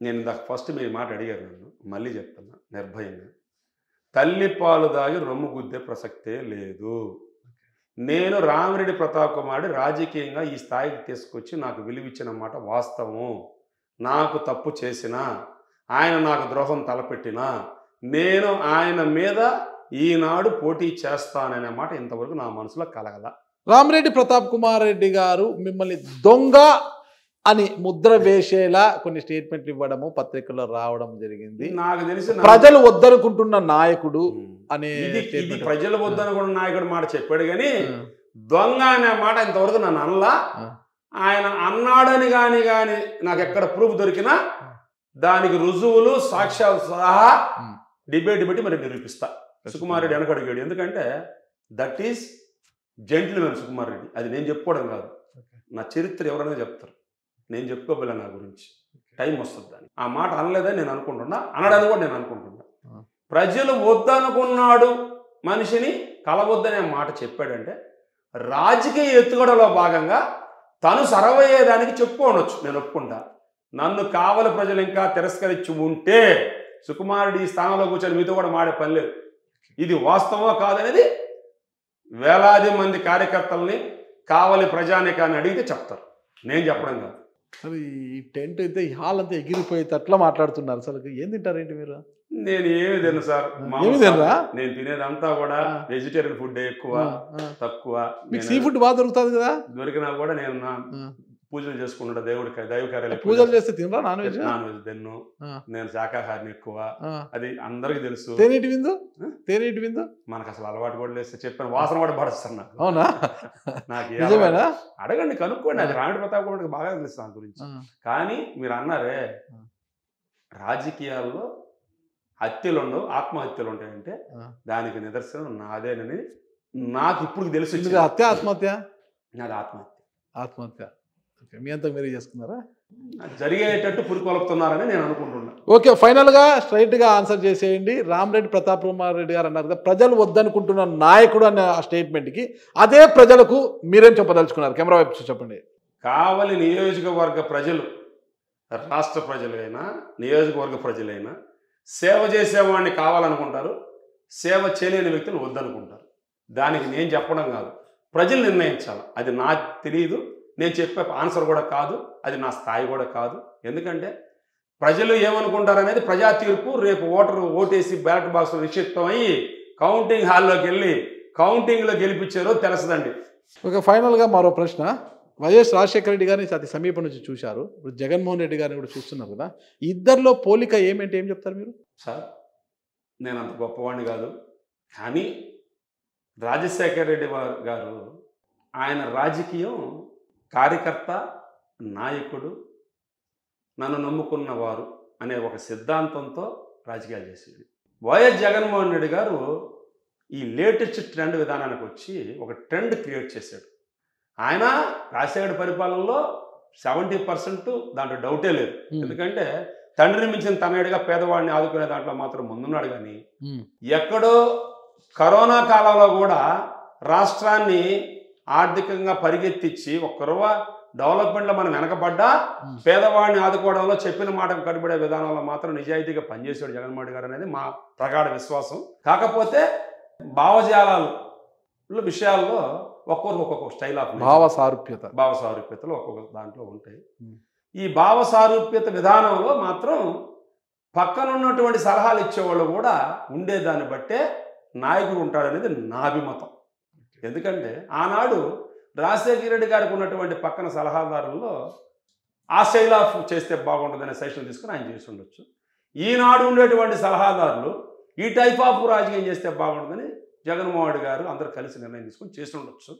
నేను ఇందాక ఫస్ట్ మీ మాట అడిగారు నన్ను, మళ్ళీ చెప్తున్నా నిర్భయంగా. తల్లి పాలు దాగి రొమ్ము గుద్దే ప్రసక్తే లేదు. నేను రామిరెడ్డి ప్రతాప్ కుమార్ రాజకీయంగా ఈ స్థాయికి తీసుకొచ్చి నాకు విలువిచ్చిన మాట వాస్తవం. నాకు తప్పు చేసినా, ఆయన నాకు ద్రోహం తలపెట్టినా, నేను ఆయన మీద ఈనాడు పోటీ చేస్తాననే మాట ఇంతవరకు నా మనసులో కలగల. రామిరెడ్డి ప్రతాప్ కుమార్ రెడ్డి గారు మిమ్మల్ని దొంగ అని ముద్ర వేసేలా కొన్ని స్టేట్మెంట్లు ఇవ్వడము పత్రికల్లో రావడం జరిగింది. నాకు తెలిసి ప్రజలు వద్దనుకుంటున్న నాయకుడు అనే ఇది ప్రజలు వద్దనుకున్న నాయకుడు మాట చెప్పాడు, కానీ దొంగ అనే మాట ఇంతవరకు నన్ను అనలా. ఆయన అన్నాడని కానీ నాకు ఎక్కడ ప్రూఫ్ దొరికినా దానికి రుజువులు సాక్ష్యాలు సహా డిబేట్ పెట్టి మరి నిరూపిస్తా. సుకుమార్ రెడ్డి వెనకడిగాడు, ఎందుకంటే that is gentleman Sukumar Reddy. అది నేను చెప్పుకోవడం కాదు, నా చరిత్ర ఎవరైనా చెప్తారు, నేను చెప్పుకోబోలే నా గురించి. టైం వస్తుంది దాన్ని. ఆ మాట అనలేదని నేను అనుకుంటున్నా, అనడానికి కూడా నేను అనుకుంటున్నా. ప్రజలు వద్దనుకున్నాడు మనిషిని కలవద్దనే మాట చెప్పాడంటే రాజకీయ ఎత్తుగడలో భాగంగా తను సర్వయ్యేదానికి చెప్పుకోనొచ్చు, నేను ఒప్పుకుంటా. నన్ను కావలి ప్రజలు ఇంకా తిరస్కరించి ఉంటే సుకుమారుడు ఈ స్థానంలో కూర్చొని మీతో కూడా మాడే పని లేదు. ఇది వాస్తవమా కాదనేది వేలాది మంది కార్యకర్తల్ని కావలి ప్రజానికాన్ని అడిగితే చెప్తారు, నేను చెప్పడం కాదు. అసలు ఈ టెంట్ అయితే ఈ హాల్ అంతా ఎగిరిపోయేటట్లా మాట్లాడుతున్నారు. అసలు ఏం తింటారేంటి మీరు? నేను ఏమి తిన్ను సార్, ఏమి తినరా? నేను తినేదంతా కూడా వెజిటేరియన్ ఫుడ్, ఎక్కువ తక్కువ. సీ ఫుడ్ బాగా దొరుకుతుంది కదా, దొరికినా కూడా నేను నా పూజలు చేసుకుంటా, దేవుడికి దైవ కార్యాలయం పూజలు చేస్తే తినరా? నాన్ వెజ్ తిన్ను, నేను శాకాహారిని ఎక్కువ, అది అందరికి తెలుసు. తేనీటి విందు, తేనీటి విందు మనకు అసలు అలవాటు కూడా లేస్తే చెప్పాను, వాసన కూడా పడుస్తాను నాకు. అవునా? నాకు నిజమేనా? అడగండి, కనుక్కోండి. అది రామిరెడ్డి ప్రతాప్ కుమార్కి బాగా తెలుసు దాని గురించి. కానీ మీరు అన్నారే రాజకీయాల్లో హత్యలు ఉండవు, ఆత్మహత్యలు ఉంటాయంటే దానికి నిదర్శనం నాదేనని నాకు ఇప్పుడు తెలుసు. హత్య ఆత్మహత్య? నాది ఆత్మహత్య. ఆత్మహత్య. మీ అంతా మీరే చేసుకున్నారా? జరిగేటట్టు పురికొలుపుతున్నారని నేను అనుకుంటున్నా. ఓకే, ఫైనల్గా స్ట్రైట్గా ఆన్సర్ చేసేయండి. రామిరెడ్డి ప్రతాప్ కుమార్ రెడ్డి గారు అన్నారు కదా ప్రజలు వద్దనుకుంటున్న నాయకుడు అనే ఆ స్టేట్మెంట్కి, అదే ప్రజలకు మీరేం చెప్పదలుచుకున్నారు? కెమెరా వైపు చెప్పండి. కావలి నియోజకవర్గ ప్రజలు, రాష్ట్ర ప్రజలైనా నియోజకవర్గ ప్రజలైనా సేవ చేసేవాడిని కావాలనుకుంటారు, సేవ చేయలేని వ్యక్తులు వద్దనుకుంటారు. దానికి నేను చెప్పడం కాదు, ప్రజలు నిర్ణయించాలి. అది నాకు తెలియదు, నేను చెప్పే ఆన్సర్ కూడా కాదు, అది నా స్థాయి కూడా కాదు. ఎందుకంటే ప్రజలు ఏమనుకుంటారు అనేది ప్రజా తీర్పు. రేపు ఓటేసి బ్యాలెట్ బాక్స్లో నిక్షిప్తం అయ్యి కౌంటింగ్ హాల్లోకి వెళ్ళి కౌంటింగ్లో గెలిపించారో తెలుస్తుందండి. ఓకే, ఫైనల్గా మరో ప్రశ్న. వైఎస్ రాజశేఖర రెడ్డి గారిని అతి సమీపం నుంచి చూశారు, ఇప్పుడు జగన్మోహన్ రెడ్డి గారిని కూడా చూస్తున్నారు కదా, ఇద్దరిలో పోలిక ఏమేంటి, ఏం చెప్తారు మీరు? సార్, నేను అంత గొప్పవాడిని కాదు, కానీ రాజశేఖర రెడ్డి గారు ఆయన రాజకీయం కార్యకర్త, నాయకుడు, నన్ను నమ్ముకున్నవారు అనే ఒక సిద్ధాంతంతో రాజకీయాలు చేసేది. వైఎస్ జగన్మోహన్ రెడ్డి గారు ఈ లేటెస్ట్ ట్రెండ్ విధానానికి వచ్చి ఒక ట్రెండ్ క్రియేట్ చేశాడు. ఆయన రాజశేఖర పరిపాలనలో 70% దాంట్లో డౌటే లేదు. ఎందుకంటే తండ్రిని మించిన తనయుడిగా పేదవాడిని ఆదుకునే దాంట్లో మాత్రం ముందున్నాడు. కానీ ఎక్కడో కరోనా కాలంలో కూడా రాష్ట్రాన్ని ఆర్థికంగా పరిగెత్తించి ఒక్క రూపా డెవలప్మెంట్లో మనం వెనకబడ్డా పేదవాడిని ఆదుకోవడంలో చెప్పిన మాటకు కట్టుబడే విధానంలో మాత్రం నిజాయితీగా పనిచేసాడు జగన్మోహన్ రెడ్డి గారు అనేది మా ప్రగాఢ విశ్వాసం. కాకపోతే భావజాలాలు విషయాల్లో ఒక్కొక్కరు ఒక్కొక్క స్టైల్ ఆఫ్ భావసారూప్యతలు ఒక్కొక్క దాంట్లో ఉంటాయి. ఈ భావసారూప్యత విధానంలో మాత్రం పక్కనున్నటువంటి సలహాలు ఇచ్చేవాళ్ళు కూడా ఉండేదాన్ని బట్టే నాయకుడు ఉంటాడనేది నా అభిమతం. ఎందుకంటే ఆనాడు రాజశేఖర రెడ్డి గారికి ఉన్నటువంటి పక్కన సలహాదారుల్లో ఆ స్టైల్ ఆఫ్ చేస్తే బాగుంటుందనే సజెషన్ తీసుకుని ఆయన చేసి ఉండొచ్చు. ఈనాడు ఉండేటువంటి సలహాదారులు ఈ టైప్ ఆఫ్ రాజకీయం చేస్తే బాగుంటుందని జగన్మోహన్ రెడ్డి గారు అందరూ కలిసి నిర్ణయం తీసుకుని చేసి ఉండొచ్చు.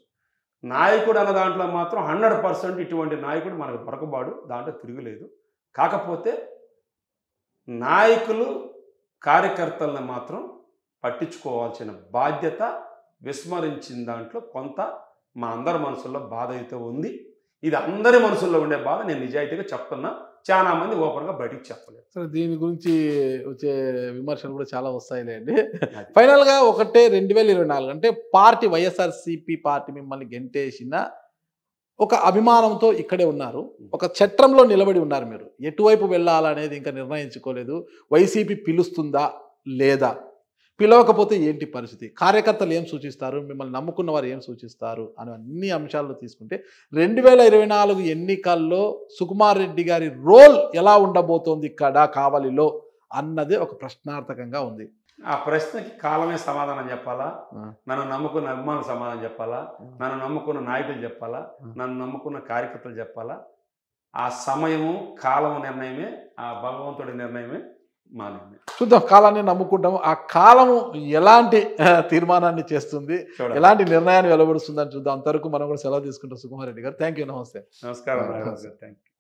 నాయకుడు అన్న దాంట్లో మాత్రం 100% ఇటువంటి నాయకుడు మనకు దొరకబాడు, దాంట్లో తిరుగులేదు. కాకపోతే నాయకులు కార్యకర్తలను మాత్రం పట్టించుకోవాల్సిన బాధ్యత విస్మరించిన దాంట్లో కొంత మా అందరి మనసుల్లో బాధ అయితే ఉంది. ఇది అందరి మనసుల్లో ఉండే బాధ, నేను నిజాయితీగా చెప్తున్నా. చాలా మంది ఓపెన్గా బయటికి చెప్పలేదు. సరే, దీని గురించి వచ్చే విమర్శలు కూడా చాలా వస్తాయిలేండి. ఫైనల్గా ఒకటే, 2024 అంటే పార్టీ వైఎస్ఆర్సీపీ పార్టీ మిమ్మల్ని గెంటేసిన ఒక అభిమానంతో ఇక్కడే ఉన్నారు, ఒక చట్రంలో నిలబడి ఉన్నారు. మీరు ఎటువైపు వెళ్ళాలనేది ఇంకా నిర్ణయించుకోలేదు. వైసీపీ పిలుస్తుందా లేదా, పిలవకపోతే ఏంటి పరిస్థితి, కార్యకర్తలు ఏం సూచిస్తారు, మిమ్మల్ని నమ్ముకున్న వారు ఏం సూచిస్తారు అని అన్ని అంశాలను తీసుకుంటే 2024 ఎన్నికల్లో సుకుమార్ రెడ్డి గారి రోల్ ఎలా ఉండబోతోంది ఇక్కడ కావలిలో అన్నదే ఒక ప్రశ్నార్థకంగా ఉంది. ఆ ప్రశ్నకి కాలమే సమాధానం చెప్పాలా, నన్ను నమ్ముకున్న అభిమానులు సమాధానం చెప్పాలా, నన్ను నమ్ముకున్న నాయకులు చెప్పాలా, నన్ను నమ్ముకున్న కార్యకర్తలు చెప్పాలా. ఆ సమయము కాలము నిర్ణయమే, ఆ భగవంతుడి నిర్ణయమే మా నిర్ణయం. చూద్దాం, కాలాన్ని నమ్ముకుంటాము. ఆ కాలము ఎలాంటి తీర్మానాన్ని చేస్తుంది, ఎలాంటి నిర్ణయాన్ని వెలువడుతుందని చూద్దాం. అంతవరకు మనం కూడా సెలవు తీసుకుంటాం. సుకుమార్ రెడ్డి గారు, థ్యాంక్ యూ, నమస్తే. నమస్కారం. Thank you.